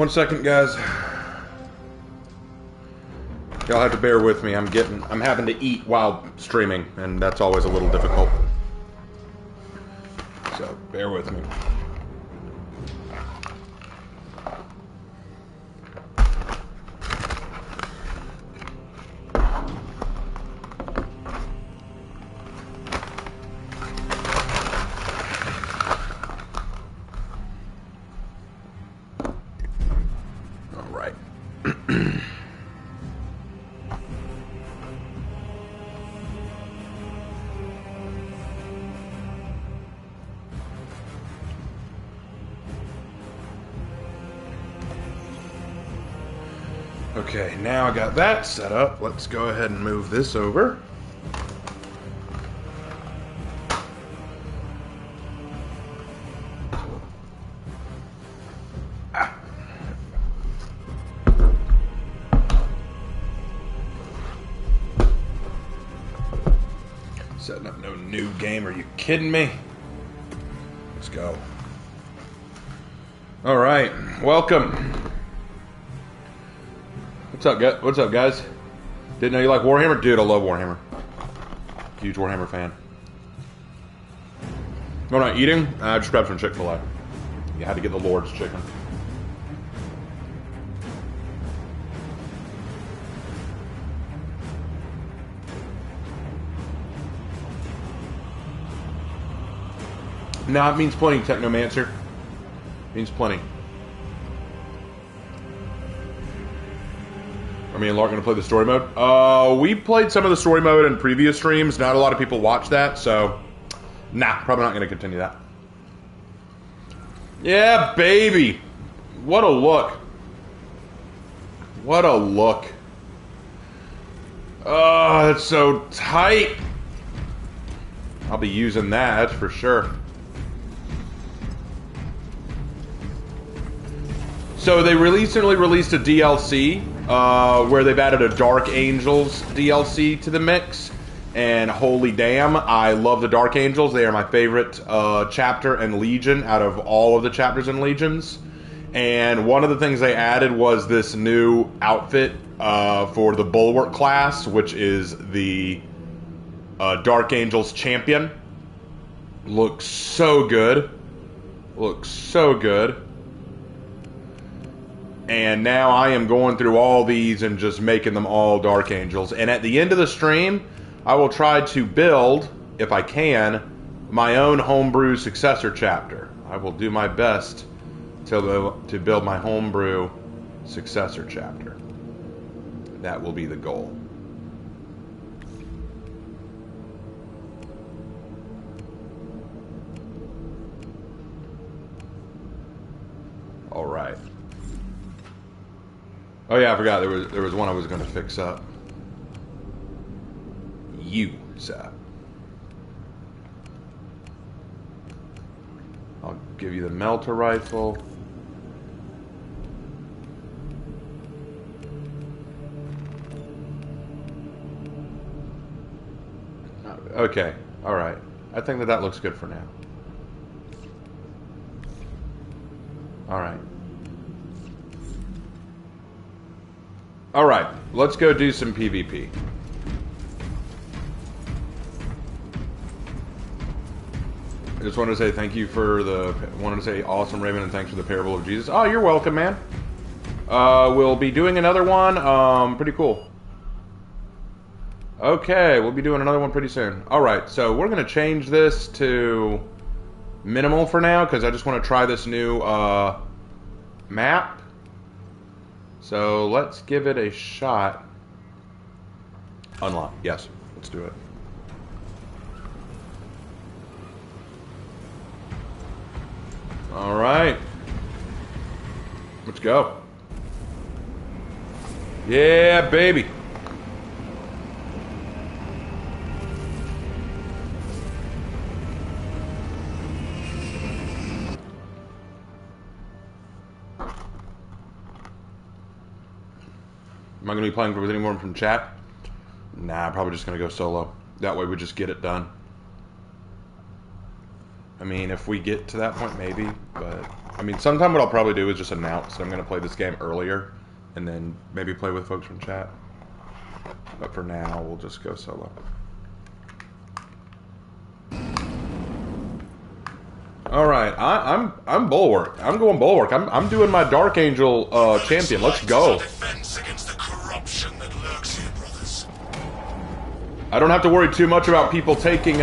1 second, guys. Y'all have to bear with me. I'm having to eat while streaming, and that's always a little difficult. So, bear with me. Okay, now I got that set up. Let's go ahead and move this over. Setting up no new game, are you kidding me? Let's go. Alright, welcome. What's up, guys? Didn't know you like Warhammer? Dude, I love Warhammer. Huge Warhammer fan. What am I eating? I just grabbed some Chick-fil-A. You had to get the Lord's chicken. No, it means plenty, Technomancer. It means plenty. Me and Lark gonna play the story mode? We played some of the story mode in previous streams. Not a lot of people watch that, so nah, probably not gonna continue that. Yeah, baby. What a look. What a look. Oh, that's so tight. I'll be using that for sure. So they recently released a DLC where they've added a Dark Angels DLC to the mix, and holy damn, I love the Dark Angels. They are my favorite chapter and legion out of all of the chapters and legions. And one of the things they added was this new outfit for the Bulwark class, which is the Dark Angels champion. Looks so good. Looks so good. And now I am going through all these and just making them all Dark Angels. And at the end of the stream, I will try to build, if I can, my own homebrew successor chapter. I will do my best to build my homebrew successor chapter. That will be the goal. All right. Oh yeah, I forgot there was one I was going to fix up. You, sir. I'll give you the melter rifle. Okay, all right. I think that looks good for now. All right. Alright, let's go do some PvP. I just wanted to say thank you for wanted to say awesome Raymond and thanks for the parable of Jesus. Oh, you're welcome, man. We'll be doing another one, pretty cool. Okay, we'll be doing another one pretty soon. Alright, so we're going to change this to minimal for now, because I just want to try this new, map. So let's give it a shot. Unlock. Yes, let's do it. All right. Let's go. Yeah, baby. Am I going to be playing with anyone from chat? Nah, I'm probably just going to go solo. That way we just get it done. I mean, if we get to that point, maybe, but I mean, sometime what I'll probably do is just announce that I'm going to play this game earlier, and then maybe play with folks from chat. But for now, we'll just go solo. All right, I'm Bulwark. I'm going Bulwark. I'm doing my Dark Angel champion. Let's go. I don't have to worry too much about people taking.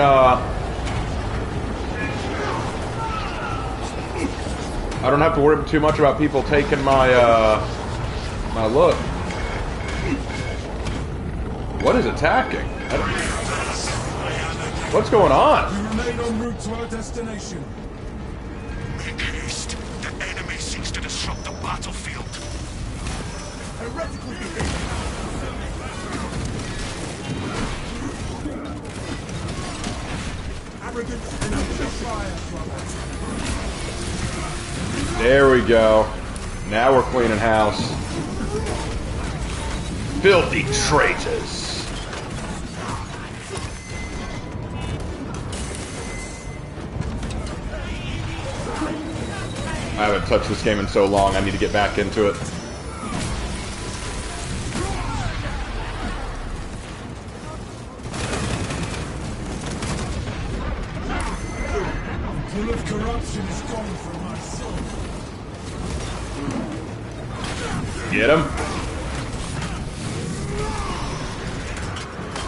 I don't have to worry too much about people taking my my look. What is attacking? What's going on? We remain en route to our destination. Make haste. The enemy seeks to disrupt the battlefield. Heretically behaving. Arrogance and fire from us. There we go. Now we're cleaning house. Filthy traitors. I haven't touched this game in so long, I need to get back into it. The pull of corruption is gone from my soul. Get him.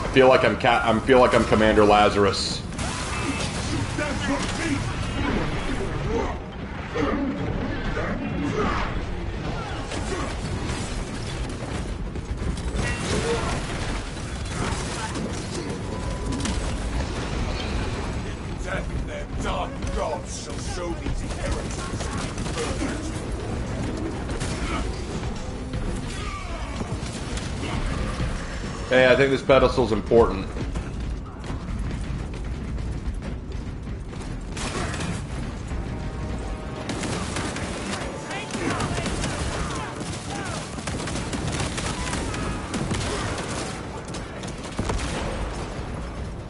I feel like I'm Commander Lazarus. Hey, I think this pedestal's important.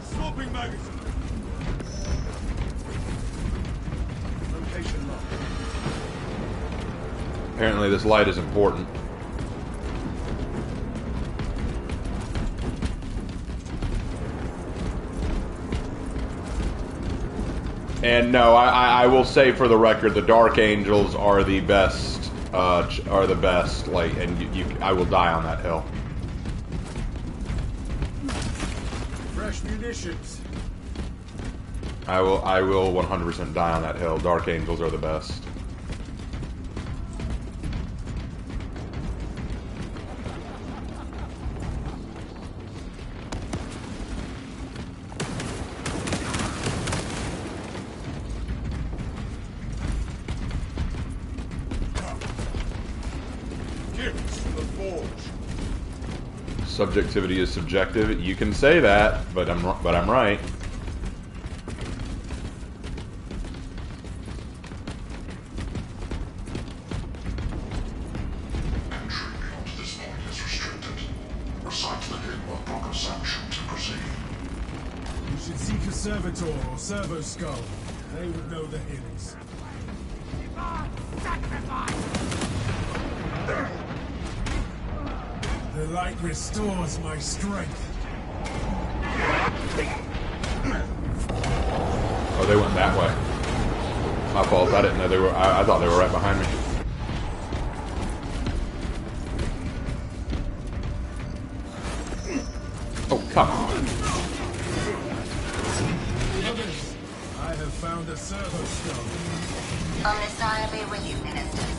Swapping magazine. Location locked. Apparently this light is important. And no, I will say for the record, the Dark Angels are the best. Like, and I will die on that hill. Fresh munitions. I will 100% die on that hill. Dark Angels are the best. Subjectivity is subjective. You can say that, but I'm right. Entry beyond this point is restricted. Recite the hymn of proper sanction to proceed. You should seek a servitor or servo skull. They would know the hymns. The light restores my strength. Oh, they went that way. My fault. I didn't know they were. I thought they were right behind me. Oh, come on. Brothers, I have found a servo skull. Omnissiah be with you, ministers.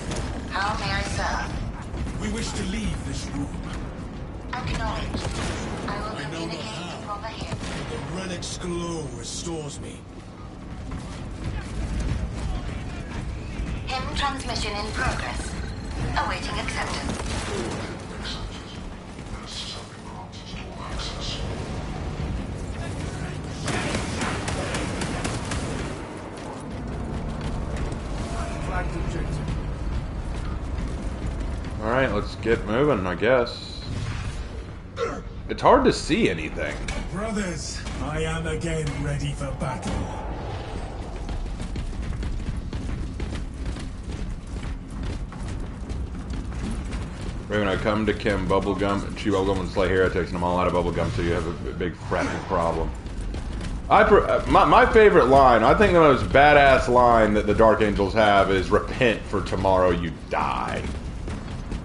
How may I serve? We wish to leave this room. Acknowledged. I will I know not communicate how. the proper hymn. The relic's glow restores me. Hymn transmission in progress. Awaiting acceptance. Ministers have been granted all access. Flagged objective. Alright, let's get moving, I guess. It's hard to see anything. Brothers, I am again ready for battle. When I come to Kim, bubblegum, chew bubblegum and slay heretics, and I'm all out of bubblegum, so you have a big fracking problem. My favorite line, I think the most badass line that the Dark Angels have is repent for tomorrow you die.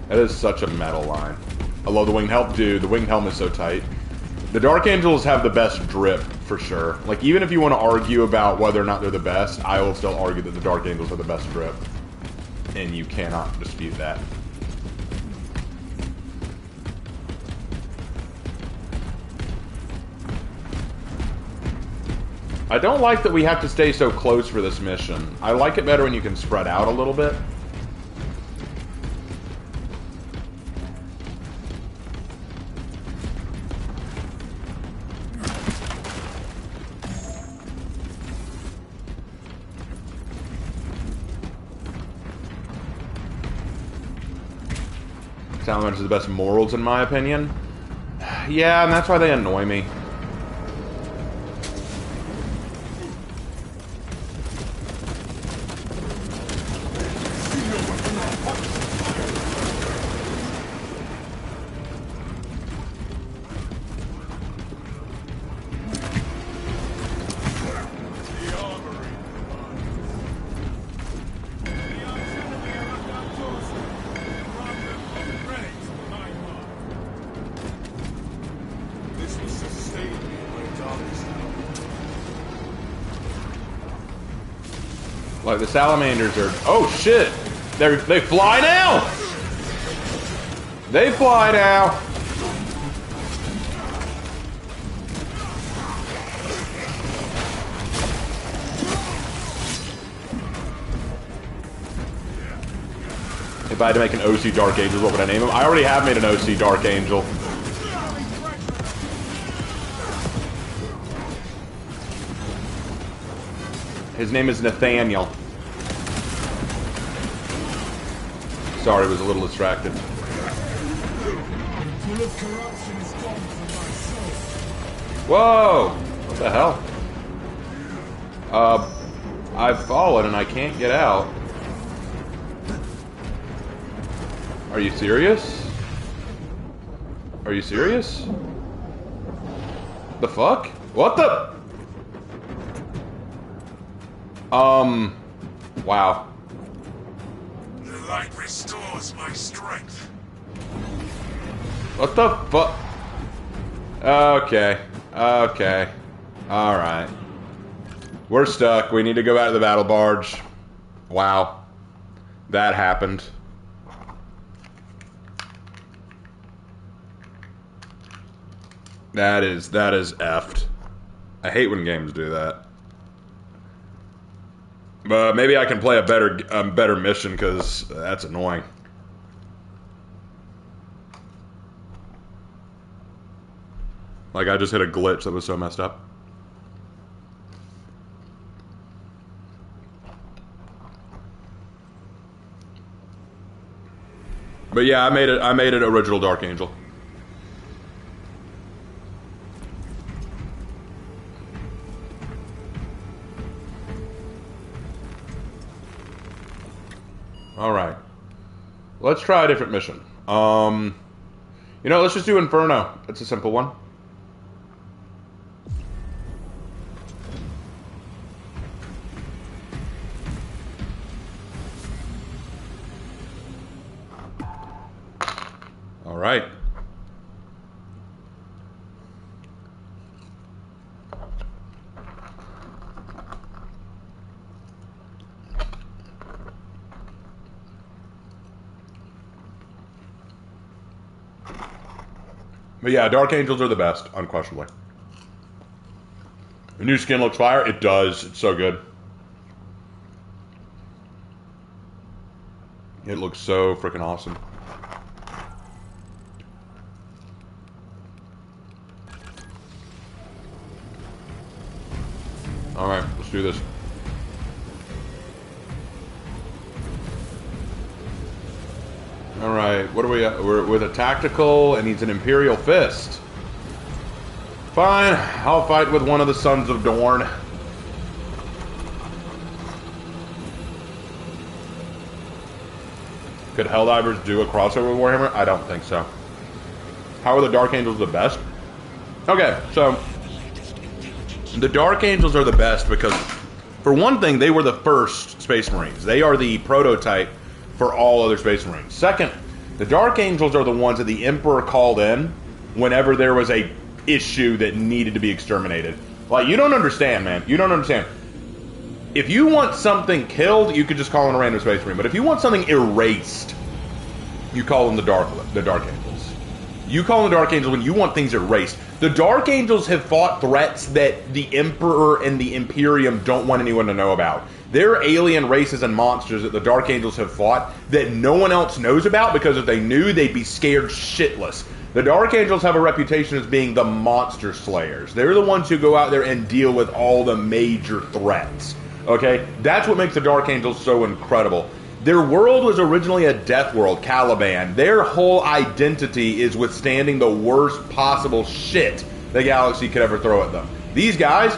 That is such a metal line. I love the winged helm, dude. The winged helm is so tight. The Dark Angels have the best drip, for sure. Like, even if you want to argue about whether or not they're the best, I will still argue that the Dark Angels are the best drip. And you cannot dispute that. I don't like that we have to stay so close for this mission. I like it better when you can spread out a little bit. Salamanders are the best morals, in my opinion. Yeah, and that's why they annoy me. Like, the salamanders are... Oh, shit! They fly now! They fly now! If I had to make an OC Dark Angel, what would I name him? I already have made an OC Dark Angel. His name is Nathaniel. Sorry, was a little distracted. Whoa! What the hell? I've fallen and I can't get out. Are you serious? Are you serious? The fuck? What the? Wow. The light restores my strength. What the fuck? Okay. Okay. Alright. We're stuck. We need to go back to the battle barge. Wow. That happened. That is effed. I hate when games do that. But maybe I can play a better mission, because that's annoying. Like, I just hit a glitch that was so messed up. But yeah, I made it original Dark Angel. Alright. Let's try a different mission. You know, let's just do Inferno. It's a simple one. Alright. But yeah, Dark Angels are the best, unquestionably. The new skin looks fire. It does. It's so good. It looks so freaking awesome. Alright, let's do this. Alright, what are we at? We're with a tactical, and he's an Imperial Fist. Fine, I'll fight with one of the Sons of Dorn. Could Helldivers do a crossover with Warhammer? I don't think so. How are the Dark Angels the best? Okay, so the Dark Angels are the best because, for one thing, they were the first Space Marines. They are the prototype for all other Space Marines. Second, the Dark Angels are the ones that the Emperor called in whenever there was a issue that needed to be exterminated. Like, you don't understand, man. You don't understand. If you want something killed, you could just call in a random Space Marine. But if you want something erased, you call in the Dark Angels. You call in the Dark Angels when you want things erased. The Dark Angels have fought threats that the Emperor and the Imperium don't want anyone to know about. There are alien races and monsters that the Dark Angels have fought that no one else knows about, because if they knew, they'd be scared shitless. The Dark Angels have a reputation as being the monster slayers. They're the ones who go out there and deal with all the major threats. Okay? That's what makes the Dark Angels so incredible. Their world was originally a death world, Caliban. Their whole identity is withstanding the worst possible shit the galaxy could ever throw at them. These guys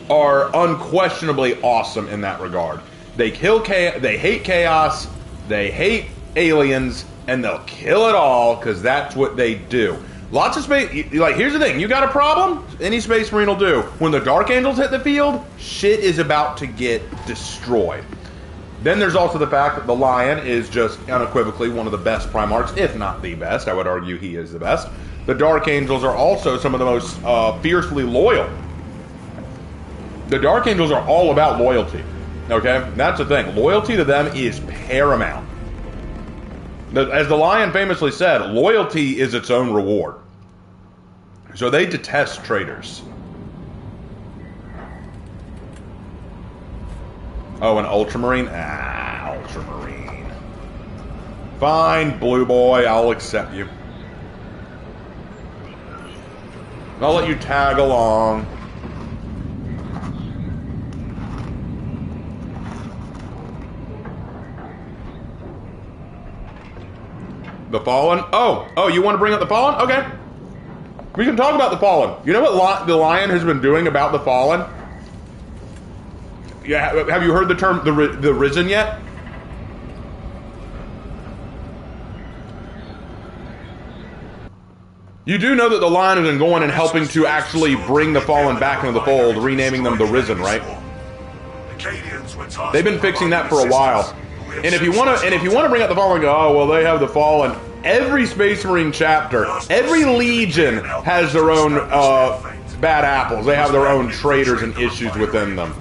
are unquestionably awesome in that regard. They hate chaos, they hate aliens, and they'll kill it all because that's what they do. Lots of space. Like, here's the thing: you got a problem? Any Space Marine will do. When the Dark Angels hit the field, shit is about to get destroyed. Then there's also the fact that the Lion is just unequivocally one of the best Primarchs, if not the best. I would argue he is the best. The Dark Angels are also some of the most fiercely loyal. The Dark Angels are all about loyalty. Okay? That's the thing. Loyalty to them is paramount. As the Lion famously said, loyalty is its own reward. So they detest traitors. Oh, an Ultramarine? Ah, Ultramarine. Fine, Blue Boy, I'll accept you. I'll let you tag along. The Fallen? Oh, you want to bring up the Fallen? Okay. We can talk about the Fallen. You know what the Lion has been doing about the Fallen? Yeah, have you heard the term the Risen yet? You do know that the Lion has been going and helping to actually bring the Fallen back into the fold, renaming them the Risen, right? They've been fixing that for a while. And if you want to bring up the Fallen and go, oh, well, they have the Fallen. Every Space Marine chapter, every Legion has their own bad apples. They have their own traitors and issues within them.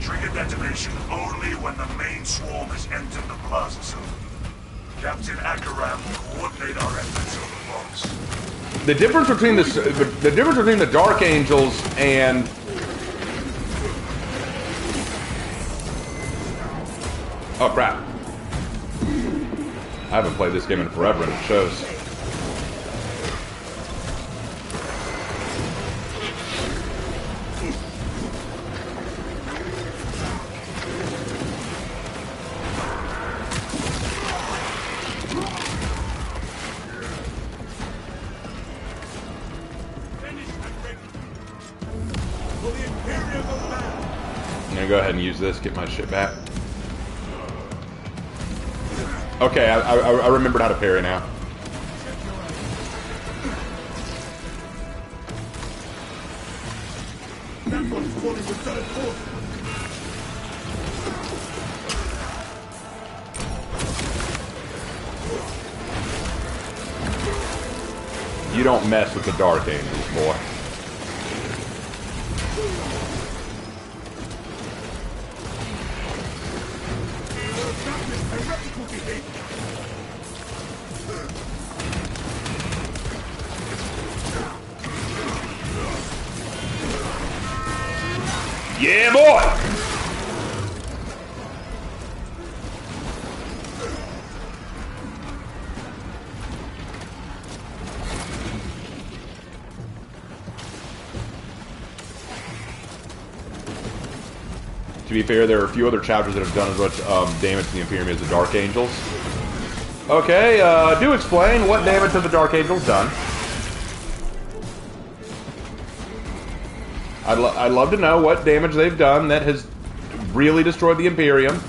Trigger detonation only when the main swarm has entered the plaza zone. Captain Akaram will coordinate our efforts on the box. The difference between the Dark Angels and oh crap! I haven't played this game in forever, and it shows. I'm gonna go ahead and use this, get my shit back. Okay, I remembered how to parry now. You don't mess with the Dark Angels, boy. Yeah, boy! To be fair, there are a few other chapters that have done as much damage to the Imperium as the Dark Angels. Okay, do explain what damage have the Dark Angels done. I'd love to know what damage they've done that has really destroyed the Imperium.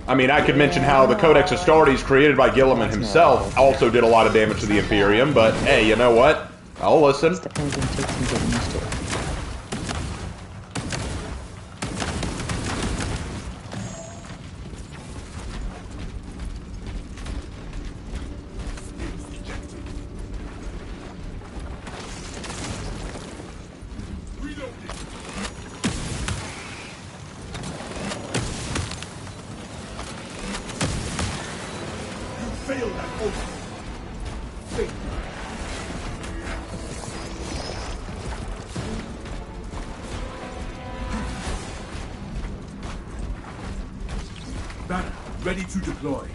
I mean, I could mention how the Codex Astartes, created by Guilliman himself, also did a lot of damage to the Imperium, but hey, you know what? I'll listen. Depends on takes some getting used to it. Banner, ready to deploy.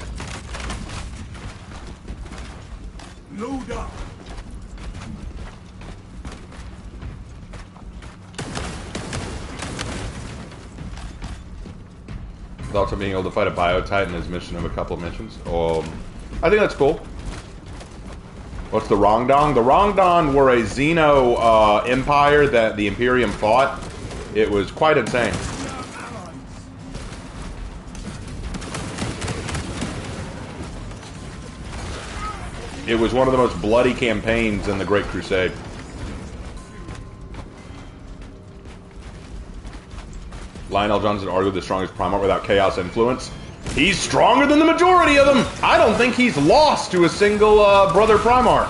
Load up. Thoughts on being able to fight a Bio-Titan as mission of a couple of missions? I think that's cool. What's the Rongdong? The Rongdong were a Xeno empire that the Imperium fought. It was quite insane. It was one of the most bloody campaigns in the Great Crusade. Lionel Johnson argued the strongest Primarch without Chaos influence. He's stronger than the majority of them! I don't think he's lost to a single Brother Primarch.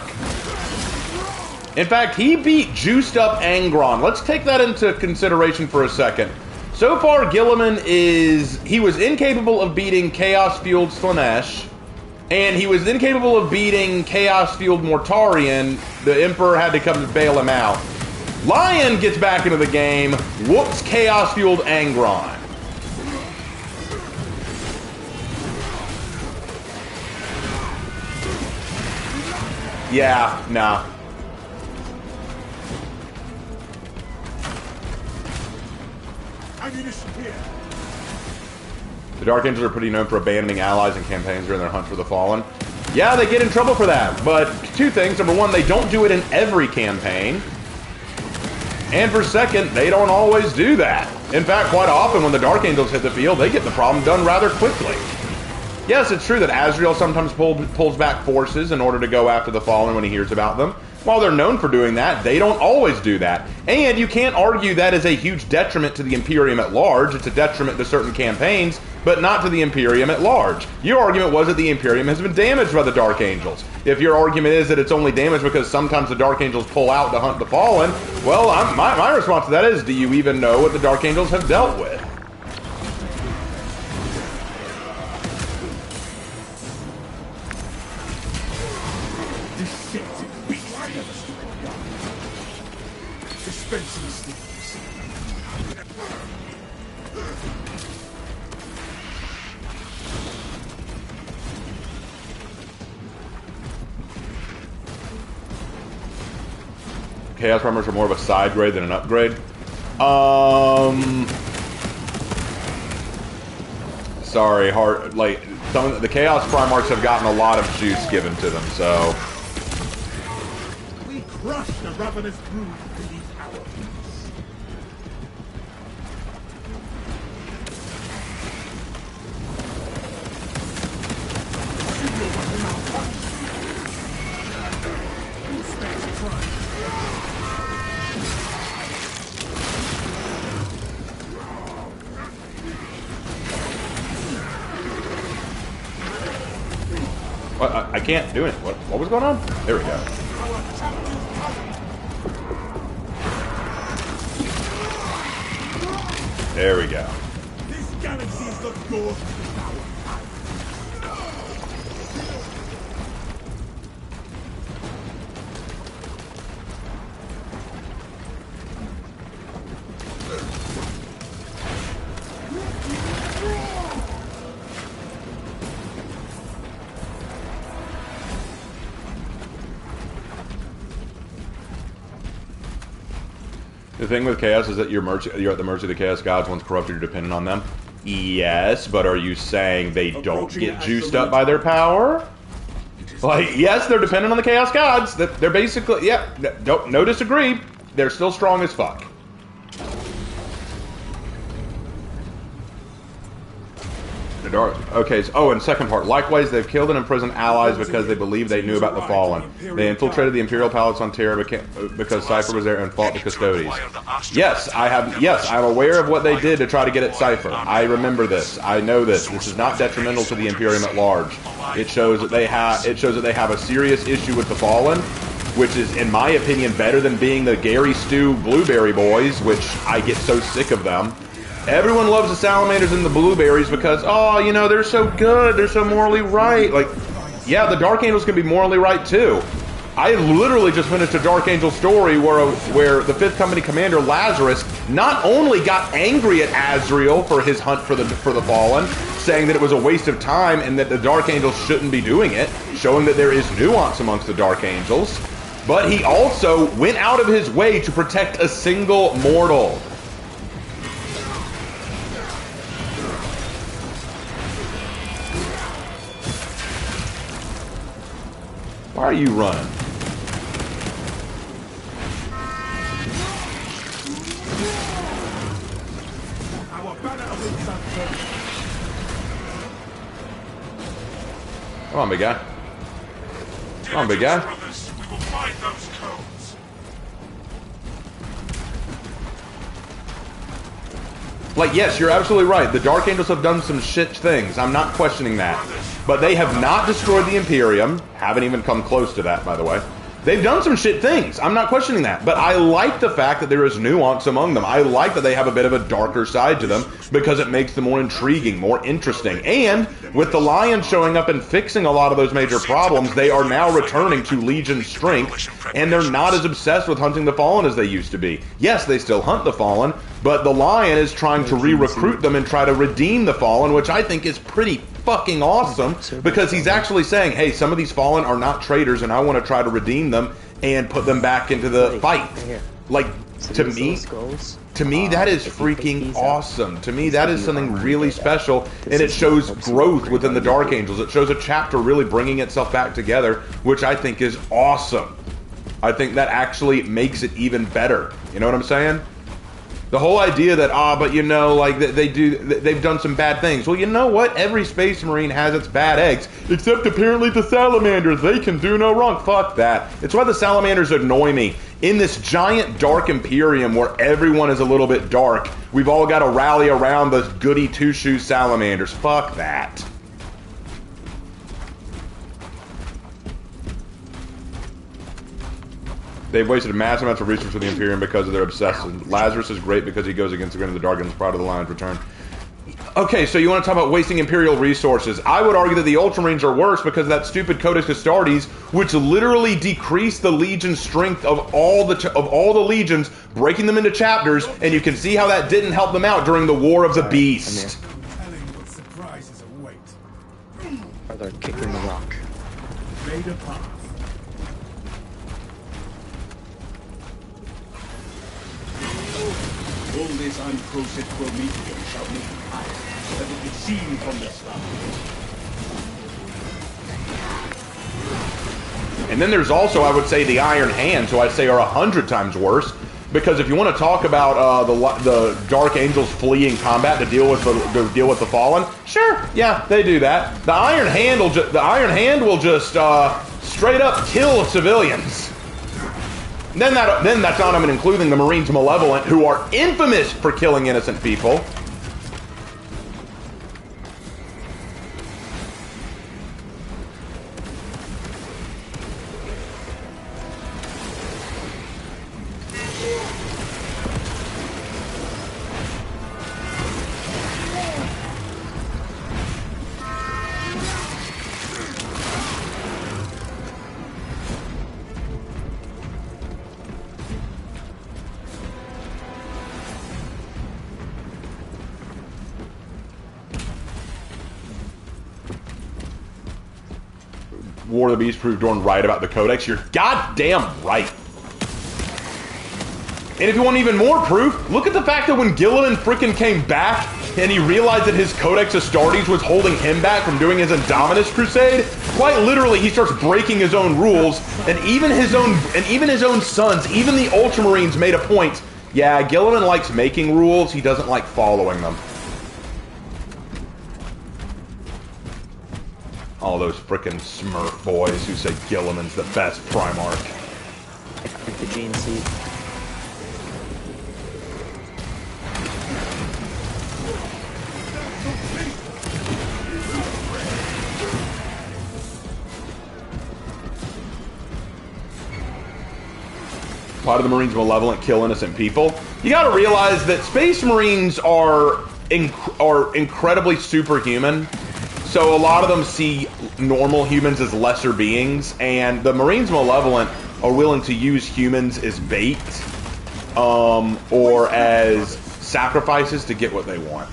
In fact, he beat juiced up Angron. Let's take that into consideration for a second. So far, Guilliman he was incapable of beating Chaos-fueled Slaanesh, and he was incapable of beating Chaos-fueled Mortarion. The Emperor had to come to bail him out. Lion gets back into the game, whoops Chaos-fueled Angron. Yeah, nah. Ammunition here. The Dark Angels are pretty known for abandoning allies in campaigns during their hunt for the Fallen. Yeah, they get in trouble for that, but two things. Number one, they don't do it in every campaign. And for second, they don't always do that. In fact, quite often when the Dark Angels hit the field, they get the problem done rather quickly. Yes, it's true that Azrael sometimes pulls back forces in order to go after the Fallen when he hears about them. While they're known for doing that, they don't always do that. And you can't argue that is a huge detriment to the Imperium at large. It's a detriment to certain campaigns, but not to the Imperium at large. Your argument was that the Imperium has been damaged by the Dark Angels. If your argument is that it's only damaged because sometimes the Dark Angels pull out to hunt the Fallen, well, my response to that is, do you even know what the Dark Angels have dealt with? Chaos Primarchs are more of a side grade than an upgrade. Sorry, some of the Chaos Primarchs have gotten a lot of juice given to them, so. We crush the ravenous brood in these hours. I can't do it. What was going on? There we go. There we go. This galaxy is the door to the power. The thing with Chaos is that you're at the mercy of the Chaos Gods. Once corrupted, you're dependent on them. Yes, but are you saying they don't get juiced up by their power? Like, yes, they're dependent on the Chaos Gods. They're basically, yeah, no disagree. They're still strong as fuck. dark. Okay. So, and second part. Likewise, they've killed and imprisoned allies because they believed they knew about the Fallen. They infiltrated the Imperial Palace on Terra because Cypher was there and fought the Custodes. Yes, I have. Yes, I'm aware of what they did to try to get at Cypher. I remember this. I know this. This is not detrimental to the Imperium at large. It shows that they have. It shows that they have a serious issue with the Fallen, which is, in my opinion, better than being the Gary Stu Blueberry Boys, which I get so sick of them. Everyone loves the Salamanders and the Blueberries because, oh, you know, they're so good, they're so morally right. Like, yeah, the Dark Angels can be morally right too. I literally just finished a Dark Angel story where the 5th Company Commander Lazarus not only got angry at Azrael for his hunt for the Fallen, saying that it was a waste of time and that the Dark Angels shouldn't be doing it, showing that there is nuance amongst the Dark Angels, but he also went out of his way to protect a single mortal. Why are you running? Come on, big guy. Come on, big guy. We will find those codes. Like, yes, you're absolutely right. The Dark Angels have done some shit things. I'm not questioning that. But they have not destroyed the Imperium. Haven't even come close to that, by the way. They've done some shit things. I'm not questioning that. But I like the fact that there is nuance among them. I like that they have a bit of a darker side to them because it makes them more intriguing, more interesting. And with the Lions showing up and fixing a lot of those major problems, they are now returning to Legion strength, and they're not as obsessed with hunting the Fallen as they used to be. Yes, they still hunt the Fallen, but the Lion is trying to re-recruit them and try to redeem the Fallen, which I think is pretty fucking awesome, because he's actually saying, hey, some of these Fallen are not traitors and I want to try to redeem them and put them back into the fight. Like, to me that is freaking awesome. To me that is something really special, and it shows growth within the Dark Angels. It shows a chapter really bringing itself back together, which I think is awesome. I think that actually makes it even better. You know what I'm saying? The whole idea that, but you know, like, they've done some bad things. Well, you know what? Every Space Marine has its bad eggs, except apparently the Salamanders. They can do no wrong. Fuck that. It's why the Salamanders annoy me. In this giant dark Imperium where everyone is a little bit dark, we've all got to rally around those goody two-shoes Salamanders. Fuck that. They've wasted massive amounts of resources for the Imperium because of their obsession. Lazarus is great because he goes against the grain of the Dark Angels prior to the Lion's return. Okay, so you want to talk about wasting Imperial resources. I would argue that the Ultramarines are worse because of that stupid Codex Astartes, which literally decreased the Legion's strength of all the Legions, breaking them into chapters, and you can see how that didn't help them out during the War of the Beast. Telling what surprises await. Or they're kicking the rock. Made a path. All this unprocessed Prometheum shall make fire, that it be seen from the start. And then there's also, I would say, the Iron Hands, who I'd say are 100 times worse. Because if you want to talk about the Dark Angels fleeing combat to deal with the Fallen, sure, yeah, they do that. The Iron Hand will just straight up kill civilians. Then that's not even including the Marines Malevolent, who are infamous for killing innocent people. War of the Beast proved Dorn right about the Codex. You're goddamn right. And if you want even more proof, look at the fact that when Gilliman frickin' came back and he realized that his Codex Astartes was holding him back from doing his Indominus crusade, quite literally he starts breaking his own rules, and even his own sons, even the Ultramarines made a point. Yeah, Gilliman likes making rules, he doesn't like following them. All those frickin' Smurf boys who say Gilliman's the best Primarch. The gene seed. Why do the Marines malevolent kill innocent people? You gotta realize that Space Marines are incredibly superhuman. So a lot of them see normal humans as lesser beings, and the Marines malevolent are willing to use humans as bait, or as sacrifices to get what they want.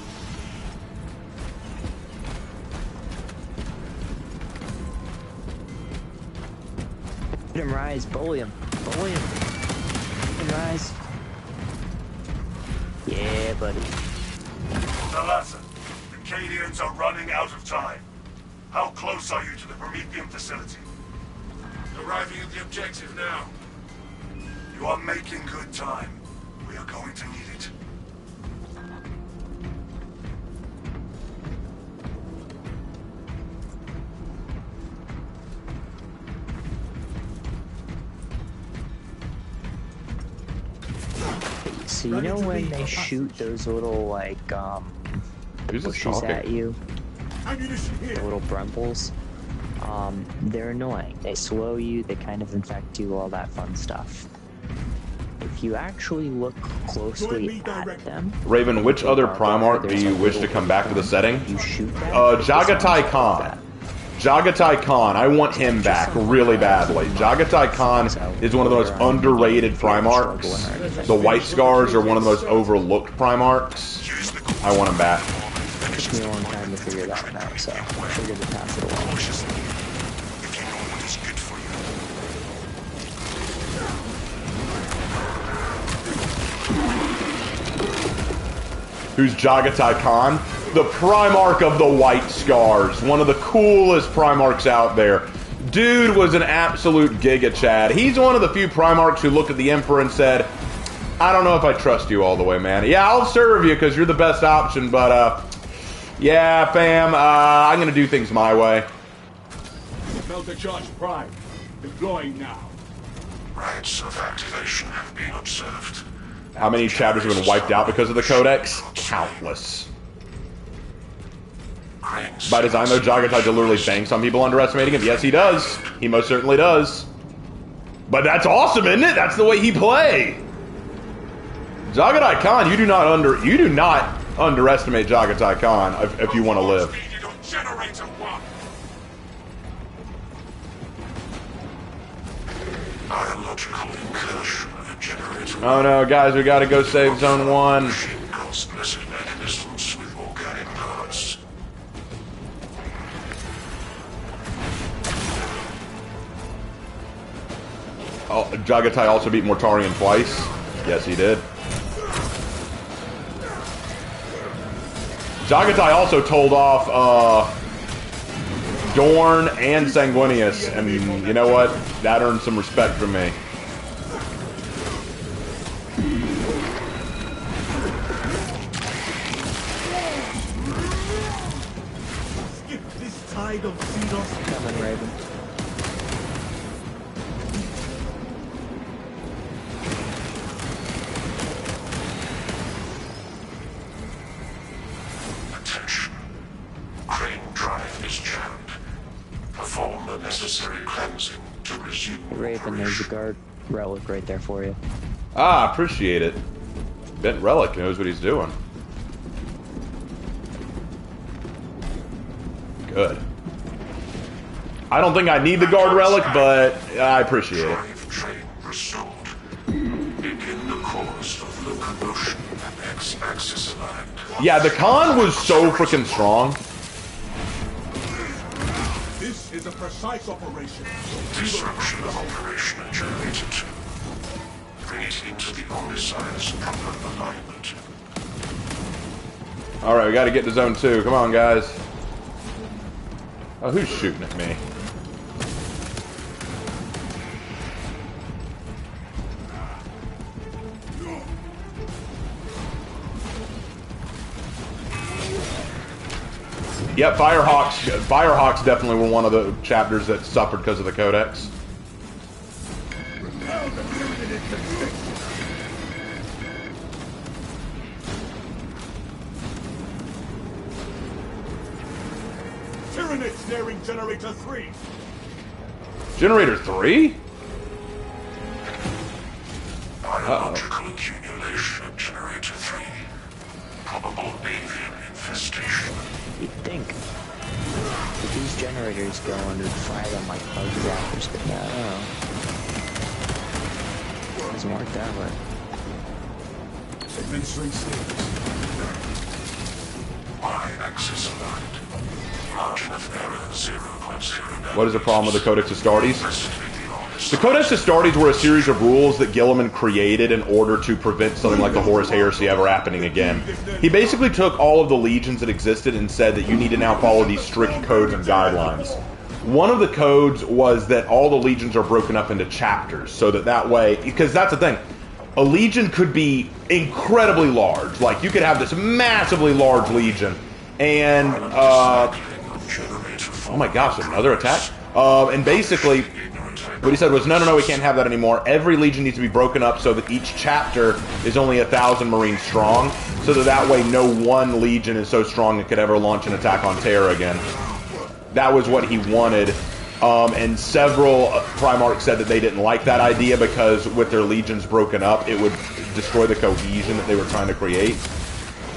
Let him rise, bully him. Bully him. Let him rise. Yeah, buddy. Thalassa, the Cadians are running out of time. How close are you to the Promethean facility? Arriving at the objective now. You are making good time. We are going to need it. So you know when they shoot those little, like, Who's this bushes talking? at you? Ammunition here. The little brumbles? They're annoying. They slow you, they kind of infect you, all that fun stuff. If you actually look closely at them... Raven, which other Primarch do you wish to come back to the setting? You shoot them... Jagatai Khan. Jagatai Khan, I want him back really badly. Jagatai Khan is one of the most underrated Primarchs. The White Scars are one of the most overlooked Primarchs. I want him back. It took me a long time to figure that one out, so I figured to pass it along. If you know what is good for you. Who's Jagatai Khan? The Primarch of the White Scars. One of the coolest Primarchs out there. Dude was an absolute Giga Chad. He's one of the few Primarchs who looked at the Emperor and said, I don't know if I trust you all the way, man. Yeah, I'll serve you because you're the best option, but, yeah, fam, I'm going to do things my way. Delta Charge Prime. Deploying now. Rites of activation have been observed. How many chapters have been wiped out because of the Codex? Countless. By design, though, Jagatai deliberately banks on people underestimating him. Yes, he does. He most certainly does. But that's awesome, isn't it? That's the way he play. Jagatai Khan, you do not underestimate Jagatai Khan if you want to live. Generator 1. Biological incursion of a generator. Oh no, guys, we gotta go save Zone 1. Cost-blessed mechanisms with organic parts. Oh, Jagatai also beat Mortarion twice. Yes, he did. Jagatai also told off Dorn and Sanguinius, and you know what? That earned some respect from me. Skip this tide of Xenos. Coming, Raven. Attention. Crane drive is jammed. Perform the necessary cleansing to resume Raven, there's a operation. guard relic right there for you. Ah, appreciate it. Bent Relic knows what he's doing. Good. I don't think I need the guard relic, but I appreciate it. Drive train restored. Begin the course of locomotion and X-axis aligned. Yeah, the Khan was so freaking strong. This is a precise operation. Disruption of operation at generator 2. Bring it into the Omniscience proper alignment. Alright, we gotta get to Zone 2. Come on, guys. Oh, who's shooting at me? Yep, Firehawks definitely were one of the chapters that suffered because of the Codex. Tyrant's nearing Generator 3. Generator 3? Biological accumulation at Generator 3. Probable avian infestation. You'd think that these generators go and would fry them like bug zappers, but no. It doesn't work that way. Administering status. Y-axis aligned. Margin of error 0.09. What is the problem with the Codex Astartes? The Codex Astartes were a series of rules that Guilliman created in order to prevent something like the Horus Heresy ever happening again. He basically took all of the legions that existed and said that you need to now follow these strict codes and guidelines. One of the codes was that all the legions are broken up into chapters, so that way, because that's the thing, a legion could be incredibly large. Like, you could have this massively large legion, and, oh my gosh, another attack? And basically, what he said was, no, we can't have that anymore. Every legion needs to be broken up so that each chapter is only 1,000 Marines strong, so that way no one legion is so strong it could ever launch an attack on Terra again. That was what he wanted, and several Primarchs said that they didn't like that idea because with their legions broken up, it would destroy the cohesion that they were trying to create.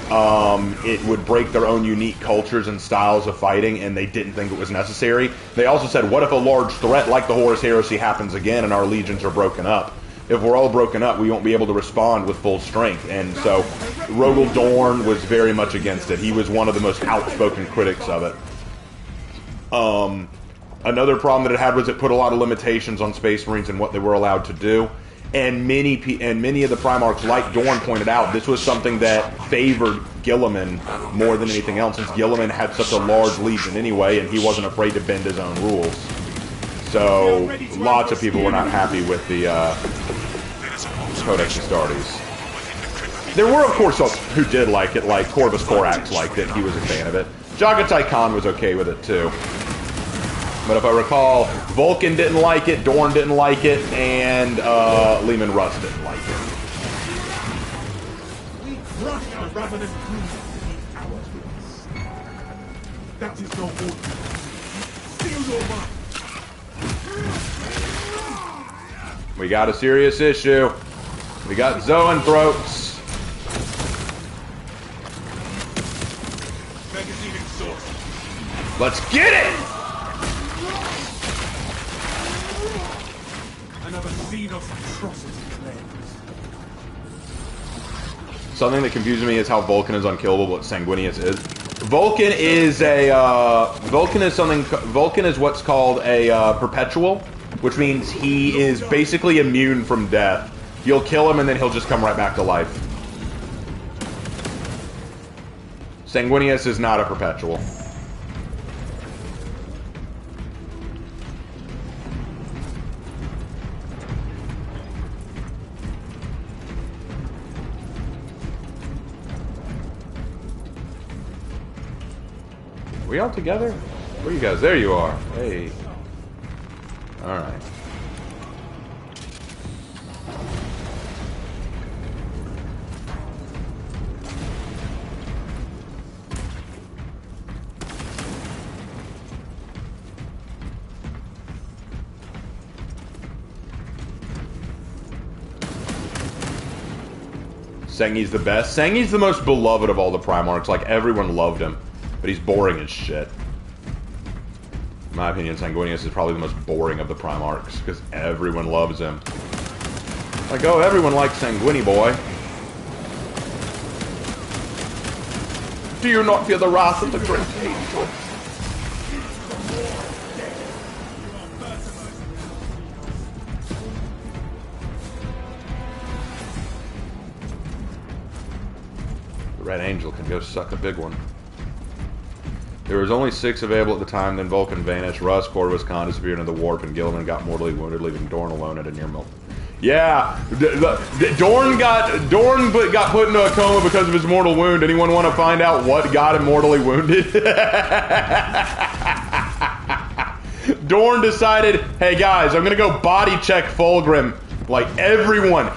It would break their own unique cultures and styles of fighting, and they didn't think it was necessary. They also said, what if a large threat like the Horus Heresy happens again and our legions are broken up? If we're all broken up, we won't be able to respond with full strength. And so Rogel Dorn was very much against it. He was one of the most outspoken critics of it. Another problem that it had was it put a lot of limitations on Space Marines and what they were allowed to do. And many of the Primarchs, like Dorn pointed out, this was something that favored Guilliman more than anything else, since Guilliman had such a large legion anyway, and he wasn't afraid to bend his own rules. So lots of people were not happy with the Codex Astartes. There were, of course, some who did like it, like Corvus Corax liked it. He was a fan of it. Jagatai Khan was okay with it, too. But if I recall, Vulcan didn't like it, Dorn didn't like it, and Lehman Russ didn't like it. We crush the Revenant crew beneath our wings. That is no order. Seal your mind. We got a serious issue. We got Zoanthropes. Magazine exhausted. Let's get it! Another scene of atrocity claims. Something that confuses me is how Vulcan is unkillable, but Sanguinius is. Vulcan is Vulcan is what's called a perpetual, which means he is basically immune from death. You'll kill him and then he'll just come right back to life. Sanguinius is not a perpetual. Are we all together? Where are you guys? There you are. Hey. Alright. Sengi's the best. Sengi's the most beloved of all the Primarchs. Like, everyone loved him. But he's boring as shit. In my opinion, Sanguinius is probably the most boring of the Primarchs, because everyone loves him. Like, oh, everyone likes Sanguini Boy. Do you not fear the wrath of the great angel? The Red Angel can go suck a big one. There was only 6 available at the time, then Vulcan vanished. Russ, Corvus, Khan disappeared into the warp, and Guilliman got mortally wounded, leaving Dorn alone at a near mill. Yeah, Dorn got put into a coma because of his mortal wound. Anyone want to find out what got him mortally wounded? Dorn decided, hey guys, I'm gonna go body check Fulgrim. Like everyone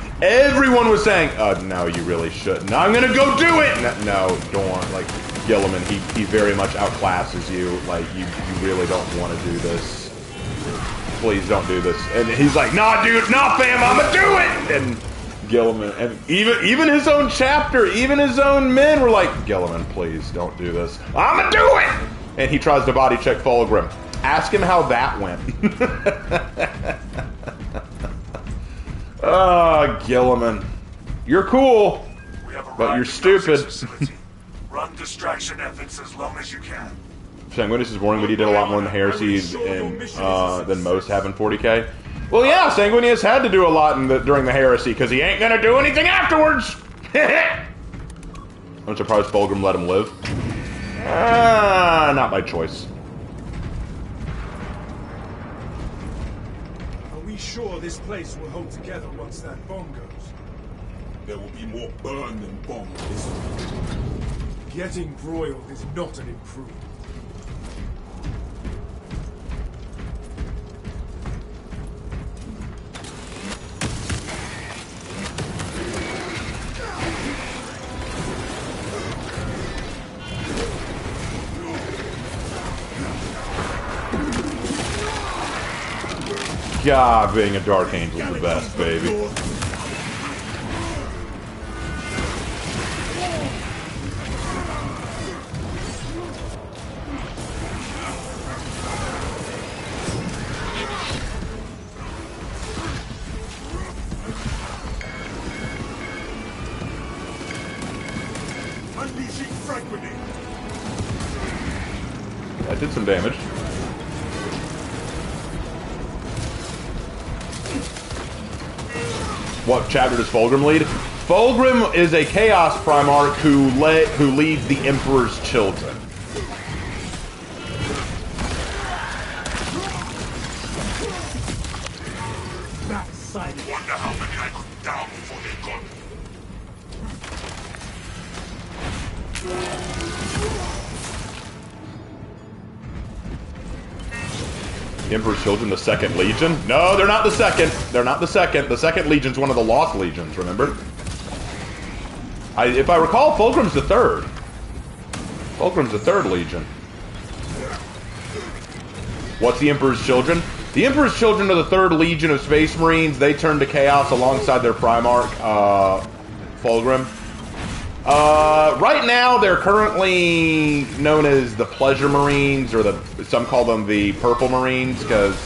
was saying, no, you really shouldn't. I'm gonna go do it. No, Dorn, like Gilliman, he very much outclasses you. Like you really don't want to do this. Please don't do this. And he's like, nah, dude, nah, fam, I'ma do it. And Gilliman, and even his own chapter, even his own men were like, Gilliman, please don't do this. I'ma do it. And he tries to body check Fulgrim. Ask him how that went. Gilliman, you're cool, but you're stupid. Run distraction efforts as long as you can. Sanguinius is boring, but he did a lot more in the Heresy than most have in 40k. Well, yeah, Sanguinius had to do a lot during the Heresy, because he ain't gonna do anything afterwards! I'm surprised Fulgrim let him live. Not by choice. Are we sure this place will hold together once that bomb goes? There will be more burn than bomb this week. Getting broiled is not an improvement. God, being a Dark Angel is the best, baby. Unleashing frag grenade. That did some damage. What chapter does Fulgrim lead? Fulgrim is a Chaos Primarch who leads the Emperor's Children. That silence. Wonder how many I could down before they got me. The Emperor's Children, the Second Legion? No, they're not the second. They're not the second. The Second Legion's one of the Lost Legions, remember? If I recall, Fulgrim's the third. Fulgrim's the third Legion. What's the Emperor's Children? The Emperor's Children are the third Legion of Space Marines. They turn to Chaos alongside their Primarch, Fulgrim. Right now, they're currently known as the Pleasure Marines, or some call them the Purple Marines, because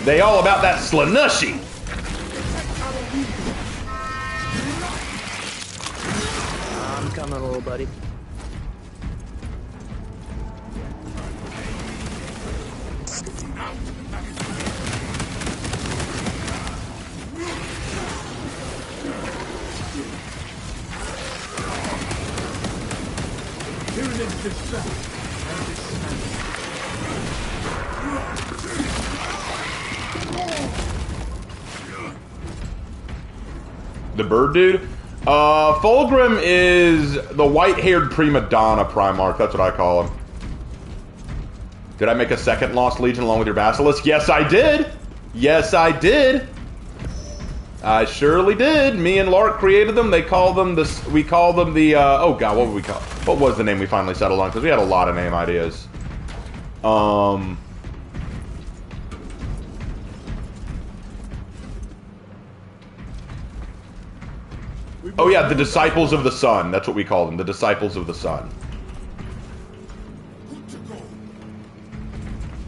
they all about that slanushy. I'm coming, little buddy. The bird dude? Fulgrim is the white-haired prima donna Primarch. That's what I call him. Did I make a second Lost Legion along with your Basilisk? Yes, I did! Yes, I did! I surely did. Me and Lark created them. They call them the... We call them the... oh, God, what would we call... What was the name we finally settled on? Because we had a lot of name ideas. Oh yeah, the Disciples of the Sun. That's what we call them, the Disciples of the Sun.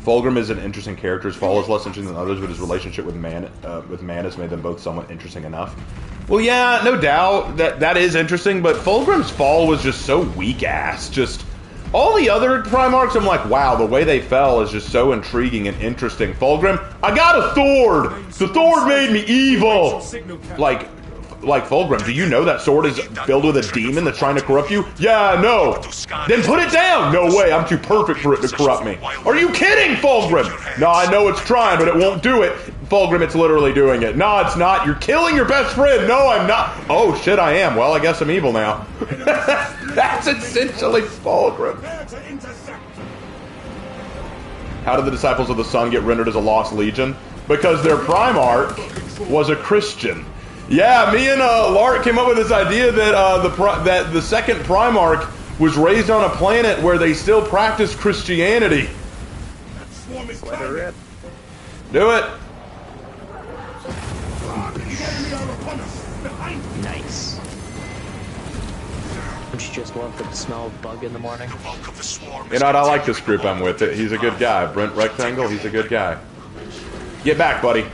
Fulgrim is an interesting character. His fall is less interesting than others, but his relationship with Manus made them both somewhat interesting enough. Well, yeah, no doubt. That is interesting, but Fulgrim's fall was just so weak-ass. Just... All the other Primarchs, I'm like, wow, the way they fell is just so intriguing and interesting. Fulgrim, I got a Thord! The Thord made me evil! Like... like Fulgrim, do you know that sword is filled with a demon that's trying to corrupt you? Yeah, no. Then put it down. No way, I'm too perfect for it to corrupt me. Are you kidding, Fulgrim? No, I know it's trying, but it won't do it. Fulgrim, it's literally doing it. No, it's not. You're killing your best friend. No, I'm not. Oh, shit, I am. Well, I guess I'm evil now. That's essentially Fulgrim. How did the Disciples of the Sun get rendered as a lost legion? Because their Primarch was a Christian. Yeah, me and Lark came up with this idea that that the second Primarch was raised on a planet where they still practice Christianity. Let her rip. Do it. Nice. Don't you just love the smell of bug in the morning? You know what? I like this group I'm with. He's a good guy. Brent Rectangle, he's a good guy. Get back, buddy.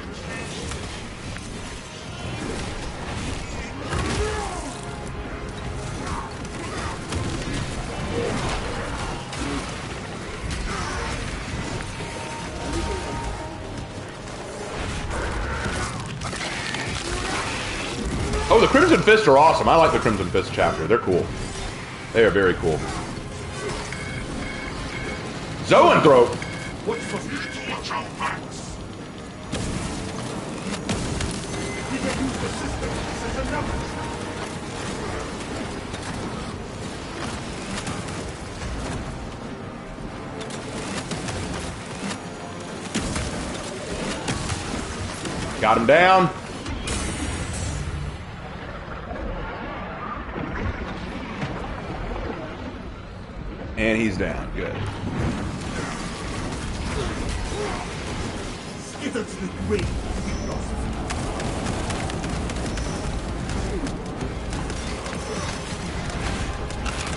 Oh, the Crimson Fists are awesome. I like the Crimson Fist chapter. They're cool. They are very cool. Zoanthrope! Got him down. And he's down. Good.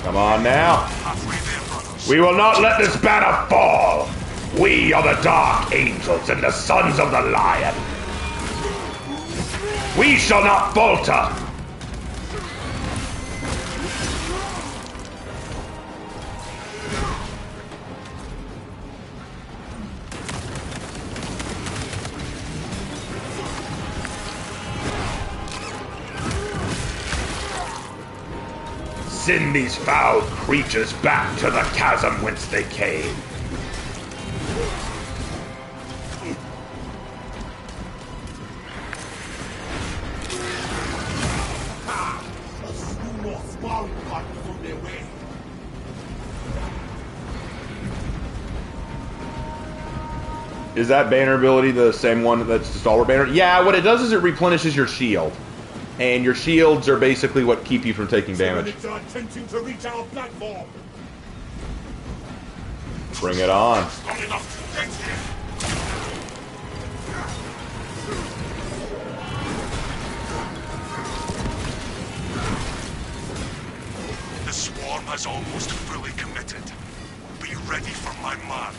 Come on now. We will not let this banner fall. We are the Dark Angels and the Sons of the Lion. We shall not falter. Send these foul creatures back to the chasm whence they came. Is that banner ability the same one that's the Stalwart banner? Yeah, what it does is it replenishes your shield. And your shields are basically what keep you from taking damage. Bring it on. The swarm has almost fully committed. Be ready for my mark.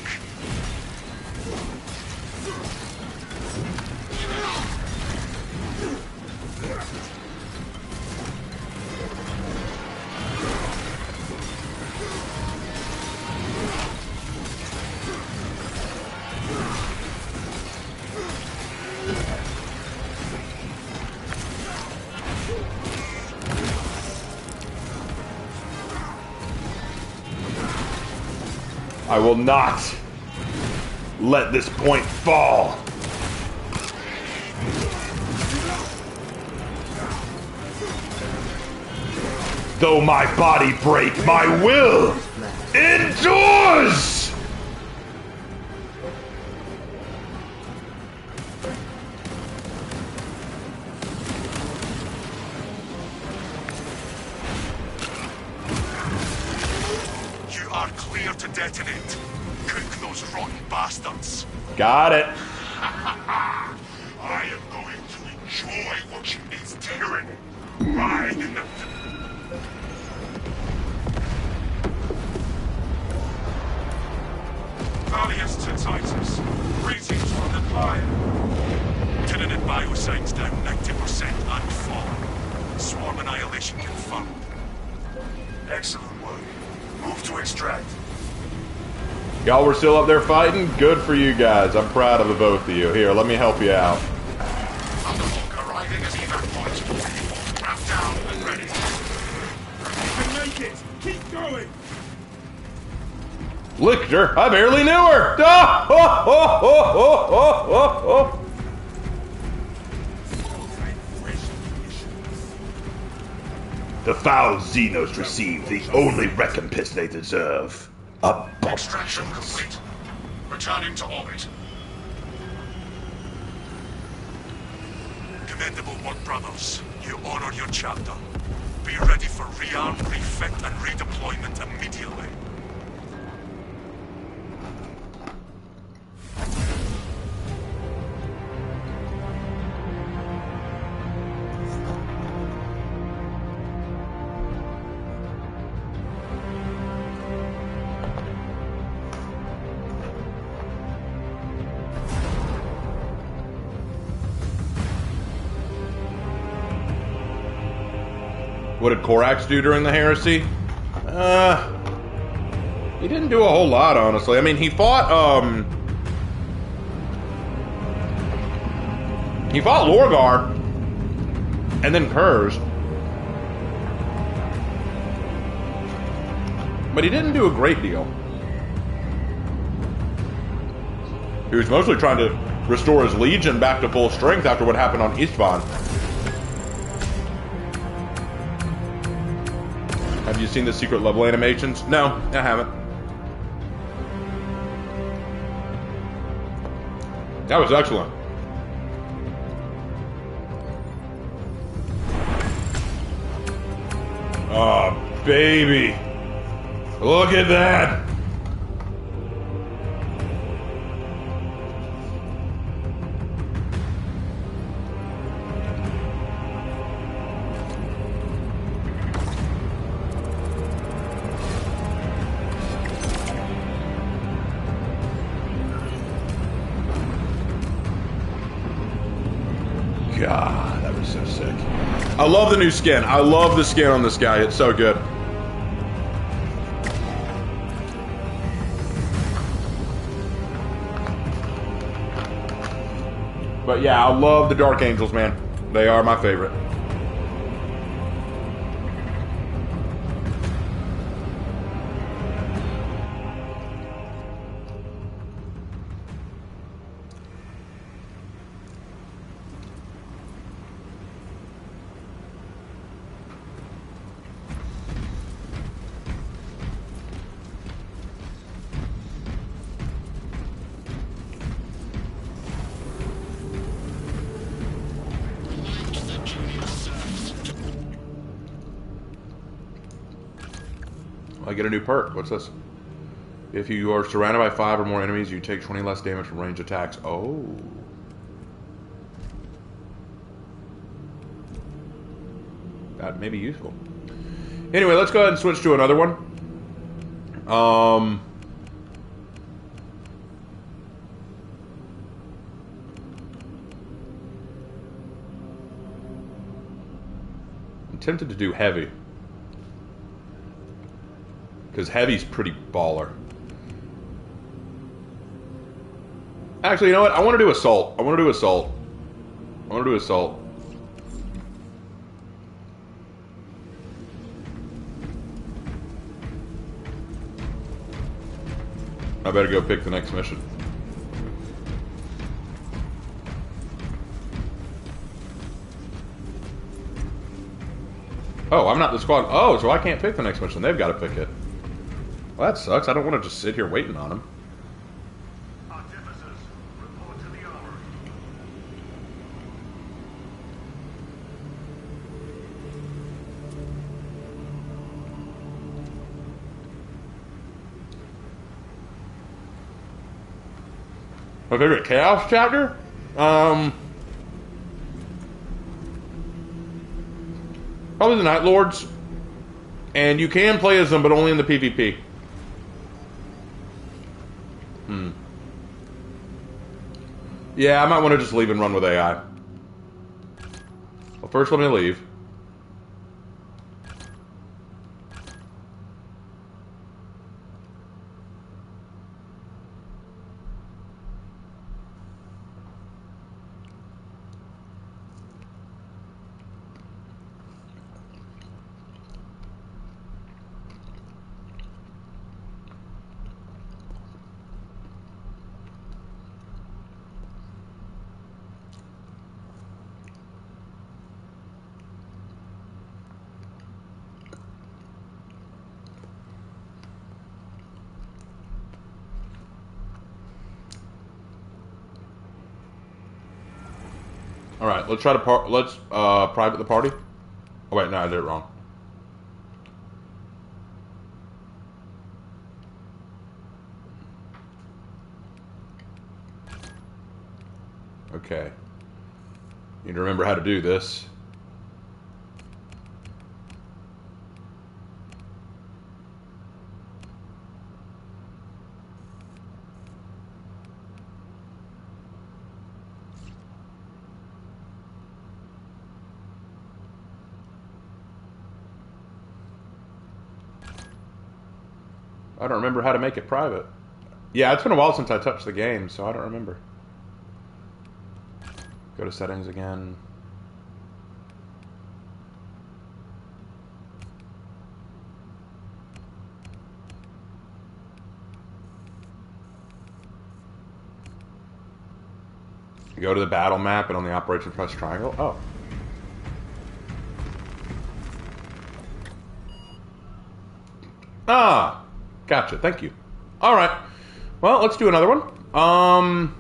I will not let this point fall. Though my body break, my will endures! You are clear to detonate. Cook those rotten bastards. Got it. I am going to enjoy watching these tyranny ride in the... Valiance to Titus. Greetings from the Lion. Tyrant biosign's down 90% and fallen. Swarm annihilation confirmed. Excellent work. Move to extract. Y'all were still up there fighting? Good for you guys. I'm proud of the both of you. Here, let me help you out. Underlook arriving at either point. down and ready. You can make it! Keep going! Lichter, I barely knew her! Ah! Oh, oh, oh, oh, oh, oh, oh. The foul Xenos receive the only recompense they deserve. A Extraction complete. Returning to orbit. Commendable work, brothers. You honored your chapter. Be ready for rearm, refit, and redeployment immediately. What did Korax do during the heresy? He didn't do a whole lot, honestly. I mean, he fought Lorgar, and then Kurz. But he didn't do a great deal. He was mostly trying to restore his Legion back to full strength after what happened on Istvan. Have you seen the secret level animations? No, I haven't. That was excellent. Oh, baby. Look at that. God, that was so sick. I love the new skin. I love the skin on this guy. It's so good. But yeah, I love the Dark Angels, man. They are my favorite. I get a new perk. What's this? If you are surrounded by 5 or more enemies, you take 20 less damage from range attacks. Oh. That may be useful. Anyway, let's go ahead and switch to another one. I'm tempted to do heavy. Because heavy's pretty baller. Actually, you know what? I want to do assault. I want to do assault. I want to do assault. I better go pick the next mission. Oh, I'm not the squad. Oh, so I can't pick the next mission. They've got to pick it. Well, that sucks. I don't want to just sit here waiting on them. Artificers, report to the armory. My favorite Chaos chapter? Probably the Night Lords. And you can play as them, but only in the PvP. Yeah, I might want to just leave and run with AI. Well, first let me leave. All right, let's try to private the party. Oh wait, no, I did it wrong. Okay. Need to remember how to do this. I don't remember how to make it private. Yeah, it's been a while since I touched the game, so I don't remember. Go to settings again. Go to the battle map and on the operation press triangle. Oh. Ah. Gotcha, thank you. Alright. Well, let's do another one.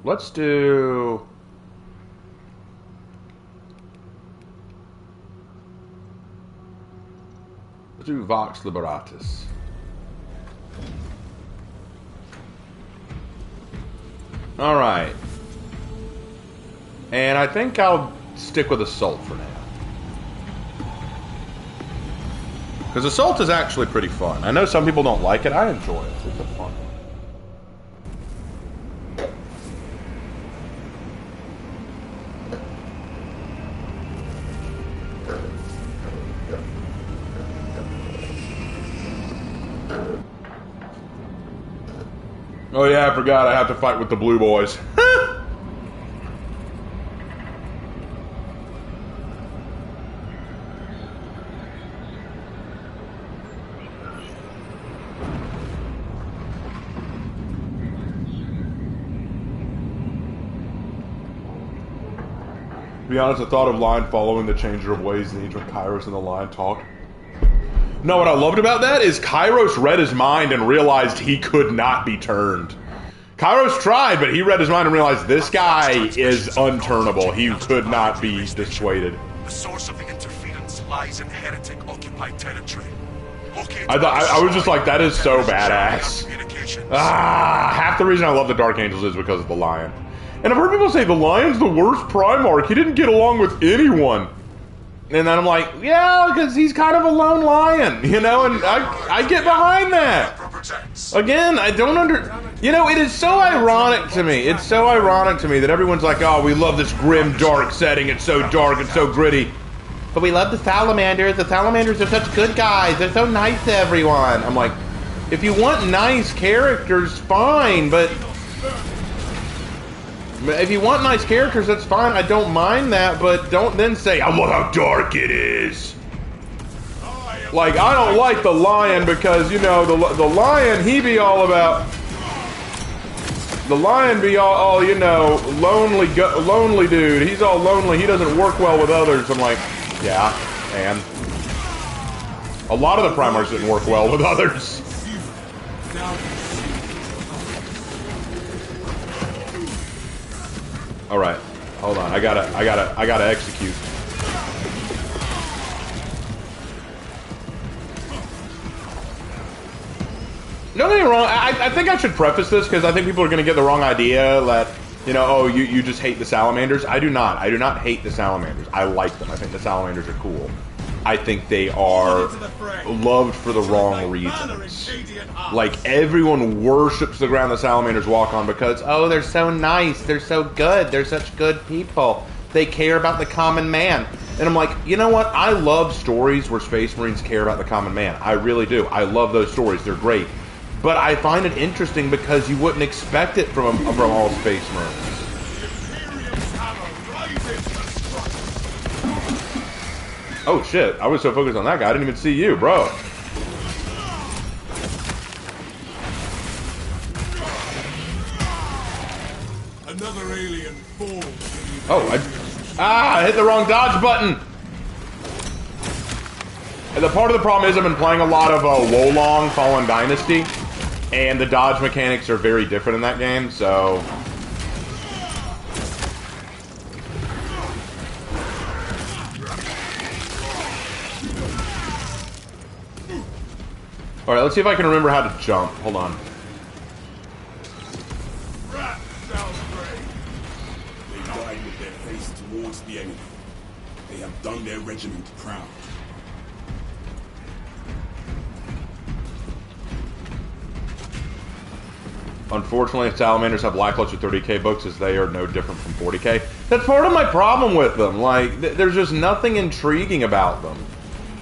Let's do... Let's do Vox Liberatus. Alright. And I think I'll stick with Assault for now. Because Assault is actually pretty fun. I know some people don't like it. I enjoy it. It's a fun one. Oh yeah, I forgot I have to fight with the blue boys. To be honest, the thought of Lion following the changer of ways needs when Kairos and the Lion talk. No, what I loved about that is Kairos read his mind and realized he could not be turned. Kairos tried, but he read his mind and realized this guy is unturnable. He could not be dissuaded. The source of the interference lies in heretic-occupied territory. I was just like, that is so badass. Half the reason I love the Dark Angels is because of the Lion. And I've heard people say the Lion's the worst Primarch. He didn't get along with anyone. And then I'm like, yeah, because he's kind of a lone lion, you know, and I get behind that. Again, I don't you know, it is so ironic to me. It's so ironic to me that everyone's like, oh, we love this grim, dark setting. It's so dark, it's so gritty. But we love the Salamanders. The Salamanders are such good guys. They're so nice to everyone. I'm like, if you want nice characters, fine, but... If you want nice characters, that's fine. I don't mind that, but don't then say, I love how dark it is. Like, I don't like the Lion because, you know, the Lion, he be all about... The Lion be all you know, lonely dude. He's all lonely. He doesn't work well with others. I'm like, yeah, and... A lot of the Primarchs didn't work well with others. All right, hold on. I gotta execute. Don't get me wrong. I think I should preface this because I think people are gonna get the wrong idea that, you know, oh, you just hate the Salamanders. I do not. I do not hate the Salamanders. I like them. I think the Salamanders are cool. I think they are loved for the wrong reasons. Like, everyone worships the ground the Salamanders walk on because, oh, they're so nice, they're so good, they're such good people. They care about the common man. And I'm like, you know what? I love stories where Space Marines care about the common man. I really do. I love those stories. They're great. But I find it interesting because you wouldn't expect it from all Space Marines. Oh shit, I was so focused on that guy, I didn't even see you, bro. Another alien falls. Oh, I hit the wrong dodge button! And the part of the problem is I've been playing a lot of Wolong Fallen Dynasty, and the dodge mechanics are very different in that game, so Alright, let's see if I can remember how to jump. Hold on. Rat sounds great. They died with their face towards the enemy. They have done their regiment proud. Unfortunately, salamanders have lackluster 30k books as they are no different from 40k. That's part of my problem with them. Like, there's just nothing intriguing about them.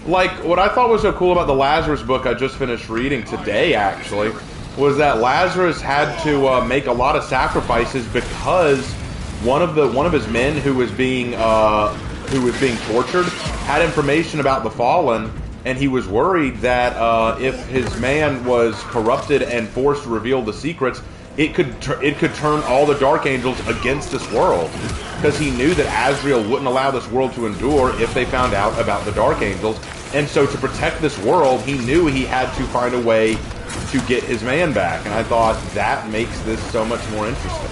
Like, what I thought was so cool about the Lazarus book I just finished reading today, actually, was that Lazarus had to make a lot of sacrifices because one of his men who was being tortured had information about the Fallen, and he was worried that if his man was corrupted and forced to reveal the secrets, it could turn all the Dark Angels against this world, because he knew that Azrael wouldn't allow this world to endure if they found out about the Dark Angels. And so to protect this world, he knew he had to find a way to get his man back. And I thought that makes this so much more interesting.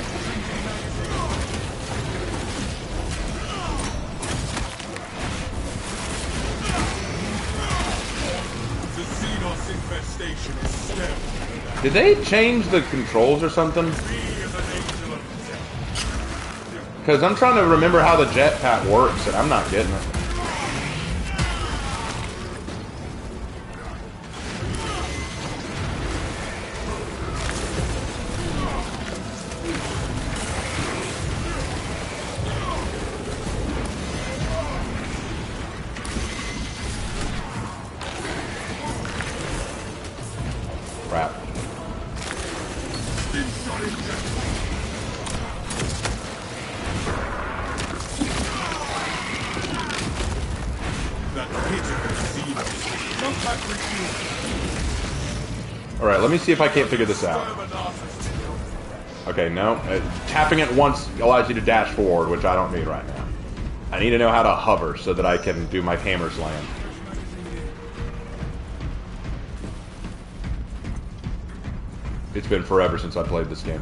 The Xenos infestation is sterile. Did they change the controls or something? Because I'm trying to remember how the jetpack works, and I'm not getting it. Crap. Alright, let me see if I can't figure this out. Okay, no. Tapping it once allows you to dash forward, which I don't need right now. I need to know how to hover so that I can do my hammer slam. It's been forever since I played this game.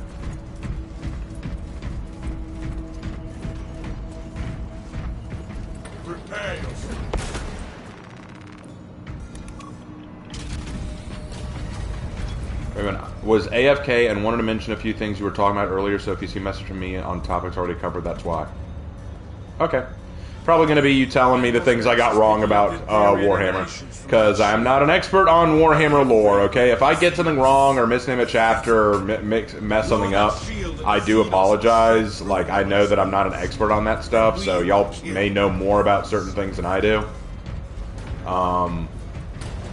Prepare yourself. Wait a minute. Was AFK and wanted to mention a few things you were talking about earlier, so if you see a message from me on topics already covered, that's why. Okay. Probably going to be you telling me the things I got wrong about Warhammer. Because I'm not an expert on Warhammer lore, okay? If I get something wrong or misname a chapter or mess something up, I do apologize. Like, I know that I'm not an expert on that stuff, so y'all may know more about certain things than I do.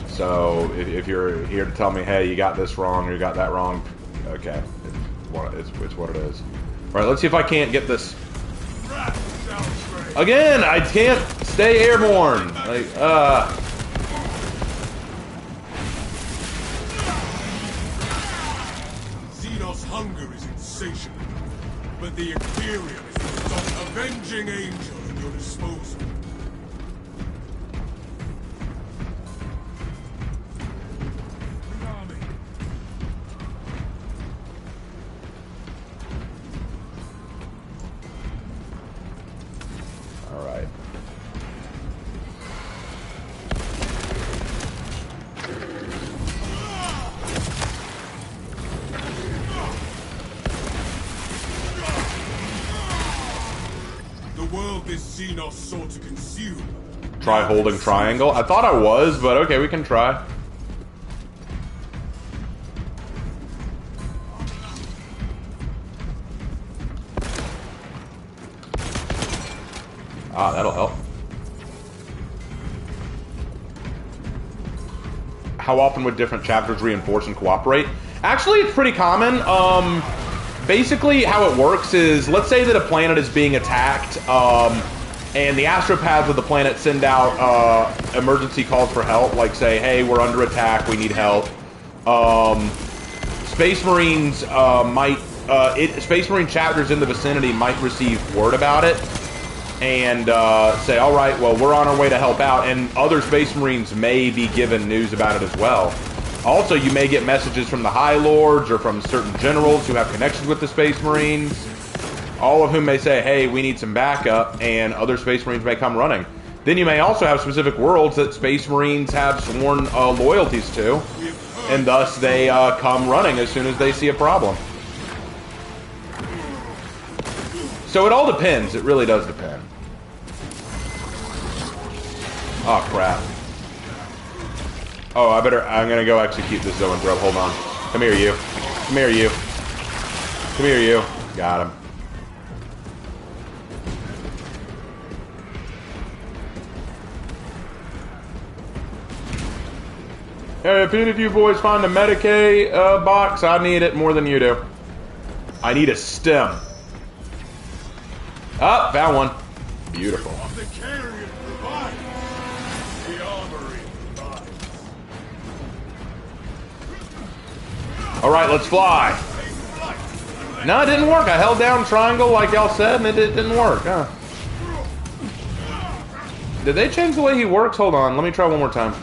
So if you're here to tell me, hey, you got this wrong or you got that wrong, okay. It's what it is. Alright, let's see if I can't get this. Again, I can't stay airborne. Like, Xenos hunger is insatiable, but the Imperium is the avenging angel at your disposal. alright. The world this Xenos sought to consume. Try holding triangle. I thought I was, but okay, we can try. Ah, that'll help. How often would different chapters reinforce and cooperate? Actually, it's pretty common. Basically, how it works is, let's say that a planet is being attacked, and the astropaths of the planet send out emergency calls for help, like say, hey, we're under attack, we need help. Space Marines Space Marine chapters in the vicinity might receive word about it, and say, all right, well, we're on our way to help out, and other Space Marines may be given news about it as well. Also, you may get messages from the High Lords or from certain generals who have connections with the Space Marines, all of whom may say, hey, we need some backup, and other Space Marines may come running. Then you may also have specific worlds that Space Marines have sworn loyalties to, and thus they come running as soon as they see a problem. So it all depends. It really does depend. Oh, crap. Oh, I'm gonna go execute this Zoanthrope. Hold on. Come here, you. Come here, you. Come here, you. Got him. Hey, if any of you boys find a Medicaid box, I need it more than you do. I need a stem. Ah, found one. Beautiful. Alright, let's fly. No, it didn't work. I held down triangle like y'all said, and it didn't work, huh? Did they change the way he works? Hold on, let me try one more time.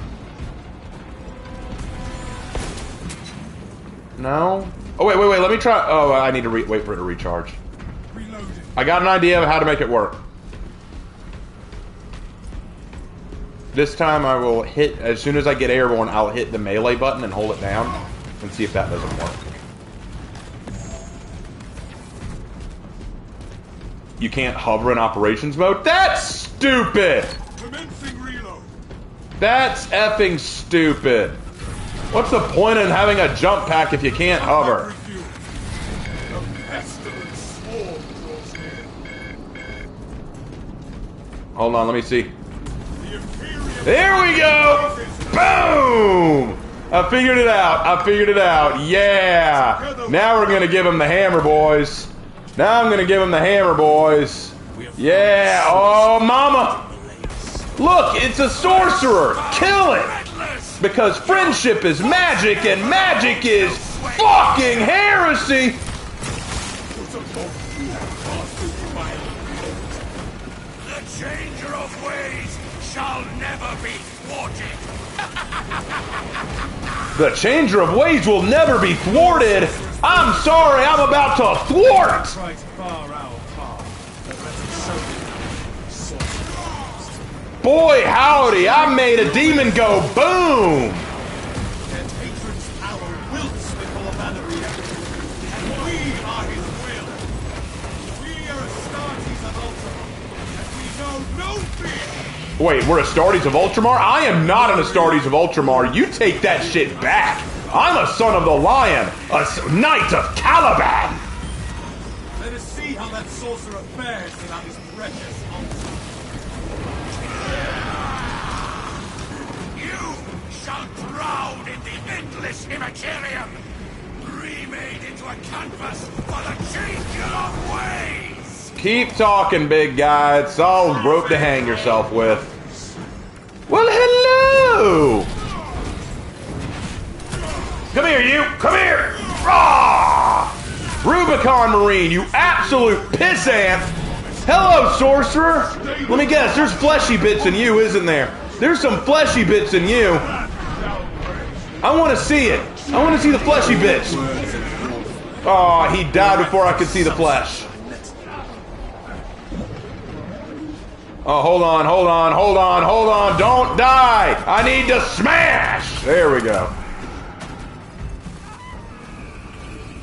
No? Oh, wait, let me try. Oh, I need to wait for it to recharge. I got an idea of how to make it work. This time I will hit, as soon as I get airborne, I'll hit the melee button and hold it down and see if that doesn't work. You can't hover in operations mode? That's stupid! Commencing reload. That's effing stupid. What's the point in having a jump pack if you can't hover? Hold on, let me see. There we go! Boom! I figured it out. Yeah! Now we're gonna give him the hammer, boys. Yeah! Oh, mama! Look, it's a sorcerer! Kill it! Because friendship is magic, and magic is fucking heresy! The changer of ways shall never be thwarted. The changer of ways will never be thwarted. I'm sorry, I'm about to thwart! Boy, howdy, I made a demon go boom! And hatred's power wilts before vanity. And we are his will. We are Astartes of Ultramar, and we know no fear. Wait, we're Astartes of Ultramar? I am not an Astartes of Ultramar. You take that shit back. I'm a son of the lion, a knight of Caliban. Let us see how that sorcerer fares without his precious altar. You shall drown in the endless Imagarium, remade into a canvas for the changer of ways. Keep talking, big guy. It's all rope to hang yourself with. Well, hello! Come here, you! Come here! Rah! Rubicon Marine, you absolute pissant! Hello, sorcerer! Let me guess, there's fleshy bits in you, isn't there? There's some fleshy bits in you. I want to see it. I want to see the fleshy bits. Oh, he died before I could see the flesh. Oh, hold on. Don't die. I need to smash. There we go.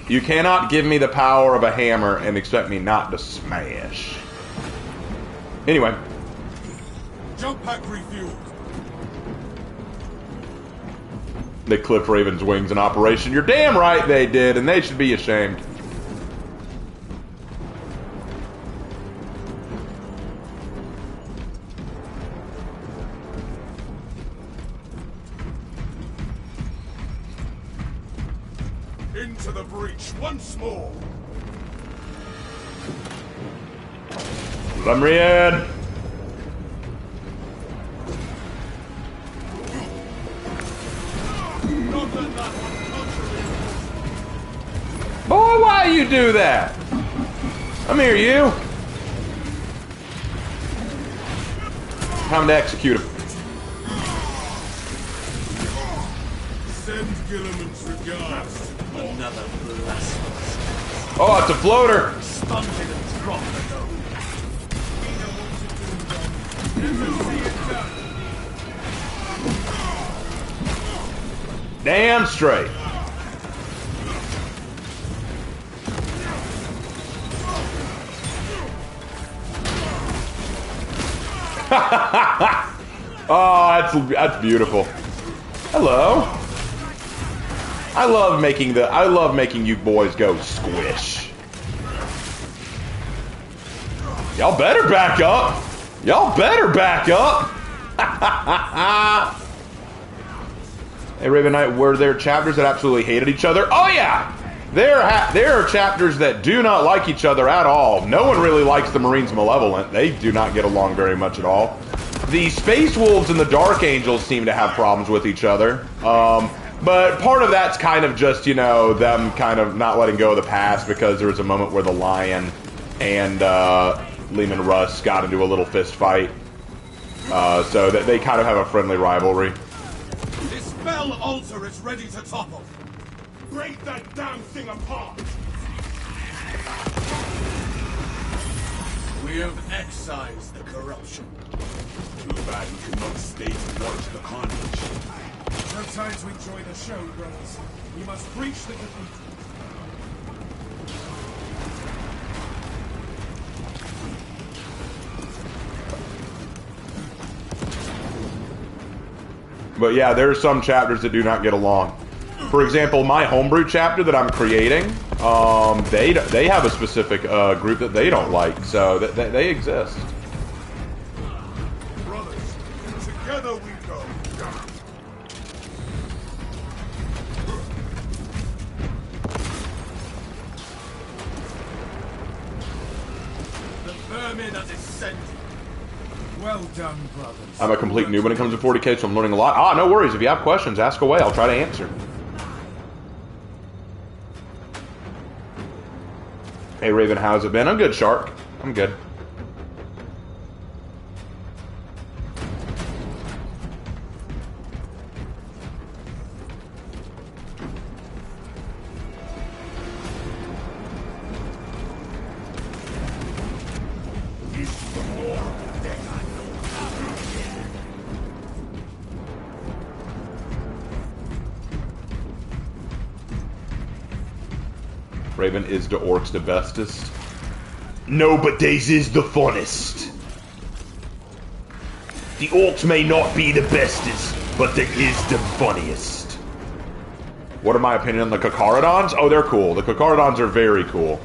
You cannot give me the power of a hammer and expect me not to smash. Anyway. Jump pack refueled. They clipped Raven's wings in operation. You're damn right they did, and they should be ashamed. Into the breach once more. Lemrian! Boy, why you do that? Come here, you. Time to execute him. Send Gilliman's regards. Another blasphemous. Oh, it's a floater. Stunted and dropped the note. Never see it done. Damn straight. Oh, that's beautiful. Hello. I love making you boys go squish. Y'all better back up. Y'all better back up. Hey, Raven Knight, were there chapters that absolutely hated each other? Oh yeah. There are chapters that do not like each other at all. No one really likes the Marines Malevolent. They do not get along very much at all. The Space Wolves and the Dark Angels seem to have problems with each other. But part of that's kind of just, you know, them kind of not letting go of the past, because there was a moment where the Lion and Lehman Russ got into a little fist fight. So that they kind of have a friendly rivalry. This spell altar is ready to topple. Break that damn thing apart! We have excised the corruption. Too bad we could not stay to watch the carnage. No time to enjoy the show, brothers. We must breach the cathedral. But yeah, there are some chapters that do not get along. For example, my homebrew chapter that I'm creating, they have a specific group that they don't like, so they exist. Brothers, together we go. The vermin has ascended. Well done, brothers. I'm a complete noob when it comes to 40k, so I'm learning a lot. Ah, no worries. If you have questions, ask away. I'll try to answer. Hey, Raven, how's it been? I'm good, Shark. I'm good. Raven, is the orcs the bestest? No, but these is the funnest. The orcs may not be the bestest, but they is the funniest. What are my opinion on the Kakarodons? Oh, they're cool. The Kakarodons are very cool.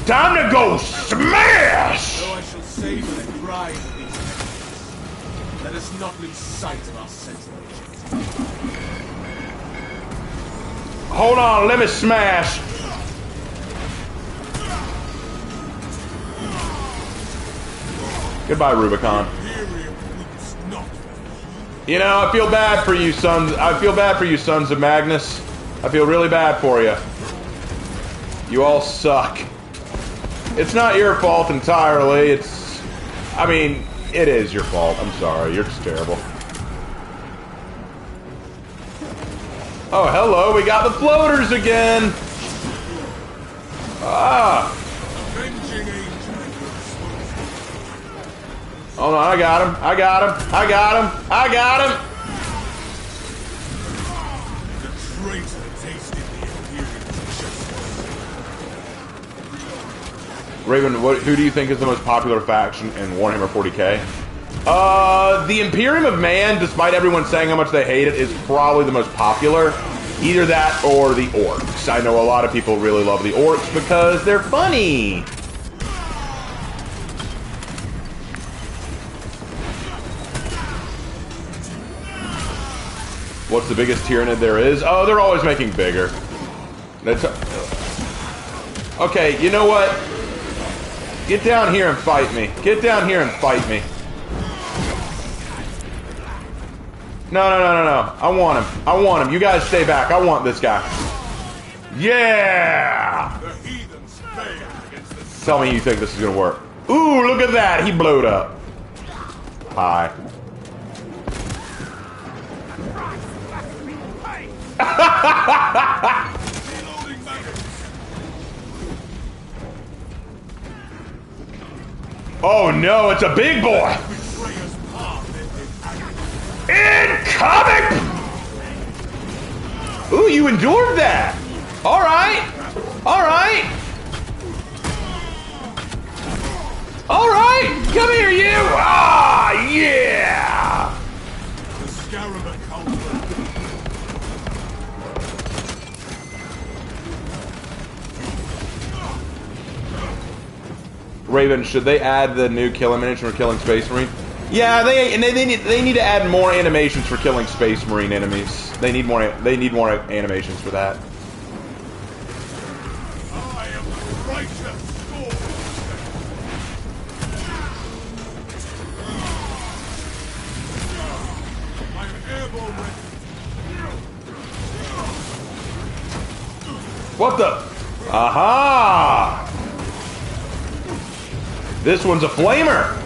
Time to go smash! So I shall save the pride of these enemies. Let us not lose sight of our sense of objective. Hold on, let me smash. Goodbye, Rubicon. You know, I feel bad for you, sons. I feel bad for you, Sons of Magnus. I feel really bad for you. You all suck. It's not your fault entirely. It's... I mean, it is your fault. I'm sorry. You're just terrible. Oh, hello, we got the floaters again! Ah! Hold on, I got him, I got him, I got him, I got him! The traitor tasted the imperial. Raven, who do you think is the most popular faction in Warhammer 40k? The Imperium of Man, despite everyone saying how much they hate it, is probably the most popular. Either that or the Orcs. I know a lot of people really love the Orcs because they're funny. What's the biggest Tyrant there is? Oh, they're always making bigger. That's okay, you know what? Get down here and fight me. Get down here and fight me. No. I want him. I want him. You guys stay back. I want this guy. Yeah! The heathens failed against the Tell me you think this is gonna work. Ooh, look at that. He blowed up. Hi. Oh no, it's a big boy! Incoming! Ooh, you endured that! Alright! Alright! Alright! Come here, you! Ah, yeah! The Scarab cult. Raven, should they add the new kill animation for killing Space Marine? Yeah, they need to add more animations for killing Space Marine enemies. They need more animations for that. I am the righteous sword. I am airborne ready. What the? Aha! This one's a flamer.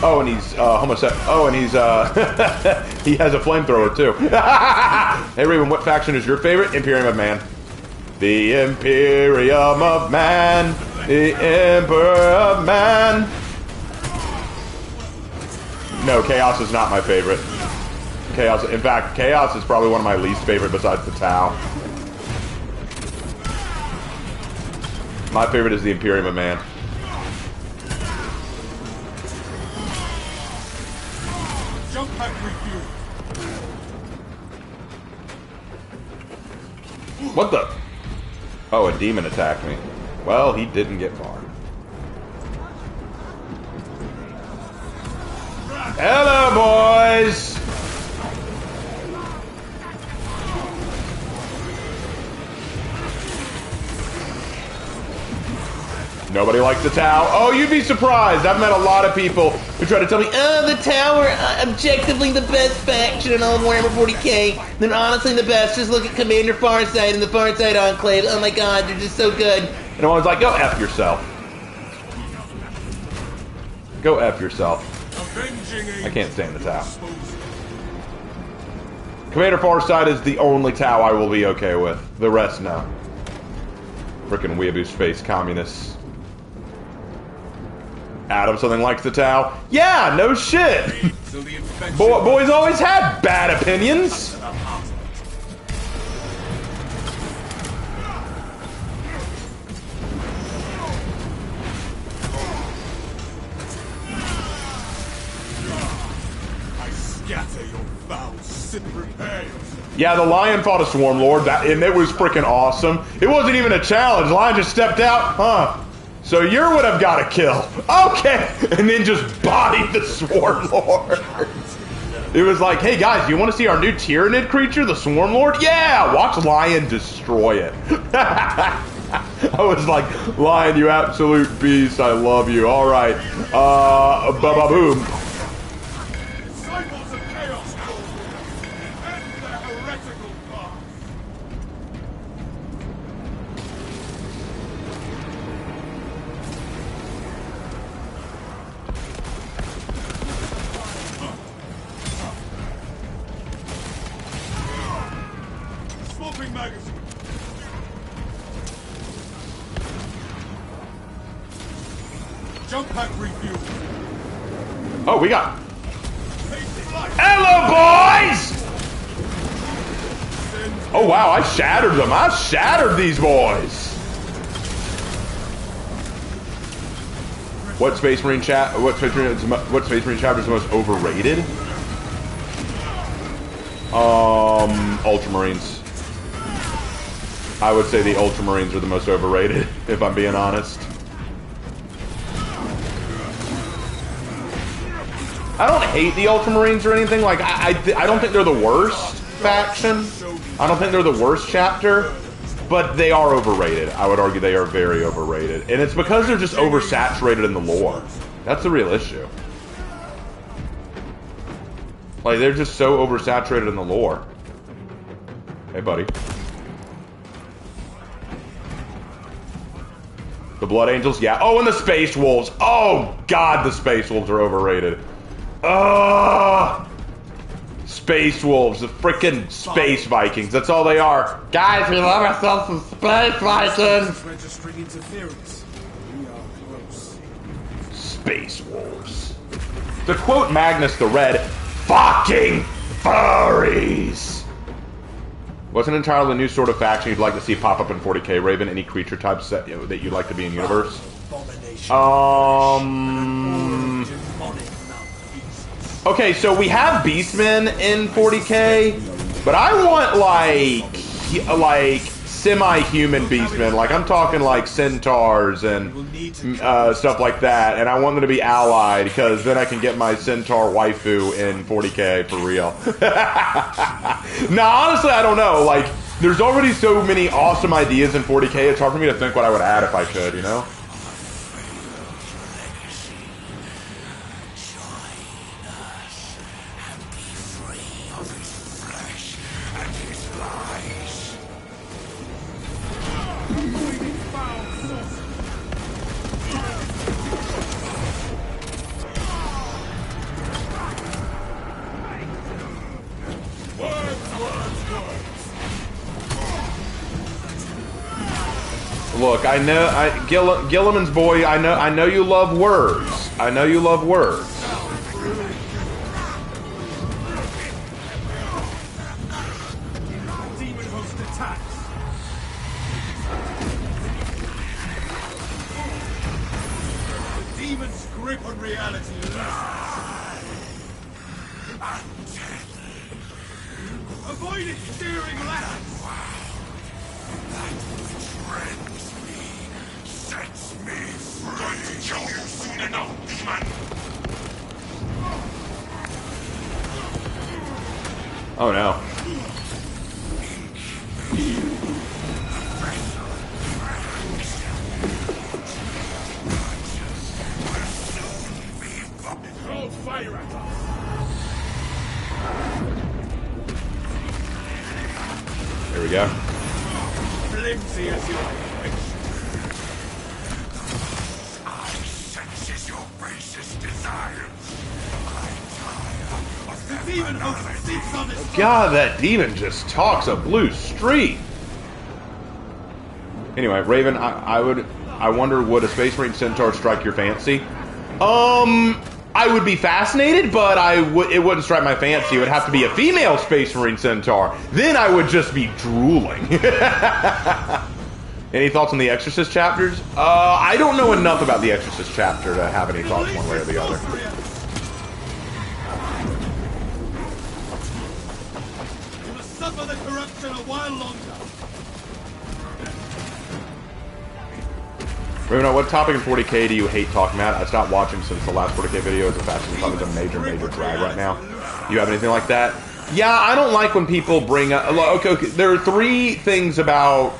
Oh, and he's homosexual. Oh, and he's he has a flamethrower too. Hey, Raven, what faction is your favorite? Imperium of Man. The Imperium of Man. The Emperor of Man. No, Chaos is not my favorite. Chaos. In fact, Chaos is probably one of my least favorite besides the Tau. My favorite is the Imperium of Man. Jump pack review. What the? Oh, a demon attacked me. Well, he didn't get far. Hello, boys! Nobody likes the Tau. Oh, you'd be surprised. I've met a lot of people who try to tell me, oh, the Tau are objectively the best faction in all of Warhammer 40k. They're honestly the best. Just look at Commander Farsight and the Farsight Enclave. Oh my god, they're just so good. And I'm always like, go F yourself. Go F yourself. I can't stand the Tau. Commander Farsight is the only Tau I will be okay with. The rest, no. Frickin' weeaboo space communists. Adam, something like the Tau? Yeah, no shit. Boys always had bad opinions. I scatter your foul sit prepared. Yeah, the Lion fought a Swarm Lord, and it was freaking awesome. It wasn't even a challenge. Lion just stepped out, huh? So you would have got a kill. Okay! And then just bodied the Swarm Lord. It was like, hey guys, do you want to see our new Tyrant creature, the Swarm Lord? Yeah! Watch Lion destroy it. I was like, Lion, you absolute beast. I love you. Alright. Ba-ba-boom. Disciples of chaos end the heretical path. Swapping magazine. Jump pack review. Oh, we got... Take flight. Hello, boys! Oh, wow, I shattered them. I shattered these boys. What Space Marine chapter is the most overrated? Ultramarines. I would say the Ultramarines are the most overrated, if I'm being honest. I don't hate the Ultramarines or anything. Like, I don't think they're the worst faction. I don't think they're the worst chapter. But they are overrated. I would argue they are very overrated. And it's because they're just oversaturated in the lore. That's the real issue. Like, they're just so oversaturated in the lore. Hey, buddy. The Blood Angels? Yeah. Oh, and the Space Wolves. Oh, God, the Space Wolves are overrated. Ugh! Space Wolves, the freaking Space Vikings. That's all they are. Guys, we love ourselves some Space Vikings! Registering interference. We are close. Space Wolves. To quote Magnus the Red, fucking furries! What's an entirely new sort of faction you'd like to see pop up in 40k? Raven, any creature types that you'd like to be in universe? Okay, so we have Beastmen in 40k, but I want like semi-human Beastmen. Like I'm talking like centaurs and stuff like that, and I want them to be allied because then I can get my centaur waifu in 40k for real. Now, honestly, I don't know. Like, there's already so many awesome ideas in 40k. It's hard for me to think what I would add if I could, you know? Look, I know, Gilliman's boy. I know you love words. I know you love words. Demon host attacks. The demon's grip on reality lessens. Avoid it, steering left. Sets me free. Going to kill you soon enough, demon. Oh no. Throw fire at us. There we go. Flimsy as you are. Senses your racist desires. The demon host sits on his God, that demon just talks a blue streak. Anyway, Raven, I wonder, would a Space Marine Centaur strike your fancy? I would be fascinated, but it wouldn't strike my fancy. It would have to be a female Space Marine Centaur. Then I would just be drooling. Any thoughts on the Exorcist chapters? I don't know enough about the Exorcist chapter to have any thoughts one way or the other. You must suffer the corruption a while longer. Raven, what topic in 40k do you hate talking about? I stopped watching since the last 40k video. It's a Fascism topic. It's a major drag right now. You have anything like that? Yeah, I don't like when people bring up... Okay, there are 3 things about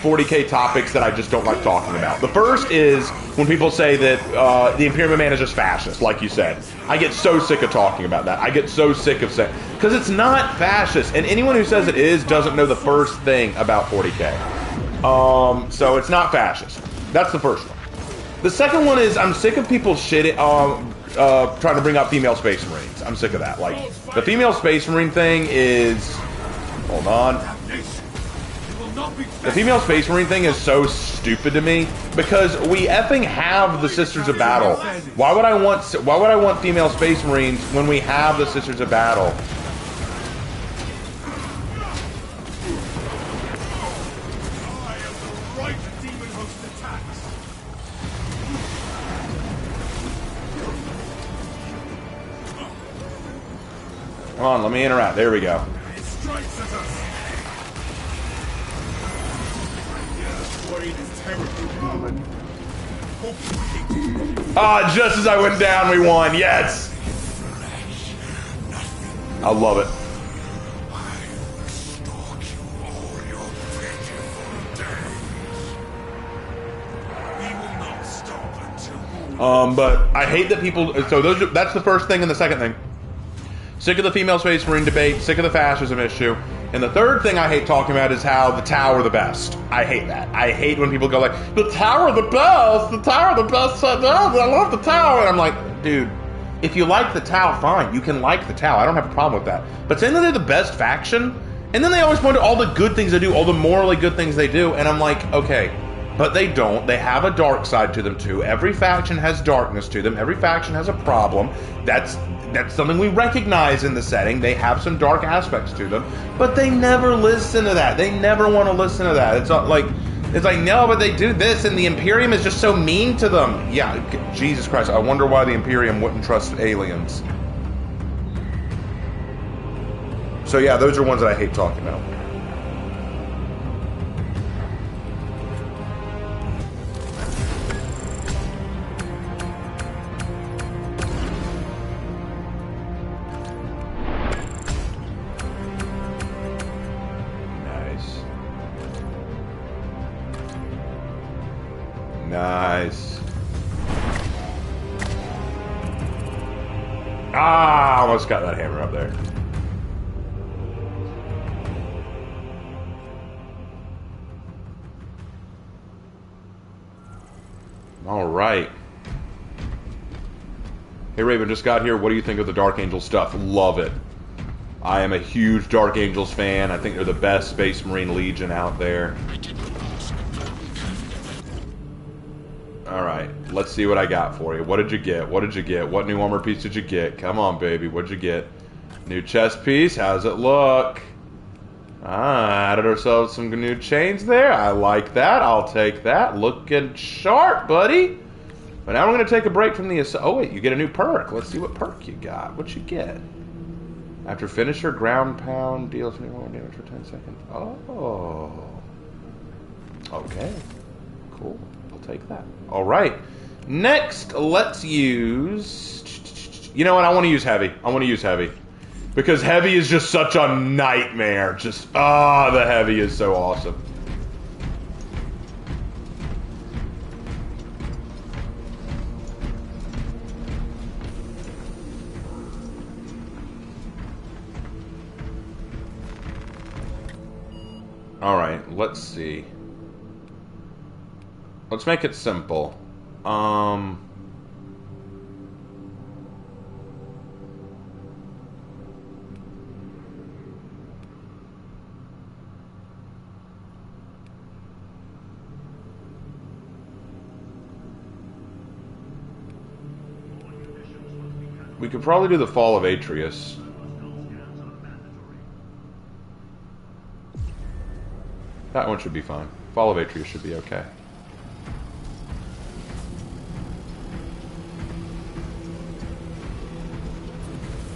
40k topics that I just don't like talking about. The first is when people say that the Imperial Man is just fascist, like you said. I get so sick of talking about that. I get so sick of saying... Because it's not fascist, and anyone who says it is doesn't know the first thing about 40k. So it's not fascist. That's the first one. The second one is I'm sick of people shitting, trying to bring up female Space Marines. I'm sick of that. Like, the female Space Marine thing is... Hold on. The female Space Marine thing is so stupid to me because we effing have the Sisters of Battle. Why would I want female Space Marines when we have the Sisters of Battle? Come on, let me interact. There we go. It strikes at us. Ah, just as I went down, we won. Yes. I love it. But I hate that people. So that's the first thing, and the second thing. Sick of the female Space Marine debate, sick of the fascism issue. And the third thing I hate talking about is how the Tau are the best. I hate that. I hate when people go like, the Tau are the best, the Tau are the best, I love the Tau. And I'm like, dude, if you like the Tau, fine. You can like the Tau. I don't have a problem with that. But saying that they're the best faction, and then they always point to all the good things they do, all the morally good things they do, and I'm like, okay, but they don't. They have a dark side to them too. Every faction has darkness to them. Every faction has a problem. That's something we recognize in the setting. They have some dark aspects to them, but they never listen to that. They never want to listen to that. It's like, no, but they do this, and the Imperium is just so mean to them. Yeah, Jesus Christ, I wonder why the Imperium wouldn't trust aliens. So yeah, those are ones that I hate talking about. Nice. Ah, almost got that hammer up there. All right. Hey Raven, just got here. What do you think of the Dark Angel stuff? Love it. I am a huge Dark Angels fan. I think they're the best Space Marine Legion out there. Alright, let's see what I got for you. What did you get? What did you get? What new armor piece did you get? Come on, baby. What did you get? New chest piece. How's it look? Ah, added ourselves some new chains there. I like that. I'll take that. Looking sharp, buddy. But now we're going to take a break from the... Oh, wait. You get a new perk. Let's see what perk you got. What you get? After finisher, ground pound deals more damage for 10 seconds. Oh. Okay. Cool. Take that. All right. Next, let's use... You know what? I want to use heavy. I want to use heavy. Because heavy is just such a nightmare. Just, the heavy is so awesome. All right. Let's see. Let's make it simple. We could probably do the Fall of Atreus. That one should be fine. Fall of Atreus should be okay.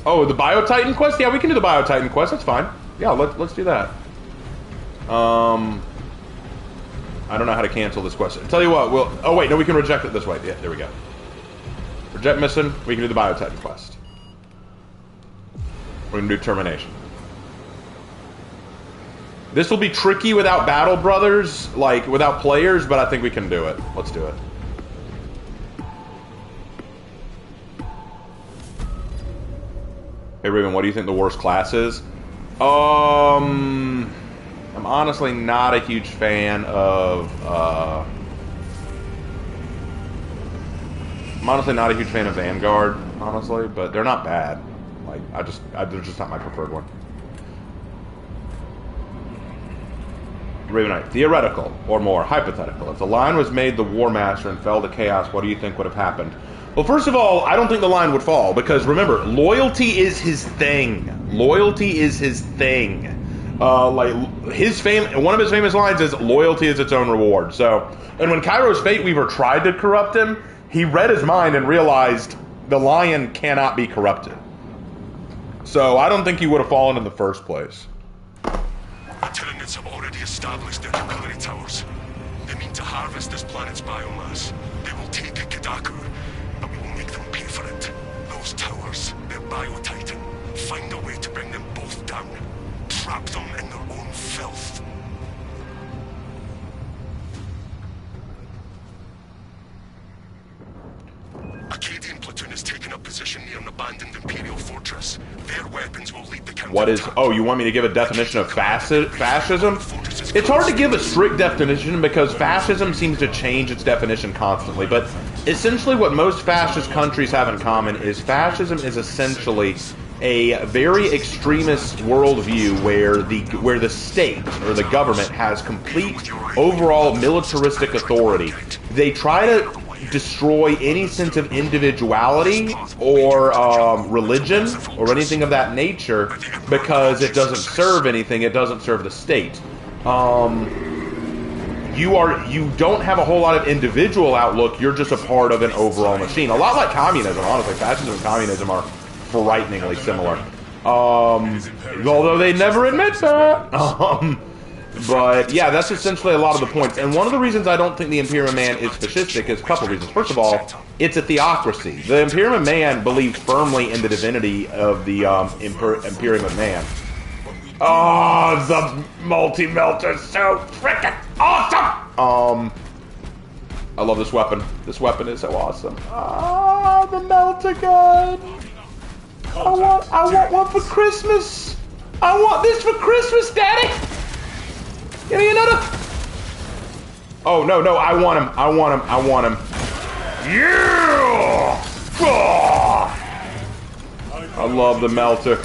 Oh, the Bio-Titan quest? Yeah, we can do the Bio-Titan quest. That's fine. Yeah, let's do that. I don't know how to cancel this quest. I'll tell you what, we'll... Oh, wait, no, we can reject it this way. Yeah, there we go. Reject mission. We can do the Bio-Titan quest. We're going to do Termination. This will be tricky without Battle Brothers, like, without players, but I think we can do it. Let's do it. Hey Raven, what do you think the worst class is? I'm honestly not a huge fan of Vanguard, honestly, but they're not bad. Like they're just not my preferred one. Ravenite, theoretical or more hypothetical. If the line was made the War Master and fell to chaos, what do you think would have happened? Well, first of all, I don't think the line would fall, because remember, loyalty is his thing. Loyalty is his thing. One of his famous lines is, loyalty is its own reward. So, and when Cairo's Fate Weaver tried to corrupt him, he read his mind and realized the lion cannot be corrupted. So, I don't think he would have fallen in the first place. The Tyrants have already established their nuclear towers. They mean to harvest this planet's biomass. They will take Kadaku, but we will make them pay for it. Those towers, their Bio-Titan. Find a way to bring them both down. Trap them in their own filth. Acadian platoon has taken up position near an abandoned Imperial fortress. Their weapons will lead the counter. What is... Oh, you want me to give a definition of fascism? It's hard to give a strict definition because fascism seems to change its definition constantly, but essentially what most fascist countries have in common is fascism is essentially a very extremist worldview where the state or the government has complete overall militaristic authority. They try to destroy any sense of individuality or religion or anything of that nature because it doesn't serve anything. It doesn't serve the state. You don't have a whole lot of individual outlook. You're just a part of an overall machine. A lot like communism, honestly. Fascism and communism are frighteningly similar. Although they never admit that. But yeah, that's essentially a lot of the points. And one of the reasons I don't think the Imperium Man is fascistic is a couple reasons. First of all, it's a theocracy. The Imperium Man believes firmly in the divinity of the Imperium of Man. Oh, the multi-melter is so freaking awesome! I love this weapon. This weapon is so awesome. Ah, the melter gun. I want one for Christmas. I want this for Christmas, Daddy. Give me another. Oh no, I want him. Yeah! Oh! I love the melter.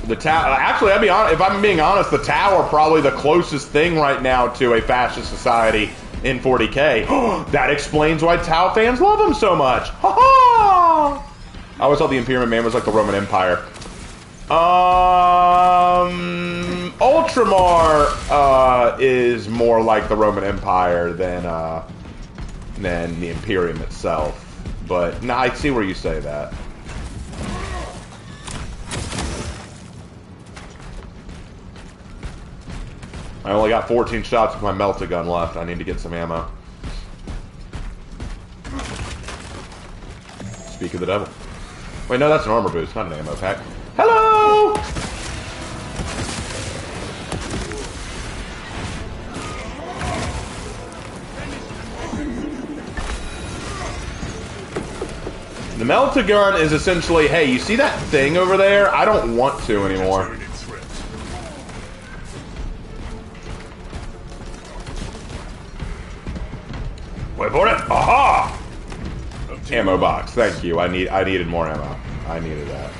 The tower. Actually, if I'm being honest, the tower probably the closest thing right now to a fascist society in 40K. That explains why Tau fans love him so much. Ha ha! I always thought the Imperium Man was like the Roman Empire. Ultramar is more like the Roman Empire than the Imperium itself. But no, I see where you say that. I only got 14 shots with my melter gun left. I need to get some ammo. Speak of the devil. Wait, no, that's an armor boost, not an ammo pack. Hello! The melter gun is essentially, hey, you see that thing over there? I don't want to anymore. Wait for it! Aha! Ammo box. Thank you. I needed more ammo. I needed that.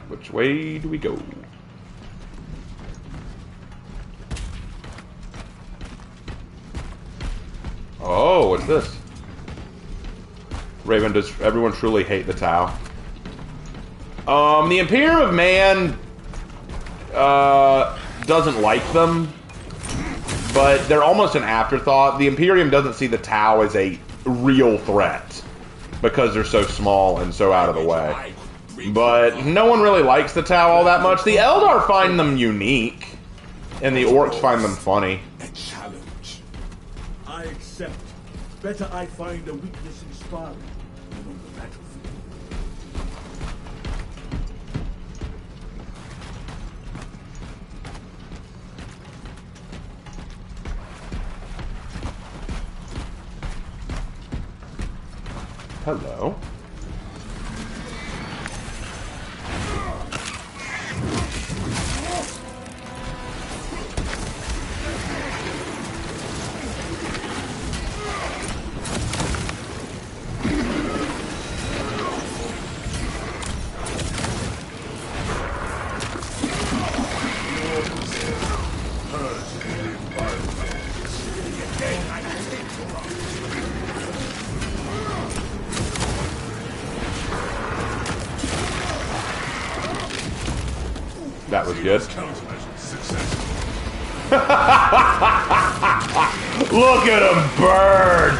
Which way do we go? Oh, what's this? Raven, does everyone truly hate the Tau? The Imperium of Man doesn't like them, but they're almost an afterthought. The Imperium doesn't see the Tau as a real threat because they're so small and so out of the way. But no one really likes the Tau all that much. The Eldar find them unique, and the Orcs find them funny. I accept. Better I find a weakness in sparring than on the battlefield. Hello. That was good. Look at him burn!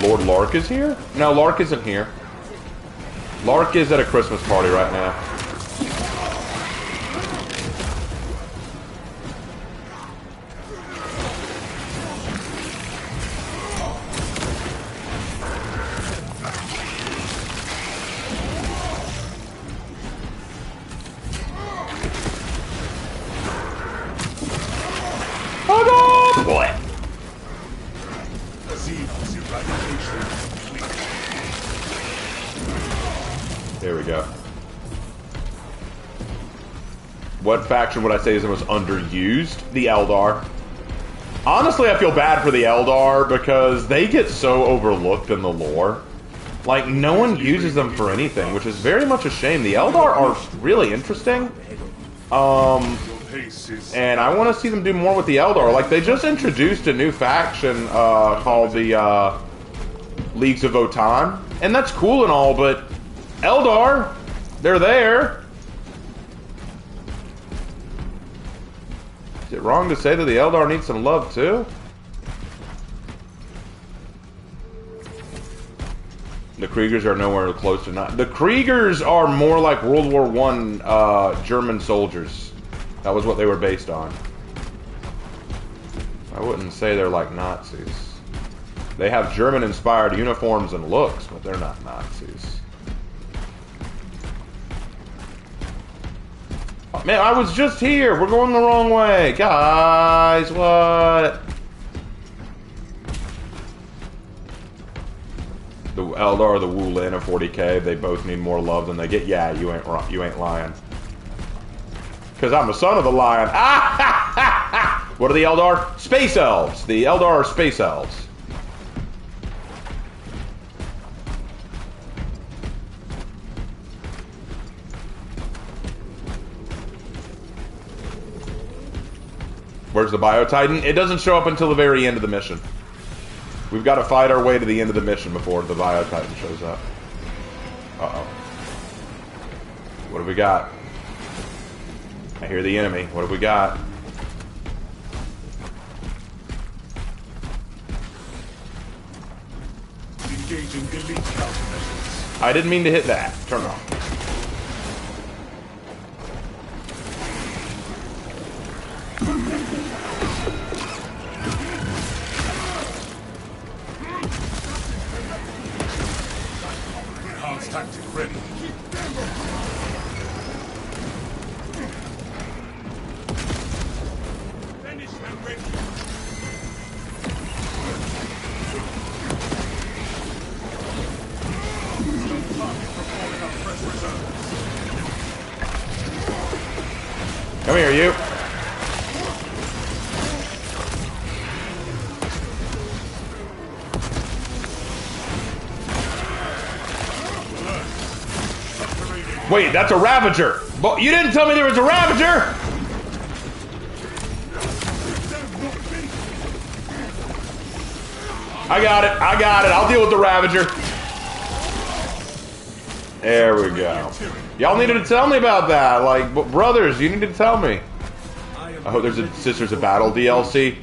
Lord Lark is here? No, Lark isn't here. Lark is at a Christmas party right now. Oh no, boy! There we go. What faction would I say is the most underused? The Eldar. Honestly, I feel bad for the Eldar because they get so overlooked in the lore. Like, no one uses them for anything, which is very much a shame. The Eldar are really interesting. And I want to see them do more with the Eldar. Like, they just introduced a new faction called the Leagues of Votan. And that's cool and all, but Eldar, they're there. Is it wrong to say that the Eldar need some love too? The Kriegers are nowhere close to not. The Kriegers are more like World War I German soldiers. That was what they were based on. I wouldn't say they're like Nazis. They have German-inspired uniforms and looks, but they're not Nazis. Oh, man, I was just here. We're going the wrong way. Guys, what? The Eldar, the Wu Lin of 40k, they both need more love than they get. Yeah, you ain't lying. Because I'm a son of the lion. What are the Eldar? Space elves. The Eldar are space elves. Where's the Bio-Titan? It doesn't show up until the very end of the mission. We've got to fight our way to the end of the mission before the Bio-Titan shows up. Uh-oh. What have we got? I hear the enemy. What have we got? Engaging elite countermeasures. I didn't mean to hit that. Turn it off. Enhanced tactic ready. Finish and ready. Come here, you. Wait, that's a Ravager! But you didn't tell me there was a Ravager! I got it, I'll deal with the Ravager. There we go. Y'all needed to tell me about that. Like, brothers, you need to tell me. I hope there's a Sisters of Battle DLC.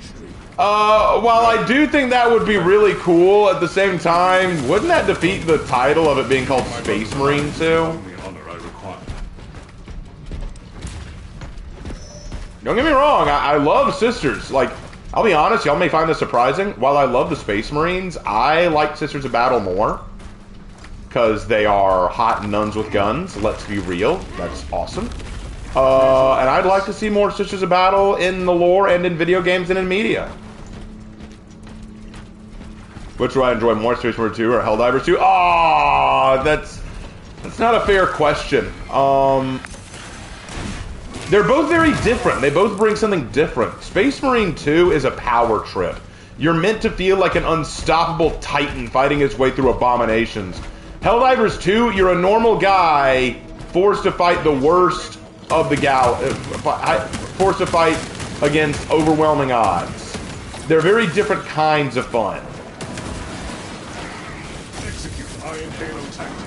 While I do think that would be really cool, at the same time, wouldn't that defeat the title of it being called Space Marine 2? Don't get me wrong, I love Sisters. Like, I'll be honest, y'all may find this surprising. While I love the Space Marines, I like Sisters of Battle more. Because they are hot nuns with guns, let's be real. That's awesome. And I'd like to see more Sisters of Battle in the lore and in video games and in media. Which do I enjoy more, Space Marine 2 or Helldivers 2? Ah, that's not a fair question. They're both very different. They both bring something different. Space Marine 2 is a power trip. You're meant to feel like an unstoppable titan fighting his way through abominations. Helldivers 2, you're a normal guy forced to fight the worst of the forced to fight against overwhelming odds. They're very different kinds of fun. Execute Iron Halo tactics.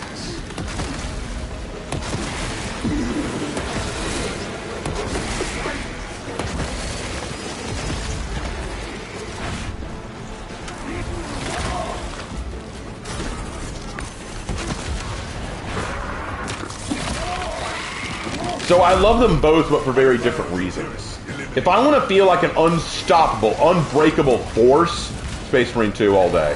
So I love them both, but for very different reasons. If I want to feel like an unstoppable, unbreakable force, Space Marine 2 all day.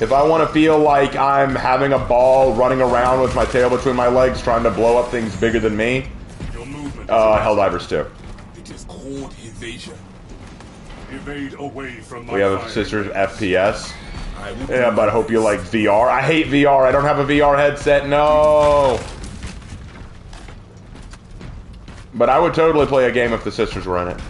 If I want to feel like I'm having a ball running around with my tail between my legs trying to blow up things bigger than me, Helldivers 2. It is called evasion. Evade away from my We have a fire. sister's FPS. Yeah, but I hope you like VR. I hate VR. I don't have a VR headset. No. But I would totally play a game if the sisters were in it.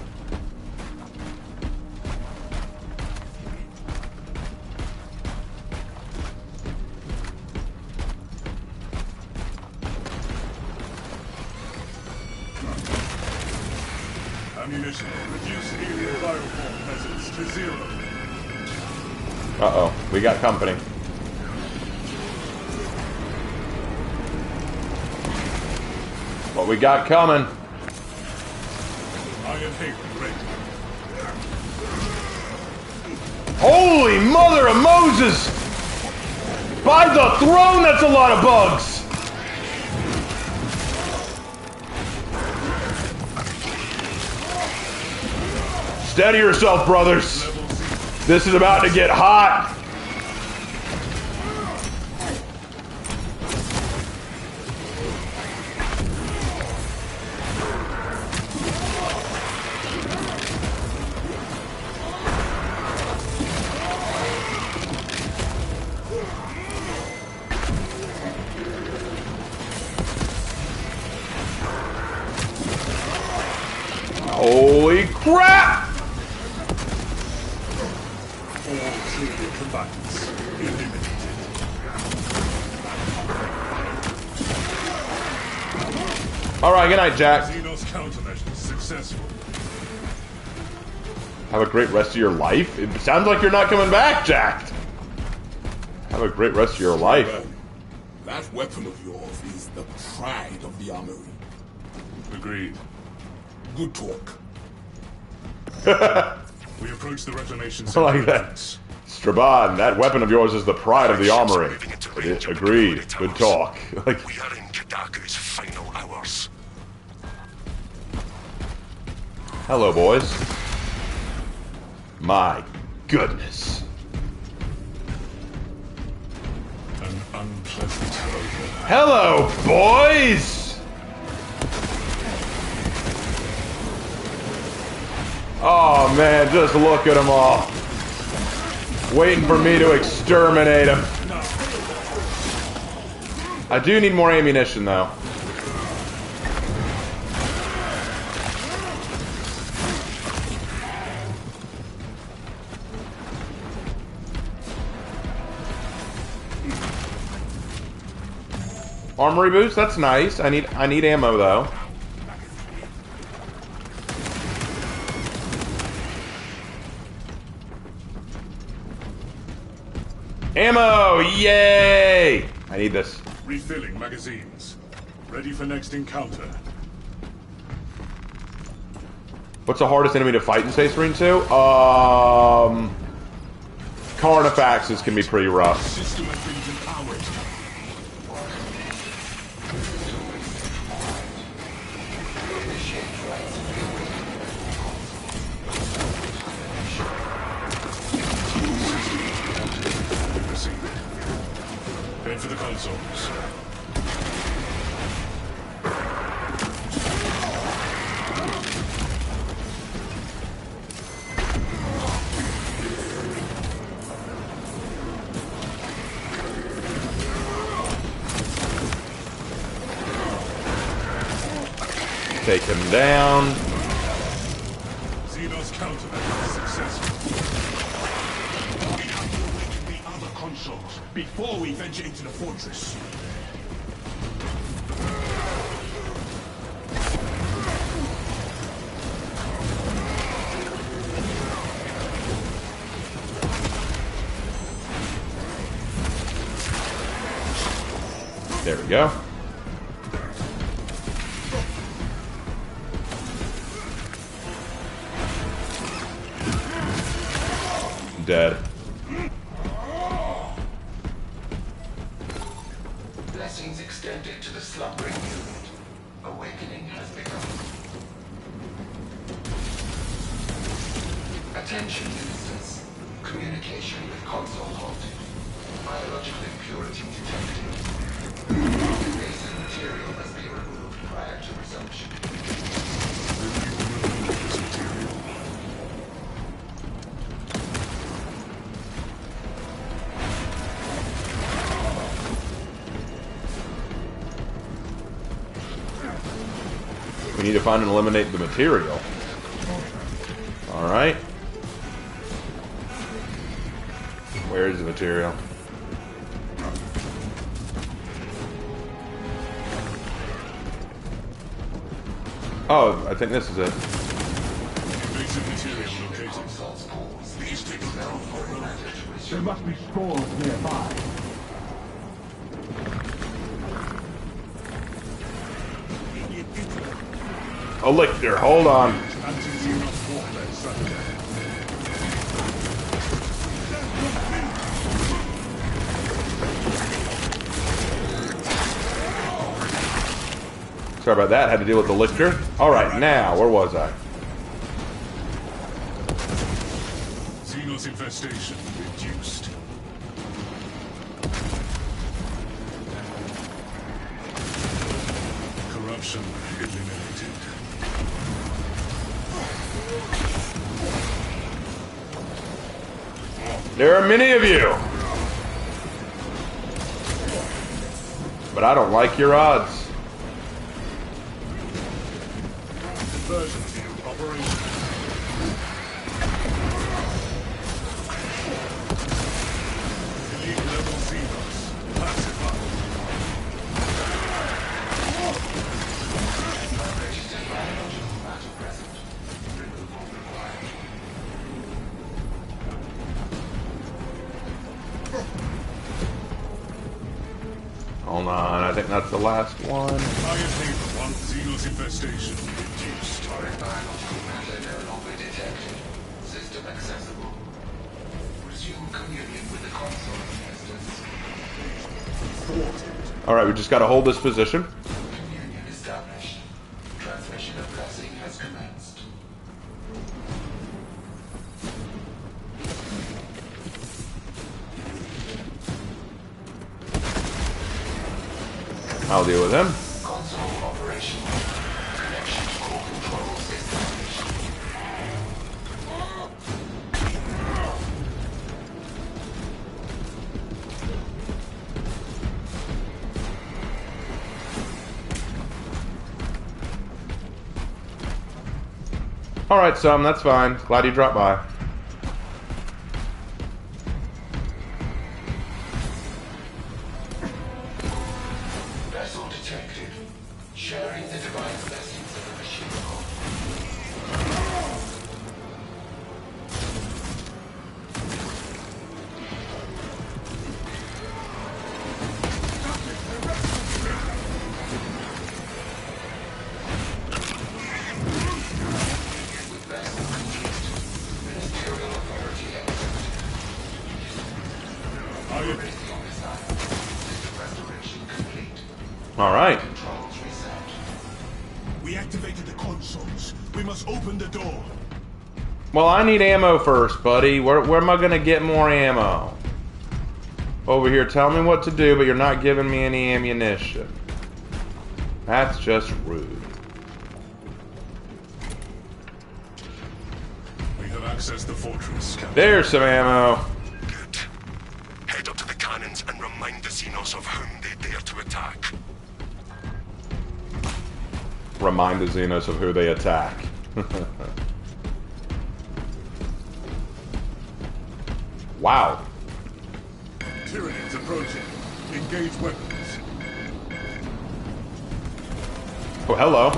Ammunition. Reduce alien bioform presence to 0. Uh-oh. We got company. What we got coming? Iron Haven ready. Holy mother of Moses! By the throne, that's a lot of bugs! Steady yourself, brothers. This is about to get hot. Holy crap! All true combatants eliminated. Alright, good night, Jack. Xenos countermeasures successful. Have a great rest of your life? It sounds like you're not coming back, Jack. Have a great rest of your life. That weapon of yours is the pride of the armory. Agreed. Good talk. We approach the reclamation I center. like that. Straban, that weapon of yours is the pride of the armory. Agreed. Good talk. Like, We are in Kadaku's final hours. hello, boys. My goodness. An unpleasant overlap. Hello, boys! Oh, man, just look at them all. Waiting for me to exterminate them. I do need more ammunition, though. Armory boost, that's nice. I need ammo though. Ammo! Yay! I need this. Refilling magazines. Ready for next encounter. What's the hardest enemy to fight in Space Marine 2? Carnifaxes can be pretty rough. System has been empowered. Head for the consoles. Take him down. Xenos countermeasure successful. We have to awaken the other consoles before we venture into the fortress. There we go. Dead. Blessings extended to the slumbering unit. Awakening has begun. Attention, ministers. Communication with console halted. Biological impurity detected. Invasive material must be removed prior to resumption. We need to find and eliminate the material. Alright. Where is the material? Oh, I think this is it. Invasive material located. These take There must be scrolls nearby. Elixir, hold on. Sorry about that, had to deal with the Elixir. Alright, now, where was I? Xenos infestation reduced. Corruption eliminated. There are many of you! But I don't like your odds. Conversion field operational. Elite level Xenos. Pacified. Hold on, I think that's the last one. Target paper 1. Xenos infestation reduced. Biological matter no longer detected. System accessible. Resume communion with the console ministers. Alright, we just gotta hold this position. Communion established. Transmission of blessing has commenced. I'll deal with him. Console operational. Connection to core controls established. Alright, Sam, that's fine. Glad you dropped by. Vessel detected. Sharing the divine blessings of the machine core. With vessel complete. Ministerial authority accepted. Raising on missile. System restoration complete. Alright. Controls reset. We activated the consoles. We must open the door. Well, I need ammo first, buddy. Where am I gonna get more ammo? Over here, tell me what to do, but you're not giving me any ammunition. That's just rude. We have accessed the fortress, Captain. There's some ammo. Good. Head up to the cannons and remind the Xenos of whom they dare to attack. Remind the Xenos of who they attack. Wow. Tyranids approaching. Engage weapons. Oh, hello.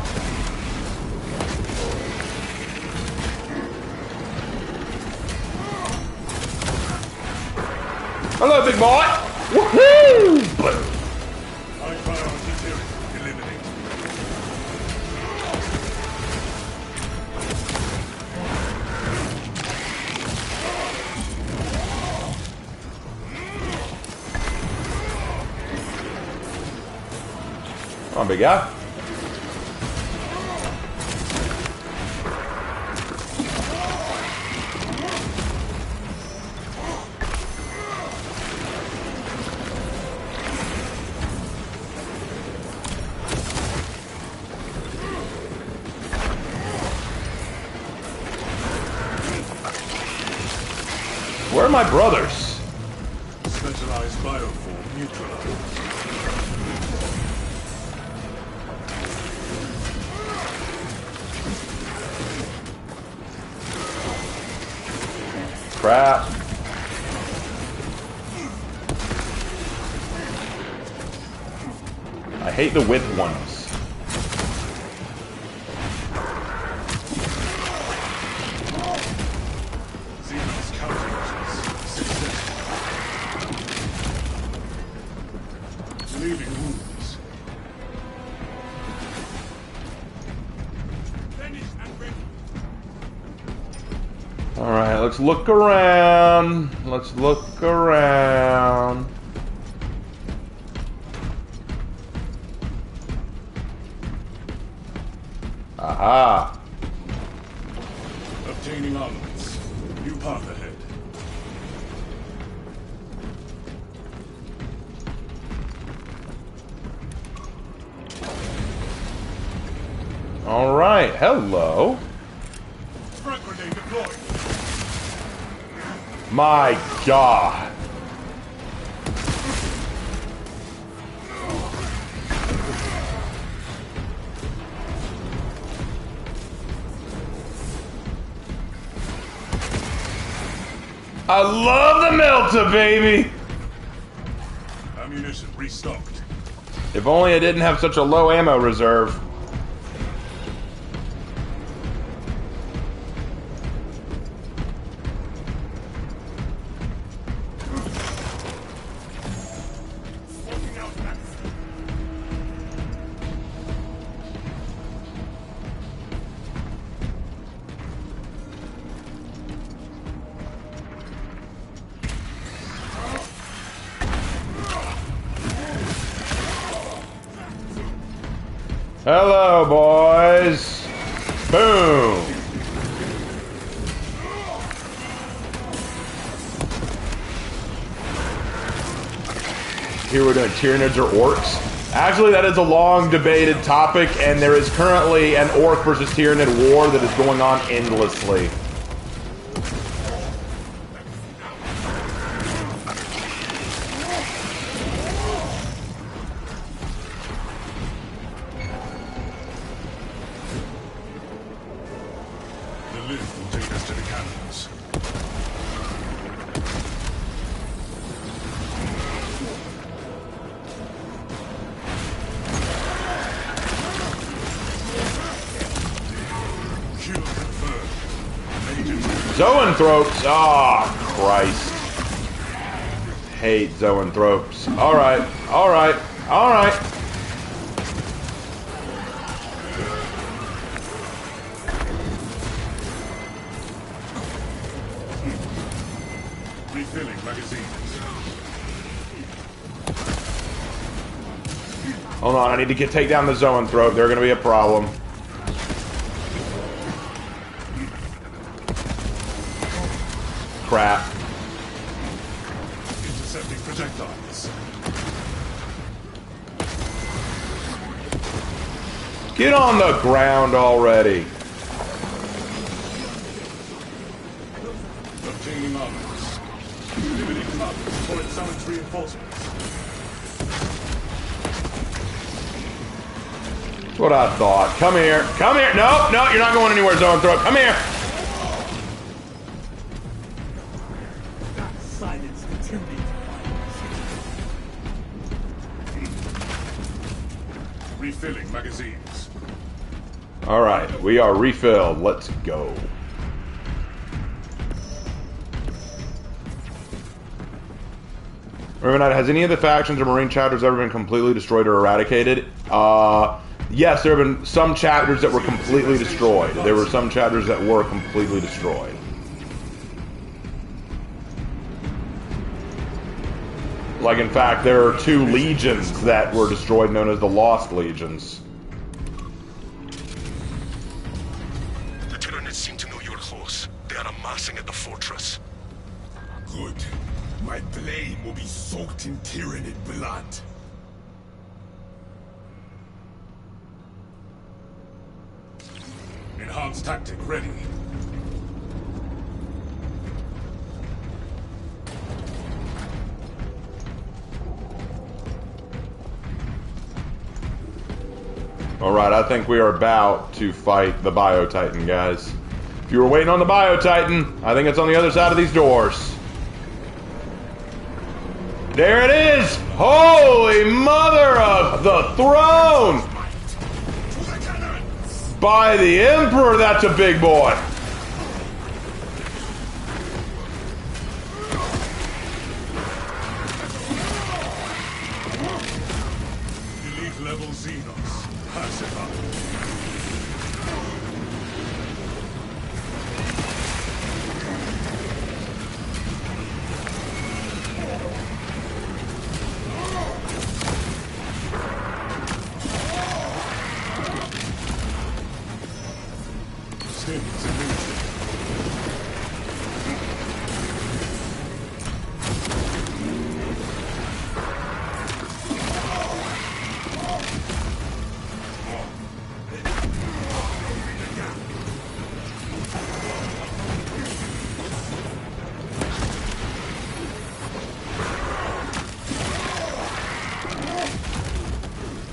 Hello, big boy. Woohoo! Boom. High priority Tyranid eliminated. Come on, big guy. Where are my brothers? Specialized bioform neutralized. Crap. I hate the width ones. Xenos countermeasures successful. Relieving wounds. Finished and ready. Alright, let's look around. Let's look around. Aha. Obtaining armaments. New path ahead. Alright, hello. Frag grenade deployed. My God. I love the melter, baby. Ammunition restocked. If only I didn't have such a low ammo reserve. Swapping out magazine. Hello, boys. Boom. Here we're doing Tyranids or orcs. Actually, that is a long debated topic, and there is currently an orc versus Tyranid war that is going on endlessly. The lift will take us to the cannons. Kill confirmed. Agents Zoanthropes. Ah, Christ. Hate Zoanthropes. Alright, alright, alright. refilling magazines. Hold on, I need to take down the Zoanthrope. They're gonna be a problem. Crap. Intercepting projectiles. Get on the ground already. Obtaining armaments. Limiting cover before it summons reinforcements. That's what I thought. Come here. Come here. No, no, you're not going anywhere, Zoanthrope. Come here. Silence intimidates violence. Refilling magazines. All right, we are refilled. Let's go. Remember, has any of the factions or Marine chapters ever been completely destroyed or eradicated? Yes, there have been some chapters that were completely destroyed. There were some chapters that were completely destroyed. Like, in fact, there are 2 legions that were destroyed known as the Lost Legions. The Tyranids seem to know you're close. They are amassing at the fortress. Good. My blade will be soaked in Tyranid blood. Enhanced tactic ready. Alright, I think we are about to fight the Bio-Titan, guys. If you were waiting on the Bio-Titan, I think it's on the other side of these doors. There it is! Holy mother of the throne! By the Emperor, that's a big boy! Elite level Xenos. Pass it up.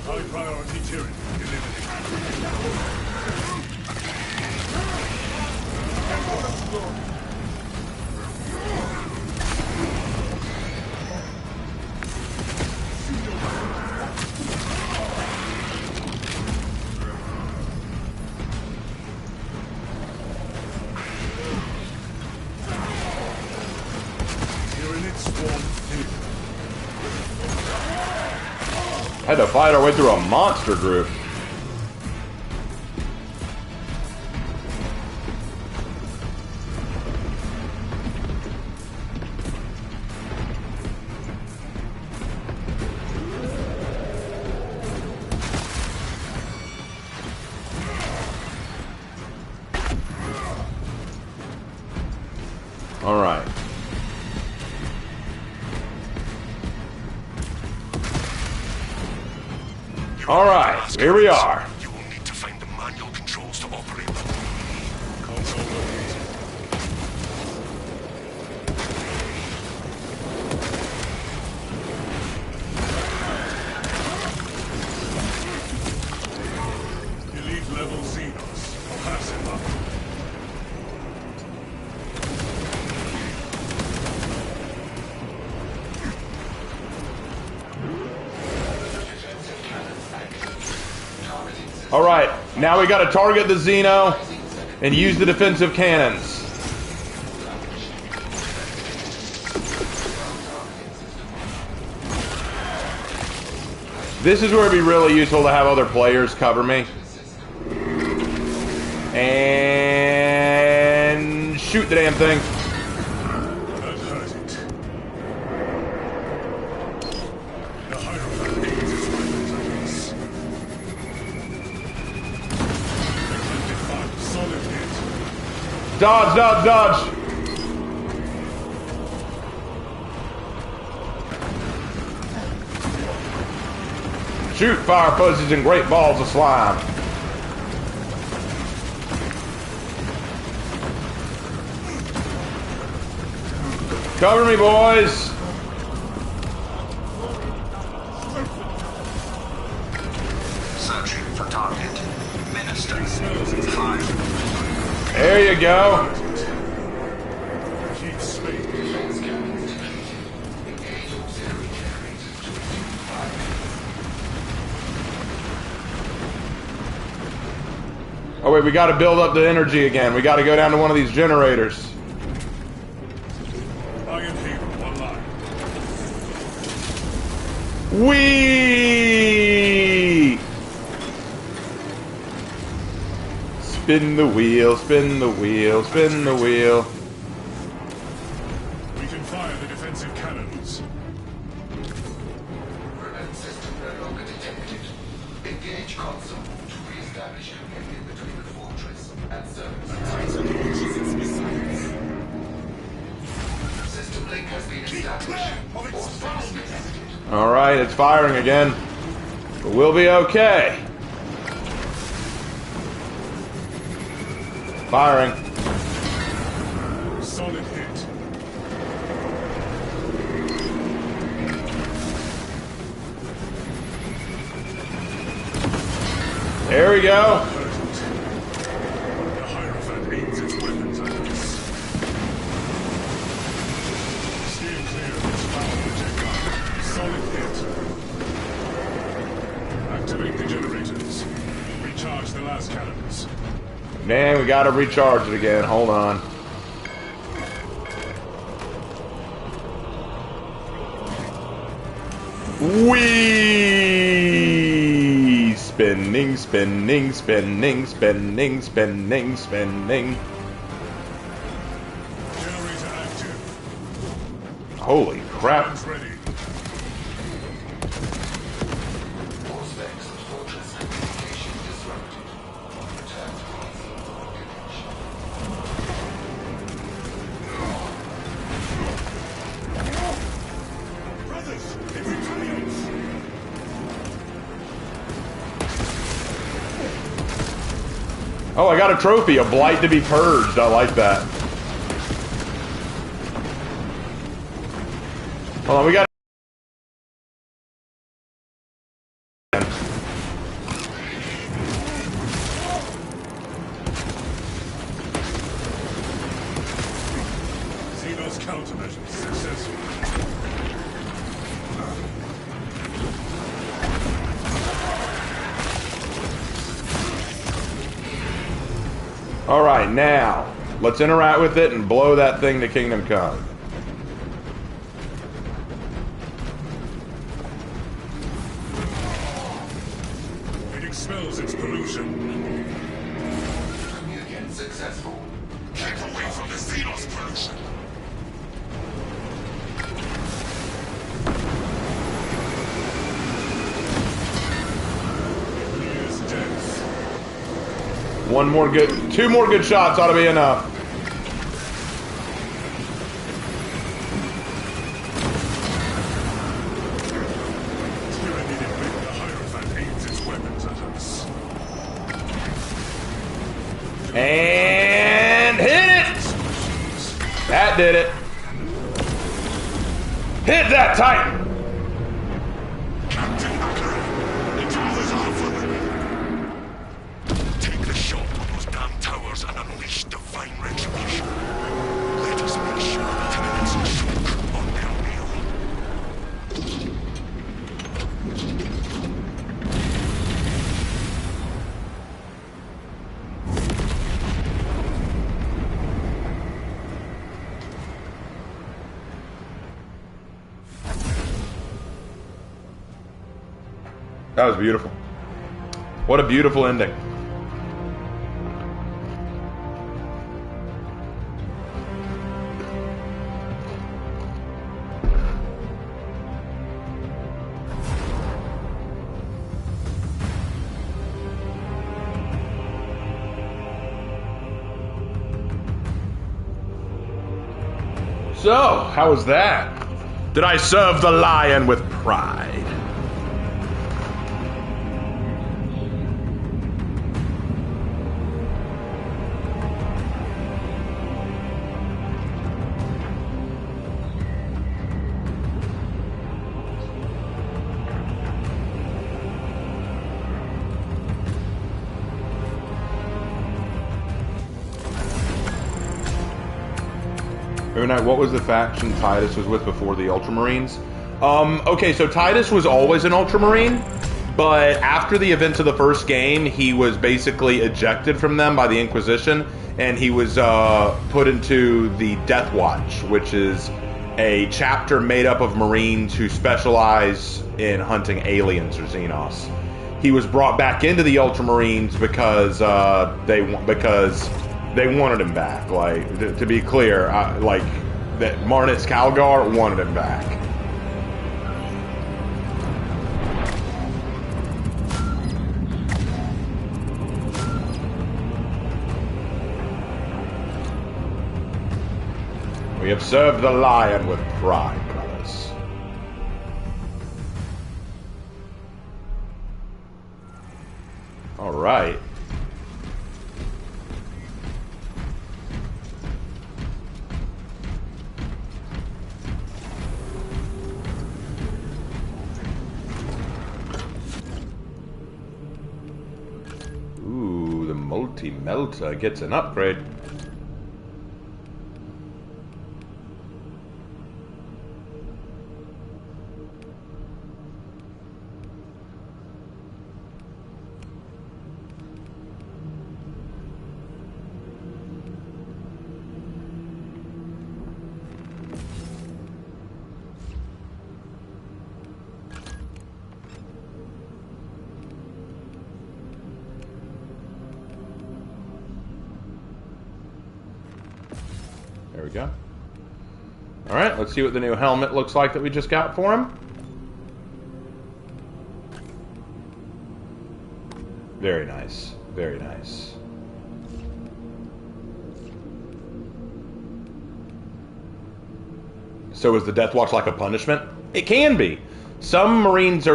High priority Tyrant eliminated. Tyranid swarm finished. Had to fight our way through a monster group. All right. All right, here we are. You will need to find the manual controls to operate them. Console located. Elite level Xenos. Pass it up. All right, now we got to target the Xeno and use the defensive cannons. This is where it'd be really useful to have other players cover me. And shoot the damn thing. That hurt it. The Hierophant aims its weapons at us. Solid hit. Dodge, dodge, dodge. Shoot fire fuzzies and great balls of slime. Cover me, boys. Searching for target. Minister. Hive. There you go. Keep space. Oh wait, we got to build up the energy again. We got to go down to one of these generators. Iron Hero online. Whee! Spin the wheel, spin the wheel, spin the wheel. We can fire the defensive cannons. Prevent system no longer detected. Engage console to re-establish communion between the fortress and servers. Titan launches its missiles. System link has been established. Force disconnected. All right, it's firing again. But we'll be okay. Firing. Solid hit. There we go. The Hierophant aims its weapons at us. Steer clear of this foul projectile. Solid hit. Activate the generators. Recharge the last cannons. Man, we gotta recharge it again. Hold on. Whee! Spinning, spinning, spinning, spinning, spinning, spinning. Generator active. Holy crap. Guns ready. All specs of fortress communication disrupted. Return to console occupation. Brothers, it retaliates! Oh, I got a trophy, a blight to be purged. I like that. Hold on, we got. Xenos countermeasures successful. All right, now let's interact with it and blow that thing to Kingdom Come. It expels its pollution. Communion successful. Keep away from the Xenos pollution. Clears dense. Two more good shots ought to be enough. Tyranid equipped the Hierophant aims its weapons at us. And hit it! That did it. Hit that Titan! Captain Ackler, its others are following. Take the shot on those damn towers and unleash divine retribution. Let us make sure the Tyrants choke on their meal. That was beautiful. What a beautiful ending. So, how was that? Did I serve the lion with pride? What was the faction Titus was with before the Ultramarines? Okay, so Titus was always an Ultramarine, but after the events of the first game, he was basically ejected from them by the Inquisition, and he was put into the Deathwatch, which is a chapter made up of Marines who specialize in hunting aliens or Xenos. He was brought back into the Ultramarines because they wanted him back. Like, to be clear, that Marnitz Calgar wanted him back. We have served the lion with pride, brothers. All right. Multi-melter gets an upgrade. There we go. Alright, let's see what the new helmet looks like that we just got for him. Very nice. Very nice. So is the Deathwatch like a punishment? It can be. Some Marines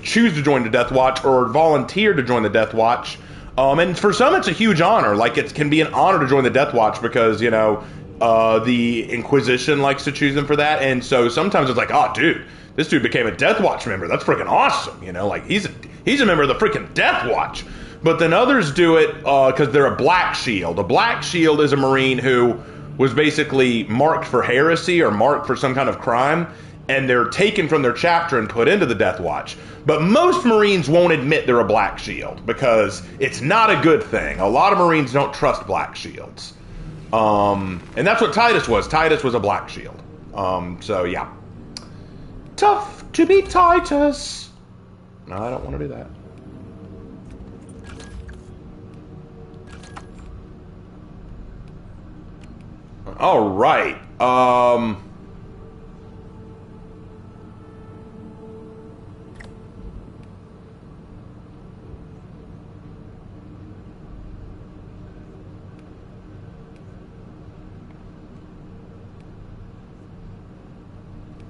choose to join the Deathwatch or volunteer to join the Deathwatch. And for some it's a huge honor. Like, it can be an honor to join the Deathwatch because, you know, the Inquisition likes to choose them for that. And so sometimes it's like, oh, dude, this dude became a Deathwatch member. That's freaking awesome. You know, like, he's a member of the freaking Deathwatch. But then others do it because they're a Black Shield. A Black Shield is a Marine who was basically marked for heresy or marked for some kind of crime, and they're taken from their chapter and put into the Deathwatch. But most Marines won't admit they're a Black Shield because it's not a good thing. A lot of Marines don't trust Black Shields. And that's what Titus was. Titus was a Black Shield. So, yeah. Tough to be Titus. No, I don't want to do that. All right.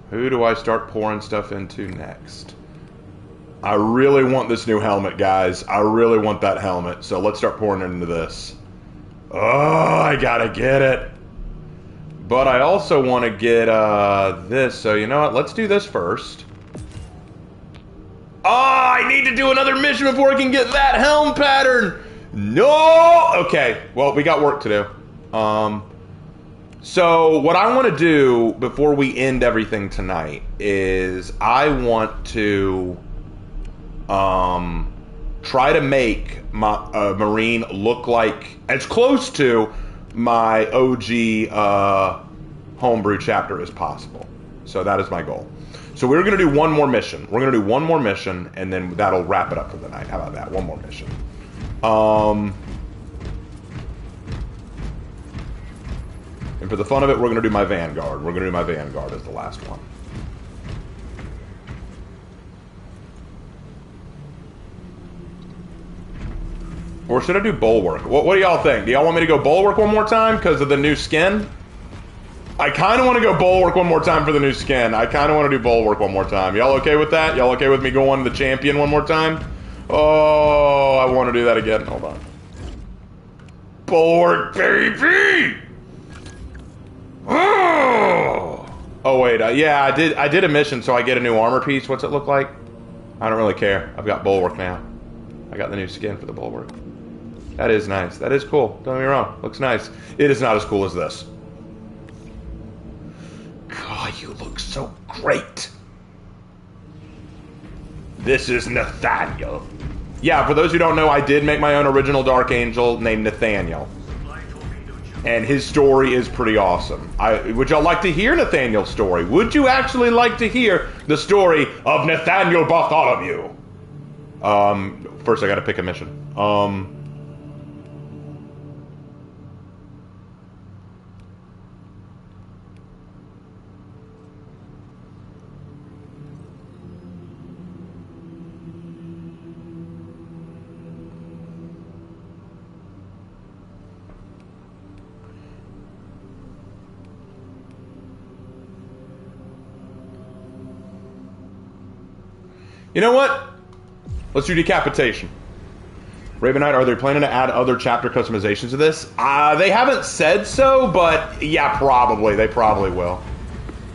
Who do I start pouring stuff into next? I really want this new helmet, guys. I really want that helmet. So let's start pouring into this. Oh, I gotta get it. But I also want to get this. So you know what? Let's do this first. Oh, I need to do another mission before I can get that helm pattern. No. Okay. Well, we got work to do. So what I want to do before we end everything tonight is I want to try to make my Marine look like as close to my OG homebrew chapter as possible. So that is my goal. So we're going to do one more mission. We're going to do one more mission, and then that'll wrap it up for the night. How about that? One more mission. And for the fun of it, we're going to do my Vanguard. We're going to do my Vanguard as the last one. Or should I do Bulwark? What do y'all think? Do y'all want me to go Bulwark one more time because of the new skin? I kind of want to go Bulwark one more time for the new skin. I kind of want to do Bulwark one more time. Y'all okay with that? Y'all okay with me going the champion one more time? Oh, I want to do that again. Hold on. Bulwark, baby! Oh wait, yeah, I did a mission, so I get a new armor piece. What's it look like? I don't really care. I've got Bulwark now. I got the new skin for the Bulwark. That is nice. That is cool. Don't get me wrong. Looks nice. It is not as cool as this. God, you look so great. This is Nathaniel. Yeah, for those who don't know, I did make my own original Dark Angel named Nathaniel. And his story is pretty awesome. Would y'all like to hear Nathaniel's story? Would you actually like to hear the story of Nathaniel Bartholomew? First I gotta pick a mission. You know what? Let's do Decapitation. Raven Knight, are they planning to add other chapter customizations to this? They haven't said so, but yeah, probably. They probably will.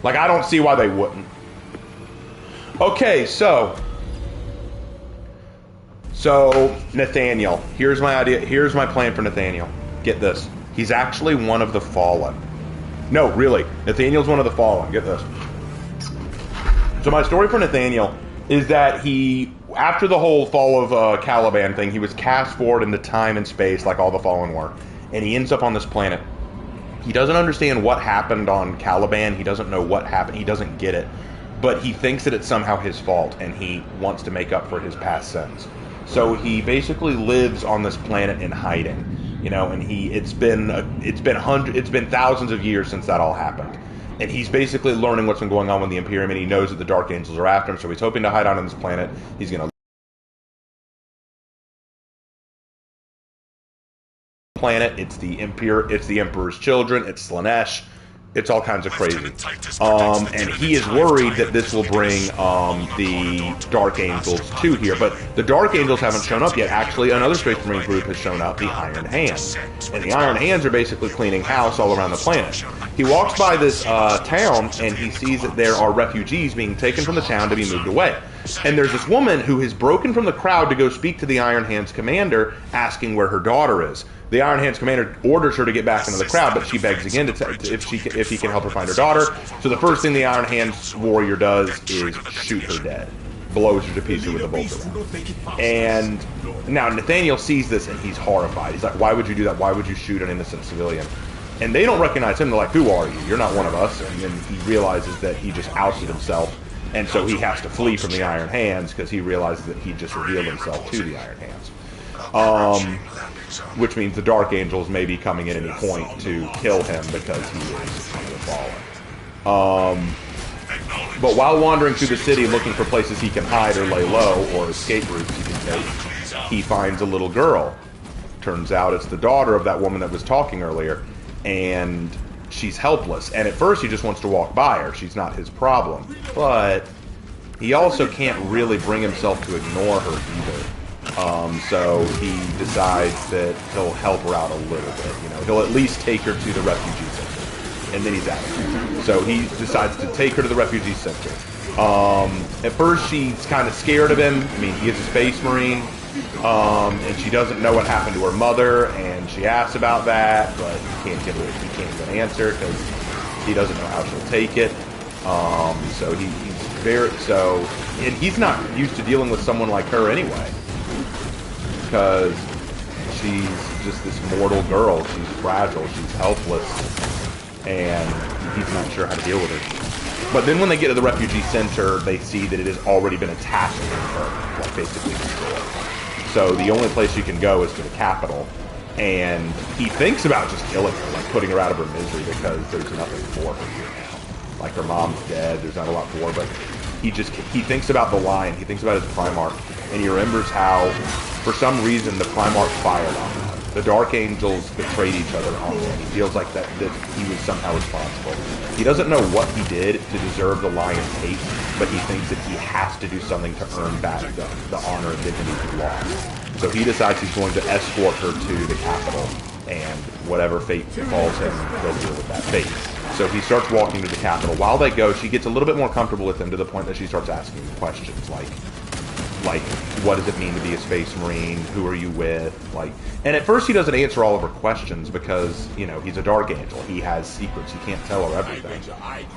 Like, I don't see why they wouldn't. Okay, so So, Nathaniel, here's my idea. Here's my plan for Nathaniel. Get this. He's actually one of the Fallen. No, really. Nathaniel's one of the Fallen. Get this. So my story for Nathaniel is that he, after the whole fall of Caliban thing, he was cast forward into time and space like all the Fallen were. And he ends up on this planet. He doesn't understand what happened on Caliban. He doesn't know what happened. He doesn't get it. But he thinks that it's somehow his fault, and he wants to make up for his past sins. So he basically lives on this planet in hiding, you know. And it's been thousands of years since that all happened, and he's basically learning what's been going on with the Imperium, and he knows that the Dark Angels are after him. So he's hoping to hide out on this planet. He's gonna planet. It's the Emperor's children. It's Slaanesh. It's all kinds of crazy. And he is worried that this will bring the Dark Angels to here. But the Dark Angels haven't shown up yet. Actually, another Space Marine group has shown up, the Iron Hands. And the Iron Hands are basically cleaning house all around the planet. He walks by this town, and he sees that there are refugees being taken from the town to be moved away. And there's this woman who has broken from the crowd to go speak to the Iron Hands commander, asking where her daughter is. The Iron Hands commander orders her to get back into the crowd, but she begs again if he can help her find her daughter. So the first thing the Iron Hands warrior does is shoot her dead, blows her to pieces with a bolt around. And now Nathaniel sees this and he's horrified. He's like, "Why would you do that? Why would you shoot an innocent civilian?" And they don't recognize him. They're like, "Who are you? You're not one of us." And then he realizes that he just ousted himself, and so he has to flee from the Iron Hands because he realizes that he just revealed himself to the Iron Hands. Which means the Dark Angels may be coming at any point to kill him because he is one of the Fallen. But while wandering through the city looking for places he can hide or lay low, or escape routes he can take, he finds a little girl. Turns out it's the daughter of that woman that was talking earlier, and she's helpless. And at first he just wants to walk by her. She's not his problem. But he also can't really bring himself to ignore her either. So he decides that he'll help her out a little bit. You know, he'll at least take her to the refugee center, and then he's out of it. So he decides to take her to the refugee center. At first, she's kind of scared of him. I mean, he is a Space Marine, and she doesn't know what happened to her mother, and she asks about that, but he can't give an answer because he doesn't know how she'll take it. So and he's not used to dealing with someone like her anyway, because she's just this mortal girl. She's fragile, she's helpless, and he's not sure how to deal with her. But then when they get to the refugee center, they see that it has already been attacked and confirmed, like basically destroyed. So the only place she can go is to the capital, and he thinks about just killing her, like putting her out of her misery, because there's nothing for her here now. Like her mom's dead, there's not a lot for her, but he thinks about the Lion, he thinks about his Primarch, and he remembers how, for some reason, the Primarch fired on him. The Dark Angels betrayed each other on him. He feels like that he was somehow responsible. He doesn't know what he did to deserve the Lion's hate, but he thinks that he has to do something to earn back the honor and dignity he lost. So he decides he's going to escort her to the capital, and whatever fate befalls him, he'll deal with that fate. So he starts walking to the capital. While they go, she gets a little bit more comfortable with him, to the point that she starts asking him questions like, what does it mean to be a Space Marine? Who are you with? And at first he doesn't answer all of her questions because, you know, he's a Dark Angel. He has secrets. He can't tell her everything.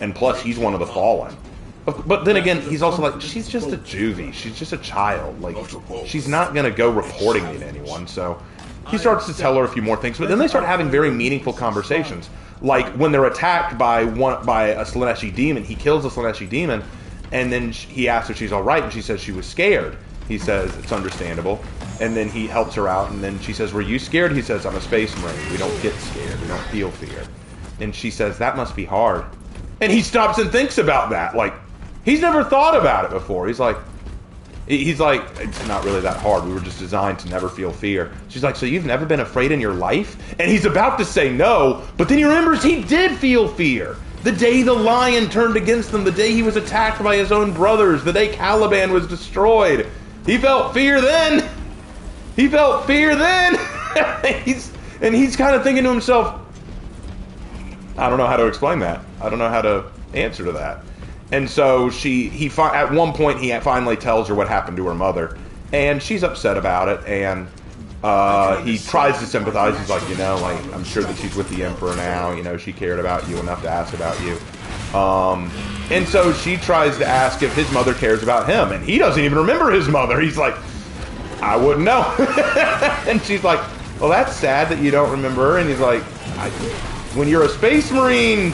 And plus, he's one of the Fallen. But then again, he's also like, she's just a juvie. She's just a child. Like, she's not going to go reporting me to anyone. So he starts to tell her a few more things. But then they start having very meaningful conversations. Like, when they're attacked by a Slaaneshi demon, he kills the Slaaneshi demon. And then he asks if she's all right, and she says she was scared. He says, it's understandable. And then he helps her out, and then she says, were you scared? He says, I'm a Space Marine. We don't get scared. We don't feel fear. And she says, that must be hard. And he stops and thinks about that. Like, he's never thought about it before. He's like, it's not really that hard. We were just designed to never feel fear. She's like, so you've never been afraid in your life? And he's about to say no, but then he remembers he did feel fear. The day the Lion turned against them, the day he was attacked by his own brothers, the day Caliban was destroyed. He felt fear then. He felt fear then. he's kind of thinking to himself, I don't know how to explain that. I don't know how to answer to that. And so at one point he finally tells her what happened to her mother, And she's upset about it, and he tries to sympathize. He's like, you know, like, I'm sure that she's with the Emperor now. You know, she cared about you enough to ask about you. And so she tries to ask if his mother cares about him, and he doesn't even remember his mother. He's like, I wouldn't know. And she's like, well, that's sad that you don't remember her. And he's like, when you're a Space Marine,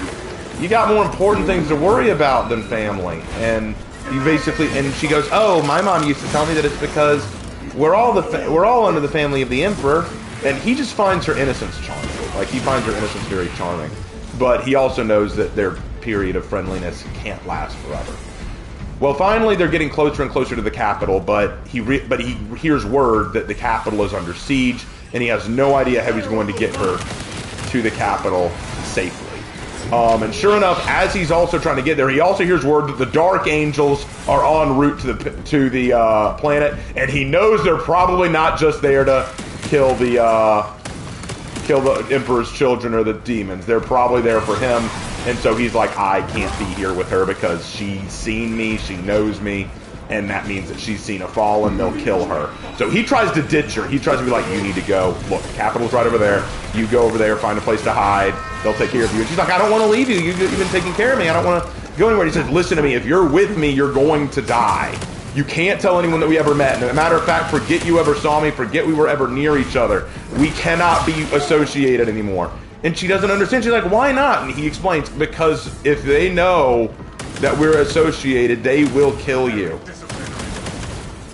you got more important things to worry about than family. And you basically, and she goes, oh, my mom used to tell me that it's because we're all under the family of the Emperor. And he just finds her innocence charming. Like, he finds her innocence very charming. But he also knows that their period of friendliness can't last forever. Well, finally, they're getting closer and closer to the capital, but he hears word that the capital is under siege, and he has no idea how he's going to get her to the capital safely. And sure enough, as he's also trying to get there, he also hears word that the Dark Angels are en route to the planet, and he knows they're probably not just there to kill the Emperor's children or the demons. They're probably there for him. And so he's like, I can't be here with her because she's seen me, she knows me, and that means that she's seen a fall and they'll kill her. So he tries to ditch her. He tries to be like, you need to go. Look, the capital's right over there. You go over there, find a place to hide. They'll take care of you. And she's like, I don't want to leave you. You've been taking care of me. I don't want to go anywhere. He says, listen to me. If you're with me, you're going to die. You can't tell anyone that we ever met. And as a matter of fact, forget you ever saw me. Forget we were ever near each other. We cannot be associated anymore. And she doesn't understand. She's like, why not? And he explains, because if they know that we're associated, they will kill you.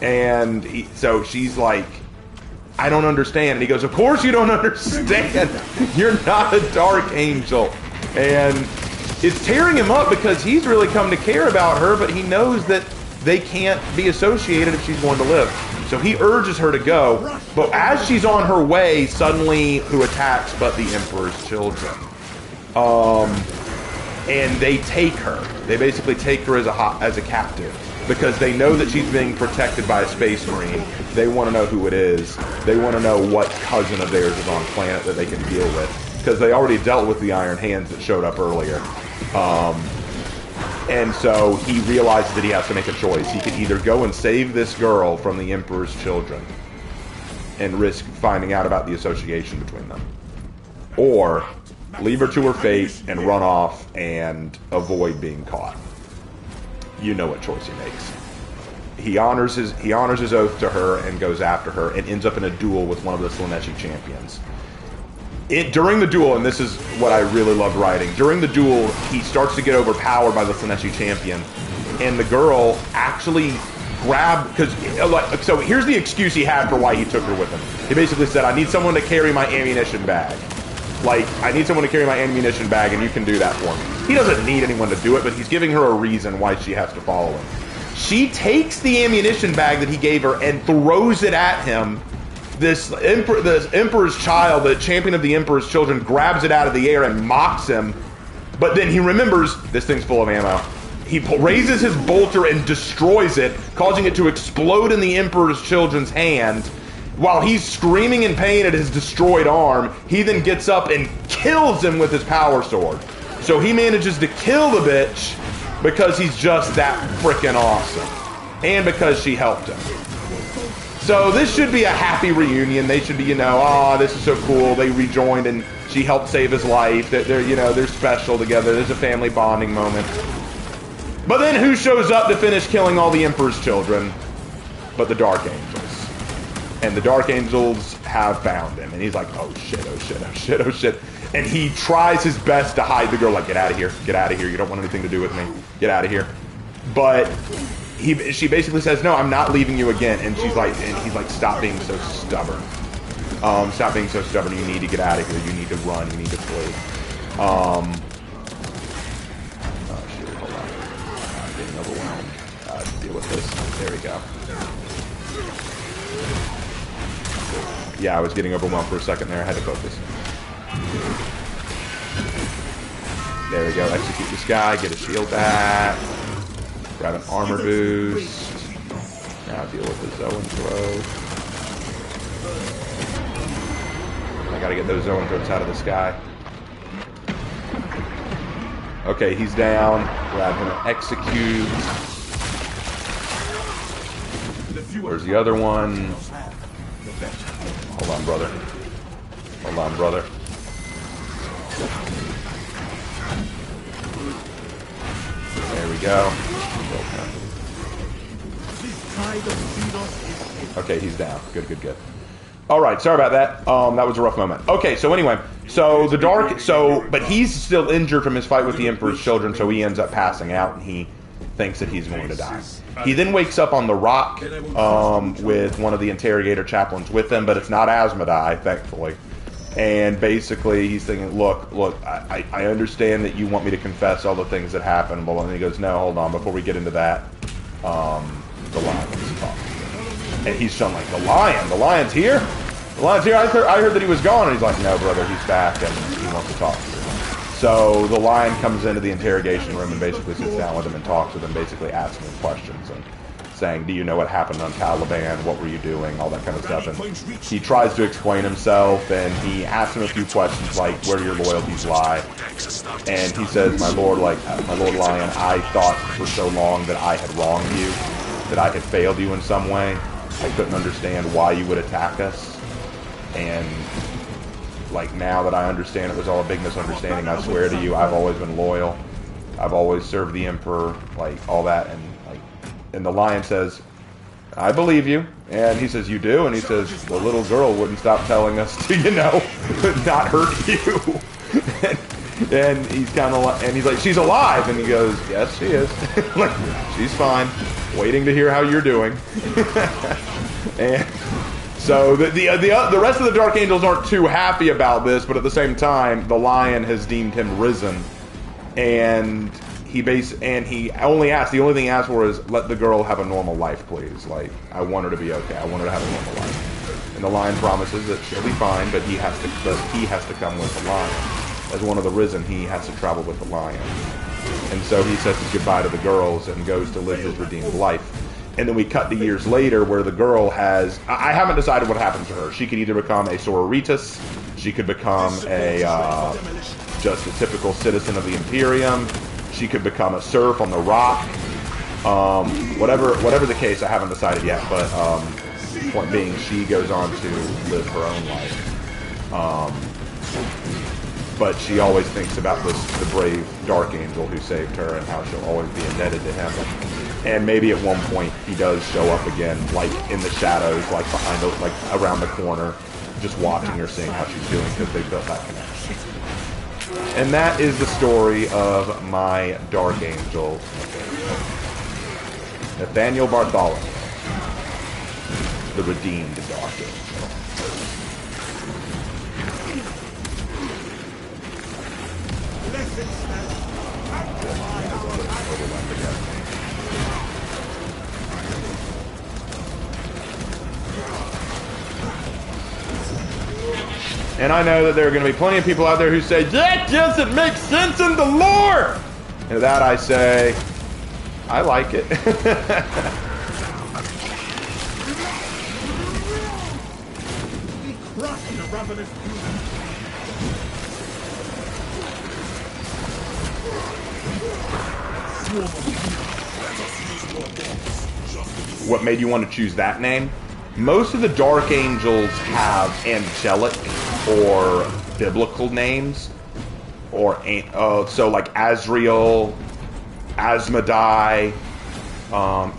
And so she's like, I don't understand. And he goes, of course you don't understand. You're not a Dark Angel. And it's tearing him up because he's really come to care about her, but he knows that they can't be associated if she's going to live. So he urges her to go, but as she's on her way, suddenly who attacks but the Emperor's children? And they take her. They basically take her as a captive because they know that she's being protected by a Space Marine. They want to know who it is. They want to know what cousin of theirs is on planet that they can deal with because they already dealt with the Iron Hands that showed up earlier. And so he realizes that he has to make a choice. He can either go and save this girl from the Emperor's children and risk finding out about the association between them, or leave her to her fate and run off and avoid being caught. You know what choice he makes. He honors his oath to her and goes after her and ends up in a duel with one of the Slaneshi champions. During the duel, and this is what I really loved writing, during the duel, he starts to get overpowered by the Slaneshi champion, and the girl actually grabbed, so here's the excuse he had for why he took her with him. He basically said, I need someone to carry my ammunition bag. Like, I need someone to carry my ammunition bag, and you can do that for me. He doesn't need anyone to do it, but he's giving her a reason why she has to follow him. She takes the ammunition bag that he gave her and throws it at him. This Emperor's child, the champion of the Emperor's children, grabs it out of the air and mocks him. But then he remembers, this thing's full of ammo. He raises his bolter and destroys it, causing it to explode in the Emperor's children's hand. While he's screaming in pain at his destroyed arm, he then gets up and kills him with his power sword. So he manages to kill the bitch because he's just that frickin' awesome. And because she helped him. So this should be a happy reunion. They should be, you know, oh, this is so cool. They rejoined and she helped save his life. They're, you know, they're special together. There's a family bonding moment. But then who shows up to finish killing all the Emperor's children? But the Dark Angels. And the Dark Angels have found him. And he's like, oh shit, oh shit, oh shit, oh shit. And he tries his best to hide the girl, like, get out of here, get out of here. You don't want anything to do with me. Get out of here. But she basically says, no, I'm not leaving you again. And he's like, stop being so stubborn. Stop being so stubborn. You need to get out of here. You need to run. You need to flee. Oh shit, hold on. I'm getting overwhelmed. Deal with this. There we go. Yeah, I was getting overwhelmed for a second there. I had to focus. There we go. Execute this guy. Get a shield back. Grab an armor boost. Now deal with the Zoanthrope. I gotta get those Zoanthropes out of the sky. Okay, he's down. Grab him and execute. Where's the other one? Hold on, brother. Hold on, brother. There we go. Okay, he's down. Good, good, good. Alright, sorry about that. That was a rough moment. Okay, so anyway, so the Dark... but he's still injured from his fight with the Emperor's children, so he ends up passing out, and he thinks that he's going to die. He then wakes up on the rock with one of the interrogator chaplains with him, but it's not Asmodai, thankfully. And basically, he's thinking, look, I understand that you want me to confess all the things that happened, blah, blah, and he goes, no, hold on, before we get into that, the lion wants to talk. And he's still like, the lion's here? The lion's here? I heard that he was gone, and he's like, no, brother, he's back, and he wants to talk to you. So the lion comes into the interrogation room and basically sits down with him and talks with him, basically asking him questions and saying, do you know what happened on Caliban? What were you doing? All that kind of stuff. And he tries to explain himself, and he asks him a few questions like, where do your loyalties lie? And he says, my lord lion, I thought for so long that I had wronged you, that I had failed you in some way. I couldn't understand why you would attack us. And like, now that I understand it was all a big misunderstanding, I swear to you, I've always been loyal. I've always served the Emperor, like, all that. And the lion says, I believe you. And he says, you do? And he says, the little girl wouldn't stop telling us to, not hurt you. and he's kind of like, and he's like, she's alive. And he goes, yes, she is. Like, she's fine. Waiting to hear how you're doing. And so the rest of the Dark Angels aren't too happy about this, but at the same time, the lion has deemed him risen. And he only asked, the only thing he asked for is, let the girl have a normal life, please. Like, I want her to be okay. I want her to have a normal life. And the lion promises that she'll be fine, but he has to come with the lion. As one of the risen, he has to travel with the lion. And so he says his goodbye to the girls and goes to live his redeemed life. And then we cut to years later where the girl has... I haven't decided what happens to her. She could either become a sororitas, she could become just a typical citizen of the Imperium, she could become a serf on the rock. Whatever the case, I haven't decided yet, but point being, she goes on to live her own life. But she always thinks about the brave Dark Angel who saved her and how she'll always be indebted to him. And maybe at one point he does show up again, like in the shadows, like behind, like around the corner, just watching her, seeing how she's doing, because they built that connection. And that is the story of my Dark Angel, Nathaniel Bartholomew, the redeemed Dark Angel. And I know that there are going to be plenty of people out there who say, that doesn't make sense in the lore! And to that I say, I like it. What made you want to choose that name? Most of the Dark Angels have angelic or biblical names, or so like Azrael, Asmodai,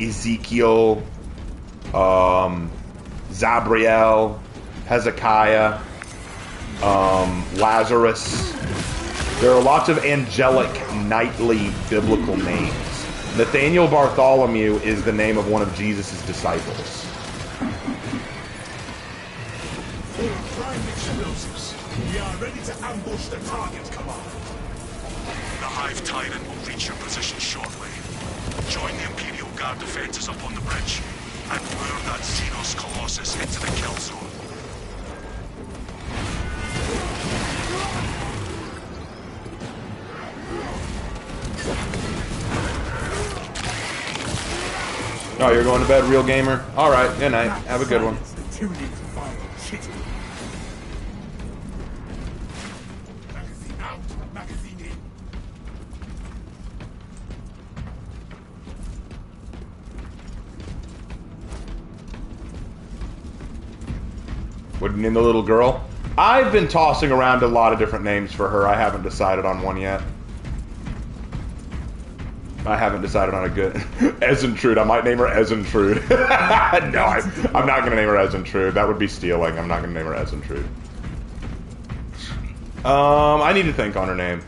Ezekiel, Zabriel, Hezekiah, Lazarus. There are lots of angelic, knightly, biblical names. Nathaniel Bartholomew is the name of one of Jesus' disciples. Explosives. We are ready to ambush the target, command. The Hive Tyrant will reach your position shortly. Join the Imperial Guard defenses up on the bridge and lure that Xenos Colossus into the kill zone. Oh, you're going to bed, real gamer? Alright, good night. Have a good one. What do you mean, the little girl? I've been tossing around a lot of different names for her. I haven't decided on one yet. I haven't decided on a good... Esentrude. I might name her Esentrude. No, I'm not going to name her Esentrude. That would be stealing. I'm not going to name her Esentrude. I need to think on her name.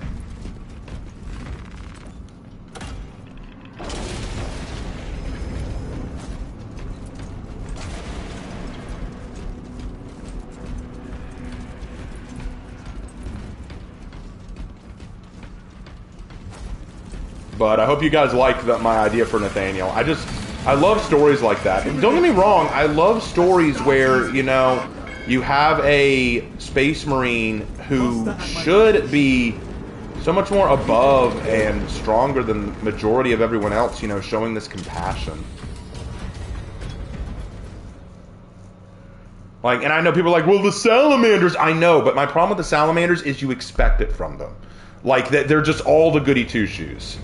But I hope you guys like my idea for Nathaniel. I love stories like that. And don't get me wrong, I love stories where, you know, you have a space marine who should be so much more above and stronger than the majority of everyone else, you know, showing this compassion. Like, and I know people are like, well, the salamanders, I know, but my problem with the salamanders is you expect it from them. Like, they're just all the goody two-shoes.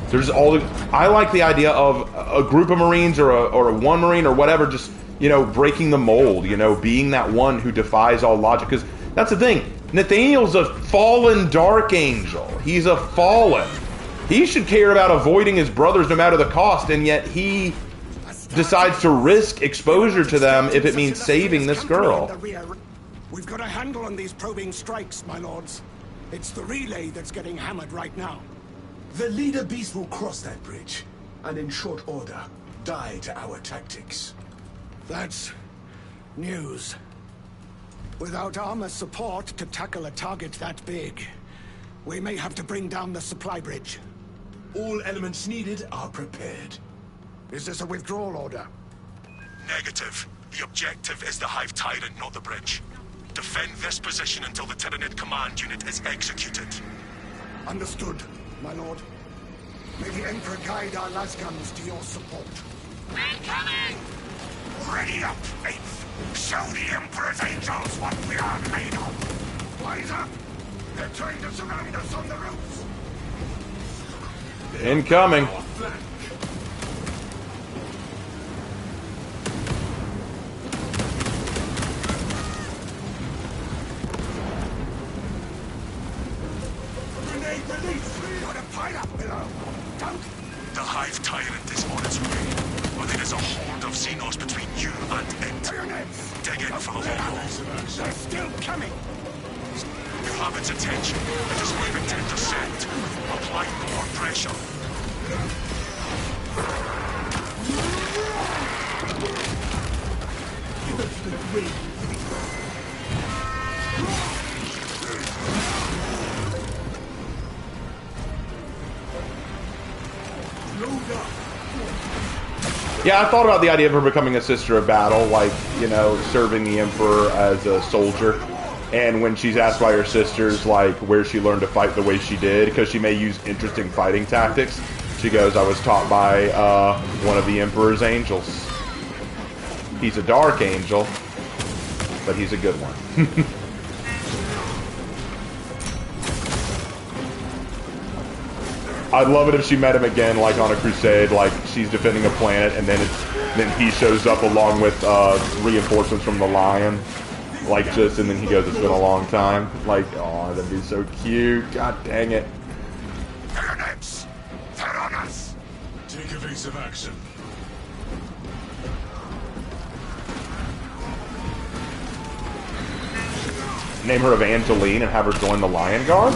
There's all the, I like the idea of a group of Marines or a one Marine or whatever, just, you know, breaking the mold, you know, being that one who defies all logic. Because that's the thing. Nathaniel's a fallen Dark Angel. He's a fallen. He should care about avoiding his brothers no matter the cost, and yet he decides to risk exposure to them if it means saving this girl. We've got a handle on these probing strikes, my lords. It's the relay that's getting hammered right now. The leader beast will cross that bridge, and in short order, die to our tactics. That's news. Without armor support to tackle a target that big, we may have to bring down the supply bridge. All elements needed are prepared. Is this a withdrawal order? Negative. The objective is the Hive Tyrant, not the bridge. Defend this position until the Tyrant command unit is executed. Understood, my lord. May the Emperor guide our lasguns to your support. Incoming! Ready up, Eighth. Show the Emperor's angels what we are made of. Wise up! They're trying to surround us on the roofs. Incoming. Grenade release! Got a pileup below! Don't! The Hive Tyrant is on its way, but there is a horde of Xenos between you and it. Bayonets! Dig in for the long haul. They're still coming! You have its attention. It is moving to intercept. Apply more pressure. Yeah, I thought about the idea of her becoming a sister of battle, like, you know, serving the Emperor as a soldier. And when she's asked by her sisters, like, where she learned to fight the way she did, because she may use interesting fighting tactics, she goes, I was taught by one of the Emperor's angels. He's a dark angel, but he's a good one. I'd love it if she met him again, like on a crusade, like she's defending a planet, and then he shows up along with reinforcements from the Lion, like just, and then he goes, "It's been a long time." Like, oh, that'd be so cute. God dang it! Bayonets! They're on us! Take evasive action. Name her Evangeline and have her join the Lion Guard.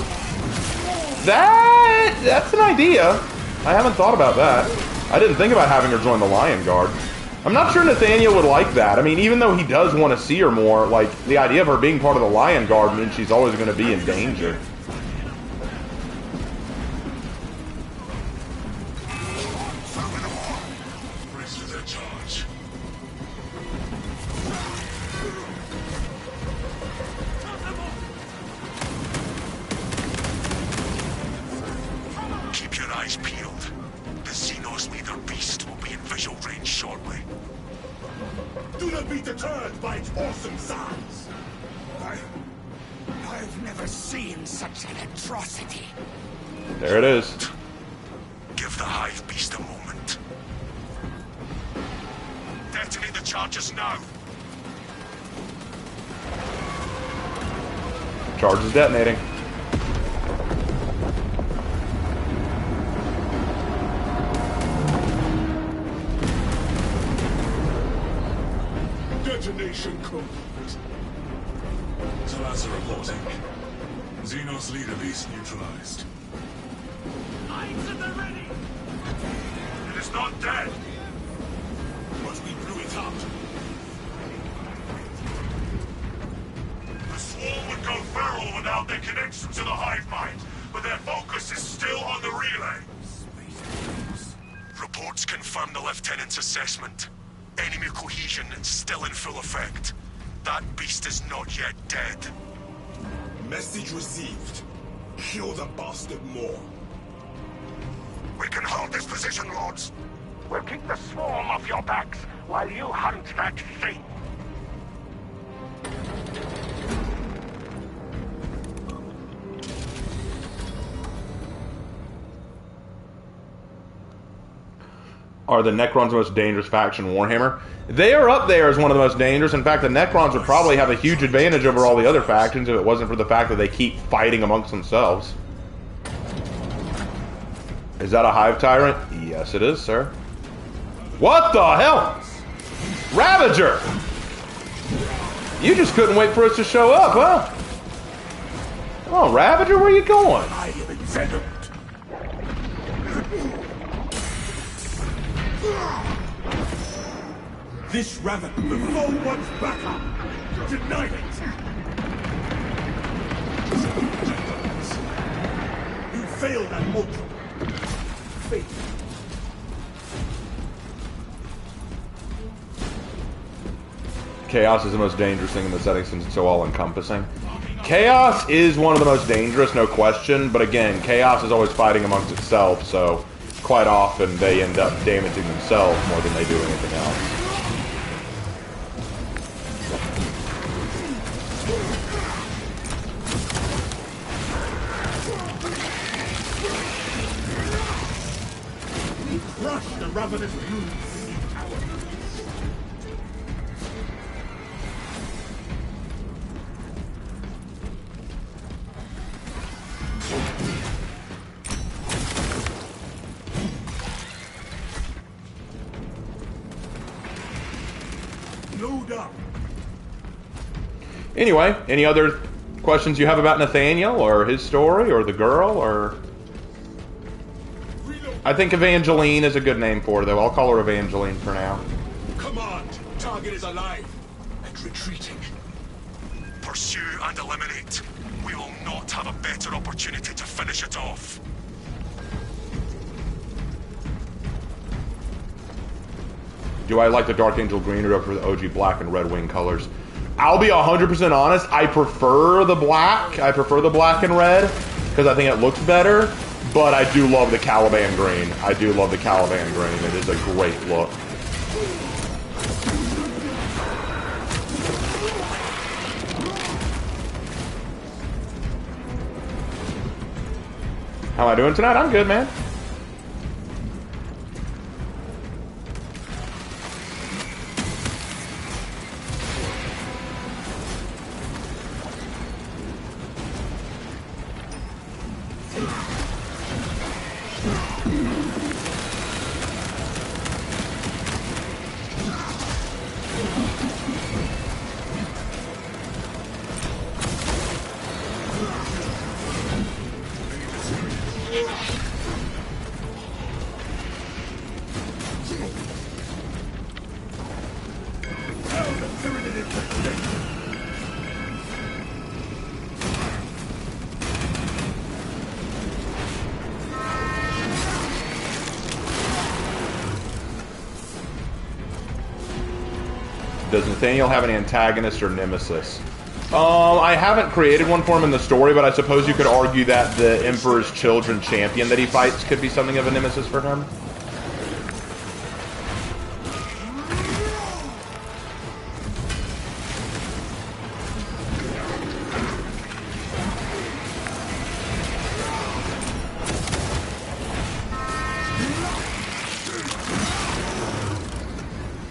That's an idea. I haven't thought about that. I didn't think about having her join the Lion Guard. I'm not sure Nathaniel would like that. I mean, even though he does want to see her more, like, the idea of her being part of the Lion Guard means she's always going to be in danger. Brace for their charge. Keep your eyes peeled. The Xenos leader beast will be in visual range shortly. Do not be deterred by its awesome size. I've never seen such an atrocity. There it is. Give the Hive beast a moment. Detonate the charges now. Charge is detonating. Detonation complete. Salazar reporting. Xenos leader base neutralized. It is not dead. But we blew it up. The swarm would go feral without their connection to the Hive mind, but their focus is still on the relay. Reports confirm the Lieutenant's assessment. Enemy cohesion is still in full effect. That beast is not yet dead. Message received. Kill the bastard more. We can hold this position, Lords. We'll keep the swarm off your backs while you hunt that thing. Are the Necrons the most dangerous faction in Warhammer? They are up there as one of the most dangerous. In fact, the Necrons would probably have a huge advantage over all the other factions if it wasn't for the fact that they keep fighting amongst themselves. Is that a Hive Tyrant? Yes, it is, sir. What the hell? Ravager! You just couldn't wait for us to show up, huh? Come on, Ravager, where you going? I am envenomed. This raven, the foe wants backup. Deny it. You failed at Ultra. Faith. Chaos is the most dangerous thing in the setting since it's so all-encompassing. Chaos is one of the most dangerous, no question, but again, Chaos is always fighting amongst itself, so quite often they end up damaging themselves more than they do anything else. Crush the ravenous brutes. Load up. Anyway, any other questions you have about Nathaniel or his story or the girl or... I think Evangeline is a good name for her, though. I'll call her Evangeline for now. Command, target is alive and retreating. Pursue and eliminate. We will not have a better opportunity to finish it off. Do I like the Dark Angel green or over the OG black and red wing colors? I'll be 100% honest. I prefer the black. I prefer the black and red because I think it looks better. But I do love the Caliban green. I do love the Caliban green. It is a great look. How am I doing tonight? I'm good, man. Does Nathaniel have an antagonist or nemesis? I haven't created one for him in the story, but I suppose you could argue that the Emperor's Children champion that he fights could be something of a nemesis for him.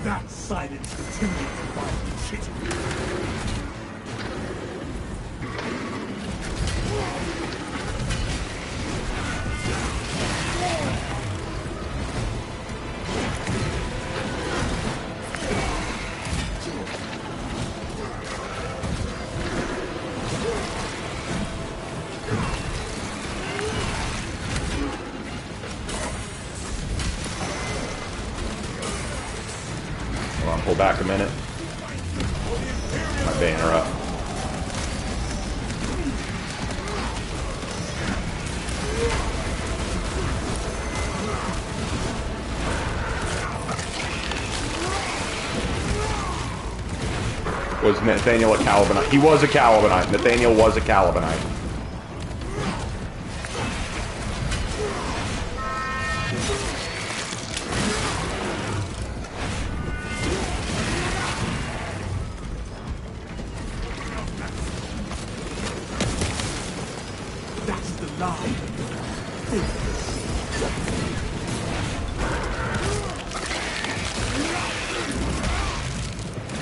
That silence continues to find shit. Pull back a minute. My banner up. Was Nathaniel a Calibanite? He was a Calibanite. Nathaniel was a Calibanite. That's the line.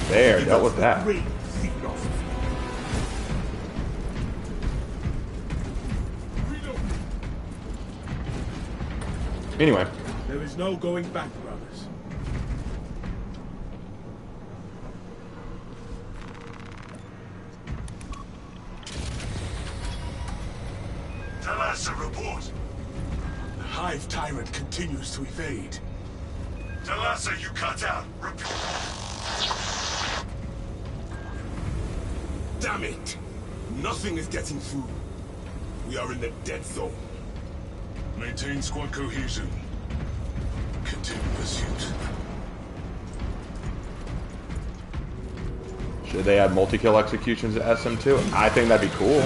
There, dealt with that. Anyway. There is no going back, brothers. Tell us a report. The Hive Tyrant continues to evade. Tell us you cut out. Repeat. Damn it! Nothing is getting through. We are in the dead zone. Maintain squad cohesion. Continue pursuit. Should they add multi-kill executions at SM2? I think that'd be cool.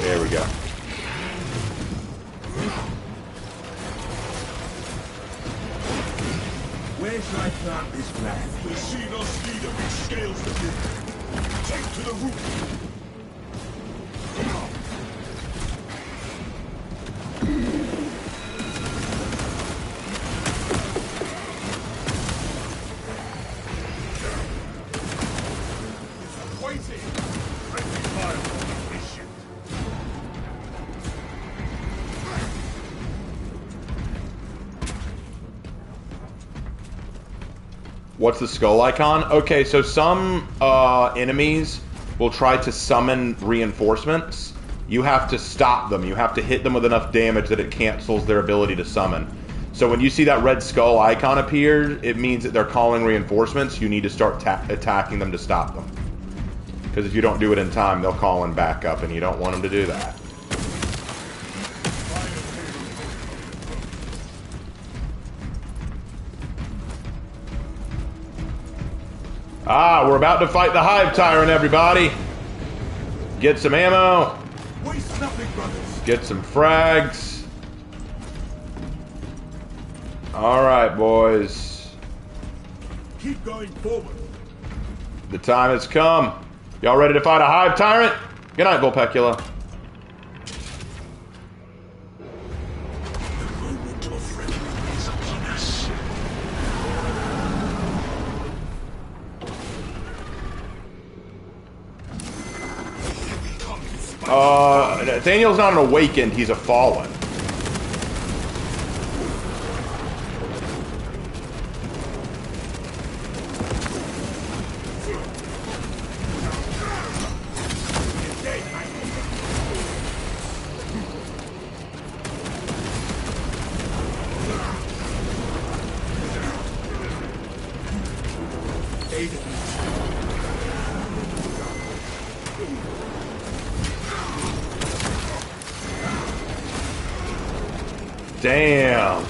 There we go. Where should I plant this flag? The Xenos leader which scales the building. Take to the roof. What's the skull icon? Okay, so some enemies will try to summon reinforcements. You have to stop them. You have to hit them with enough damage that it cancels their ability to summon. So when you see that red skull icon appear, it means that they're calling reinforcements. You need to start attacking them to stop them. Because if you don't do it in time, they'll call in backup, and you don't want them to do that. Ah, we're about to fight the Hive Tyrant, everybody. Get some ammo. Waste nothing, brothers. Get some frags. Alright, boys. Keep going forward. The time has come. Y'all ready to fight a Hive Tyrant? Good night, Vulpecula. The moment of friendly is upon us. Nathaniel's not an awakened, he's a fallen. Damn.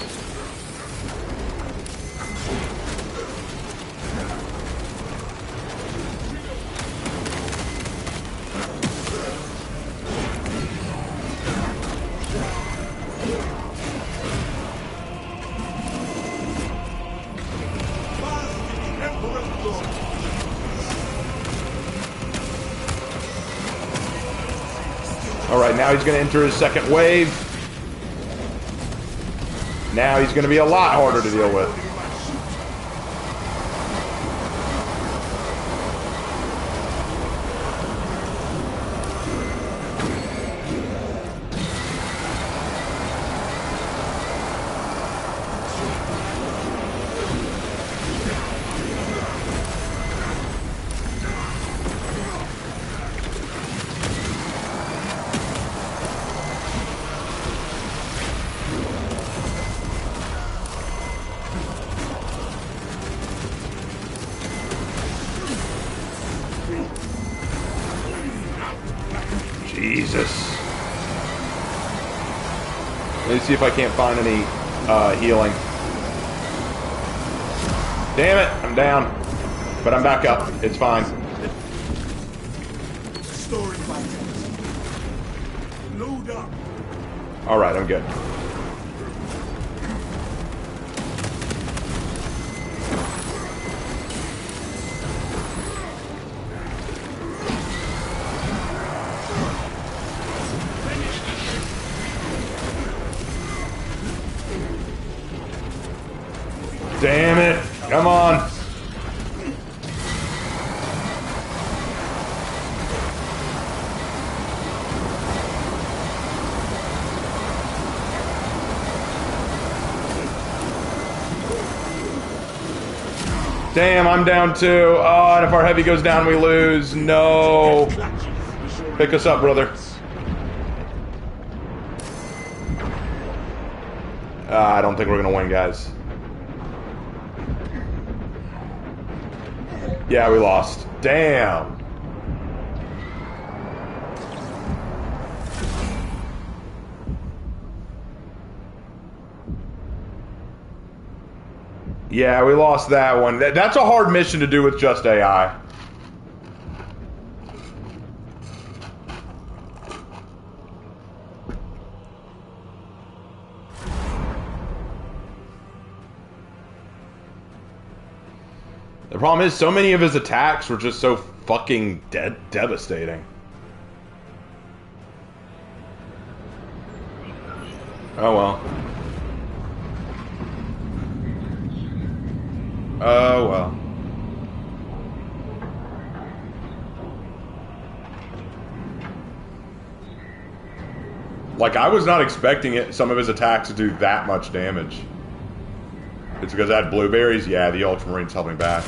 All right, now he's going to enter his second wave. Now he's going to be a lot harder to deal with. Jesus. Let me see if I can't find any healing. Damn it, I'm down. But I'm back up. It's fine. Story vitals. Load up. Alright, I'm good. Damn it! Come on! Damn, I'm down too. Oh, and if our heavy goes down, we lose. No. Pick us up, brother. I don't think we're gonna win, guys. Yeah, we lost. Damn. Yeah, we lost that one. That's a hard mission to do with just AI. The problem is, so many of his attacks were just so fucking devastating. Oh well. Oh well. Like, I was not expecting some of his attacks to do that much damage. It's because I had blueberries? Yeah, the Ultramarines held me back.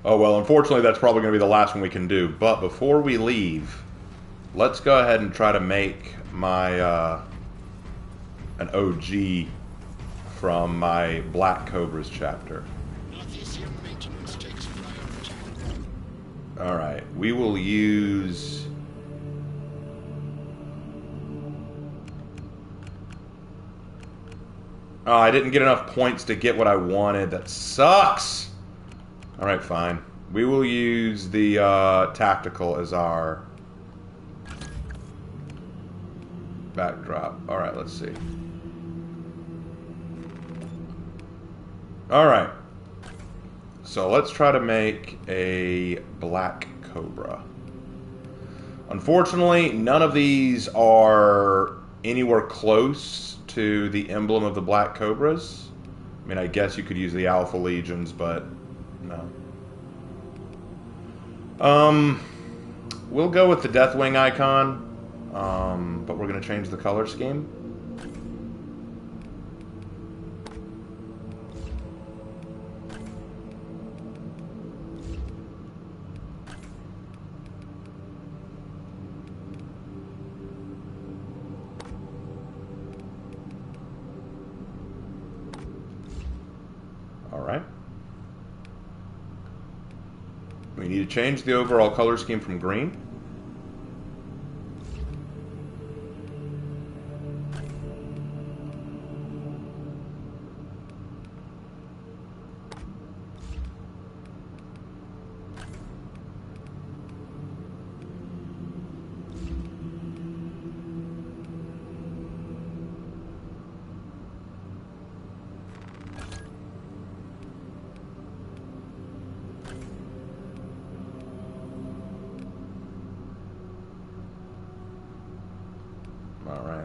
Oh, well, unfortunately, that's probably going to be the last one we can do. But before we leave, let's go ahead and try to make my, an OG from my Black Cobras chapter. Alright, we will use... Oh, I didn't get enough points to get what I wanted. That sucks! Alright, fine. We will use the tactical as our backdrop. Alright, let's see. Alright. So let's try to make a Black Cobra. Unfortunately, none of these are anywhere close to the emblem of the Black Cobras. I mean, I guess you could use the Alpha Legions, but... no. We'll go with the Deathwing icon, but we're going to change the color scheme. All right. We need to change the overall color scheme from green.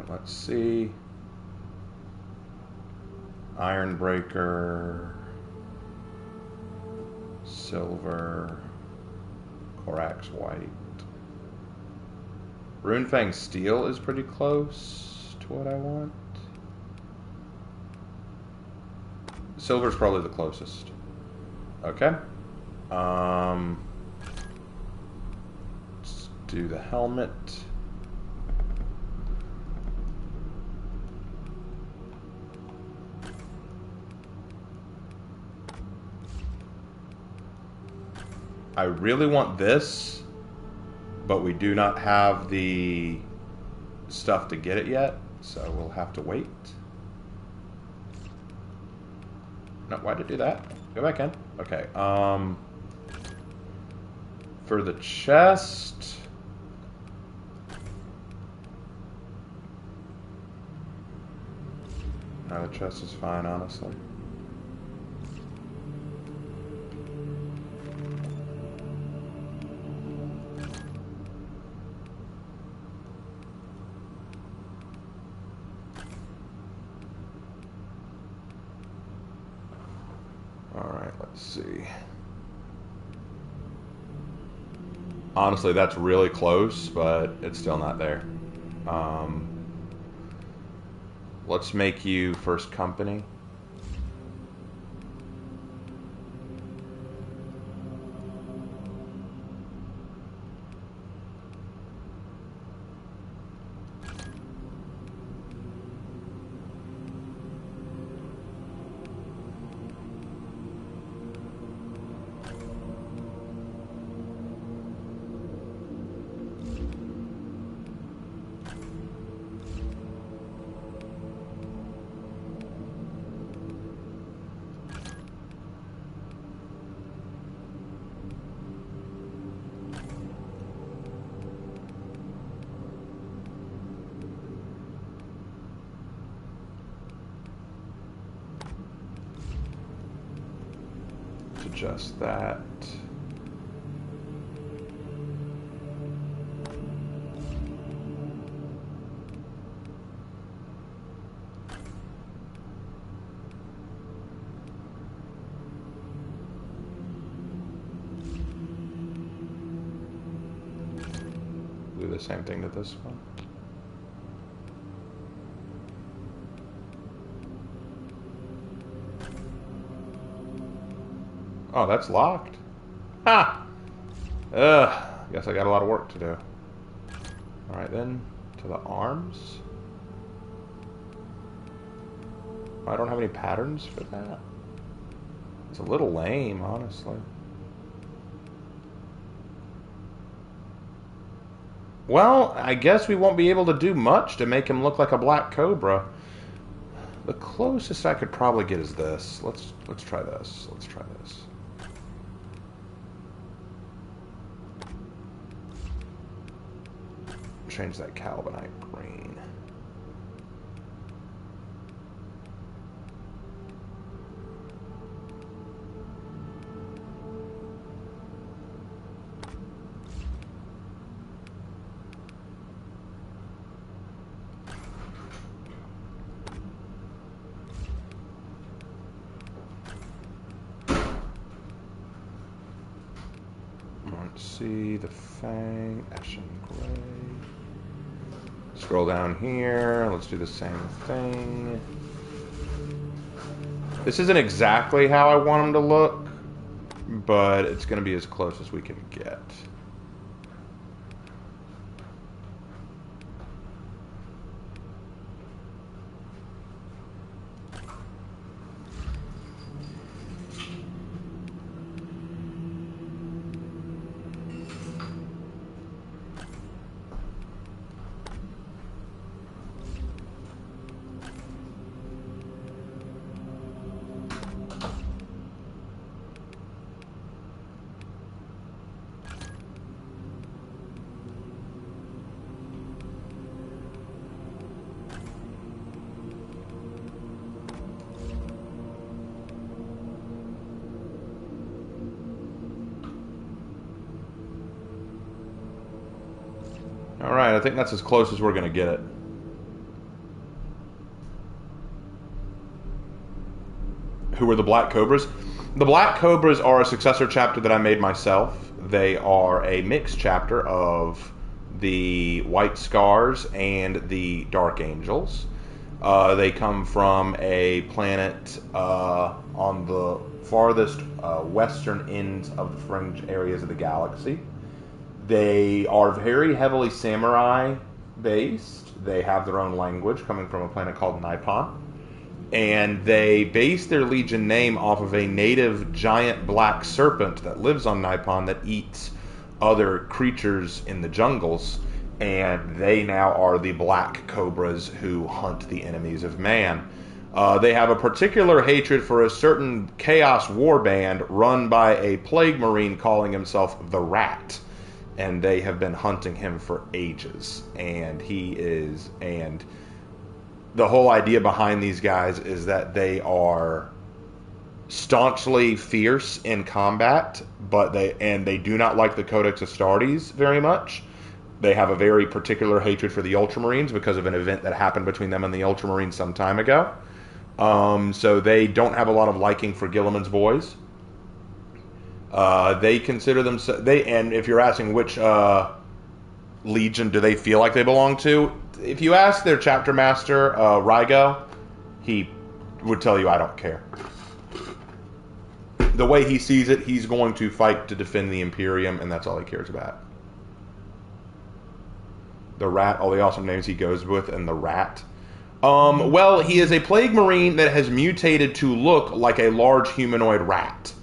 Let's see. Ironbreaker, silver, Corax white. Runefang steel is pretty close to what I want. Silver's probably the closest. Okay. Let's do the helmet. I really want this, but we do not have the stuff to get it yet, so we'll have to wait. No, why did it do that? Go back in. Okay, for the chest... No, the chest is fine, honestly. Let's see. Honestly, that's really close, but it's still not there. Let's make you first company. Adjust that. Do the same thing to this one. Oh, that's locked. Ha! Ugh. Guess I got a lot of work to do. Alright then, to the arms. I don't have any patterns for that. It's a little lame, honestly. Well, I guess we won't be able to do much to make him look like a black cobra. The closest I could probably get is this. Let's try this. Let's try this. Change that Calibanite green. Let's see the Fang, Ashen Gray. Scroll down here. Let's do the same thing. This isn't exactly how I want him to look, but it's going to be as close as we can get. Alright, I think that's as close as we're going to get it. Who are the Black Cobras? The Black Cobras are a successor chapter that I made myself. They are a mixed chapter of the White Scars and the Dark Angels. They come from a planet on the farthest western ends of the fringe areas of the galaxy. They are very heavily samurai based. They have their own language coming from a planet called Nippon. And they base their legion name off of a native giant black serpent that lives on Nippon that eats other creatures in the jungles. And they now are the black cobras who hunt the enemies of man. They have a particular hatred for a certain chaos warband run by a plague marine calling himself the Rat. And they have been hunting him for ages. And the whole idea behind these guys is that they are staunchly fierce in combat, but they do not like the Codex Astartes very much. They have a very particular hatred for the Ultramarines because of an event that happened between them and the Ultramarines some time ago. So they don't have a lot of liking for Gilliman's boys. They consider themselves... And if you're asking which legion do they feel like they belong to, if you ask their chapter master, Rygo, he would tell you, I don't care. The way he sees it, he's going to fight to defend the Imperium, and that's all he cares about. The Rat, all the awesome names he goes with, and the Rat. Well, he is a plague marine that has mutated to look like a large humanoid rat.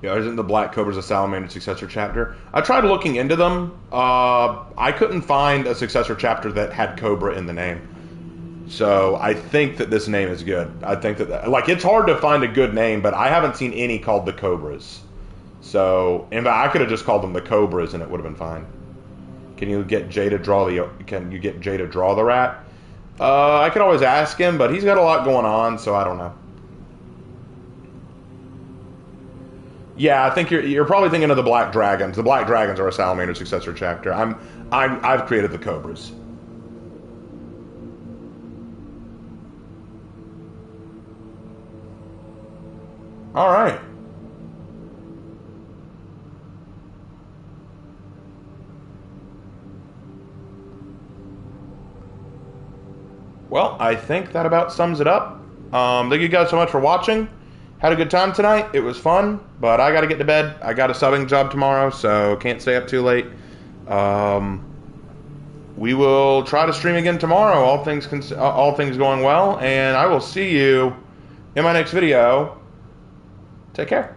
Yeah, isn't the Black Cobra's a Salamander successor chapter? I tried looking into them. I couldn't find a successor chapter that had Cobra in the name. So I think that this name is good. I think that, like, it's hard to find a good name, but I haven't seen any called the Cobras. So, and I could have just called them the Cobras and it would have been fine. Can you get Jay to draw the rat? I could always ask him, but he's got a lot going on, so I don't know. Yeah, I think you're probably thinking of the Black Dragons. The Black Dragons are a Salamander successor chapter. I've created the Cobras. All right. Well, I think that about sums it up. Thank you guys so much for watching. Had a good time tonight. It was fun, but I got to get to bed. I got a subbing job tomorrow, so can't stay up too late. We will try to stream again tomorrow, all things going well, and I will see you in my next video. Take care.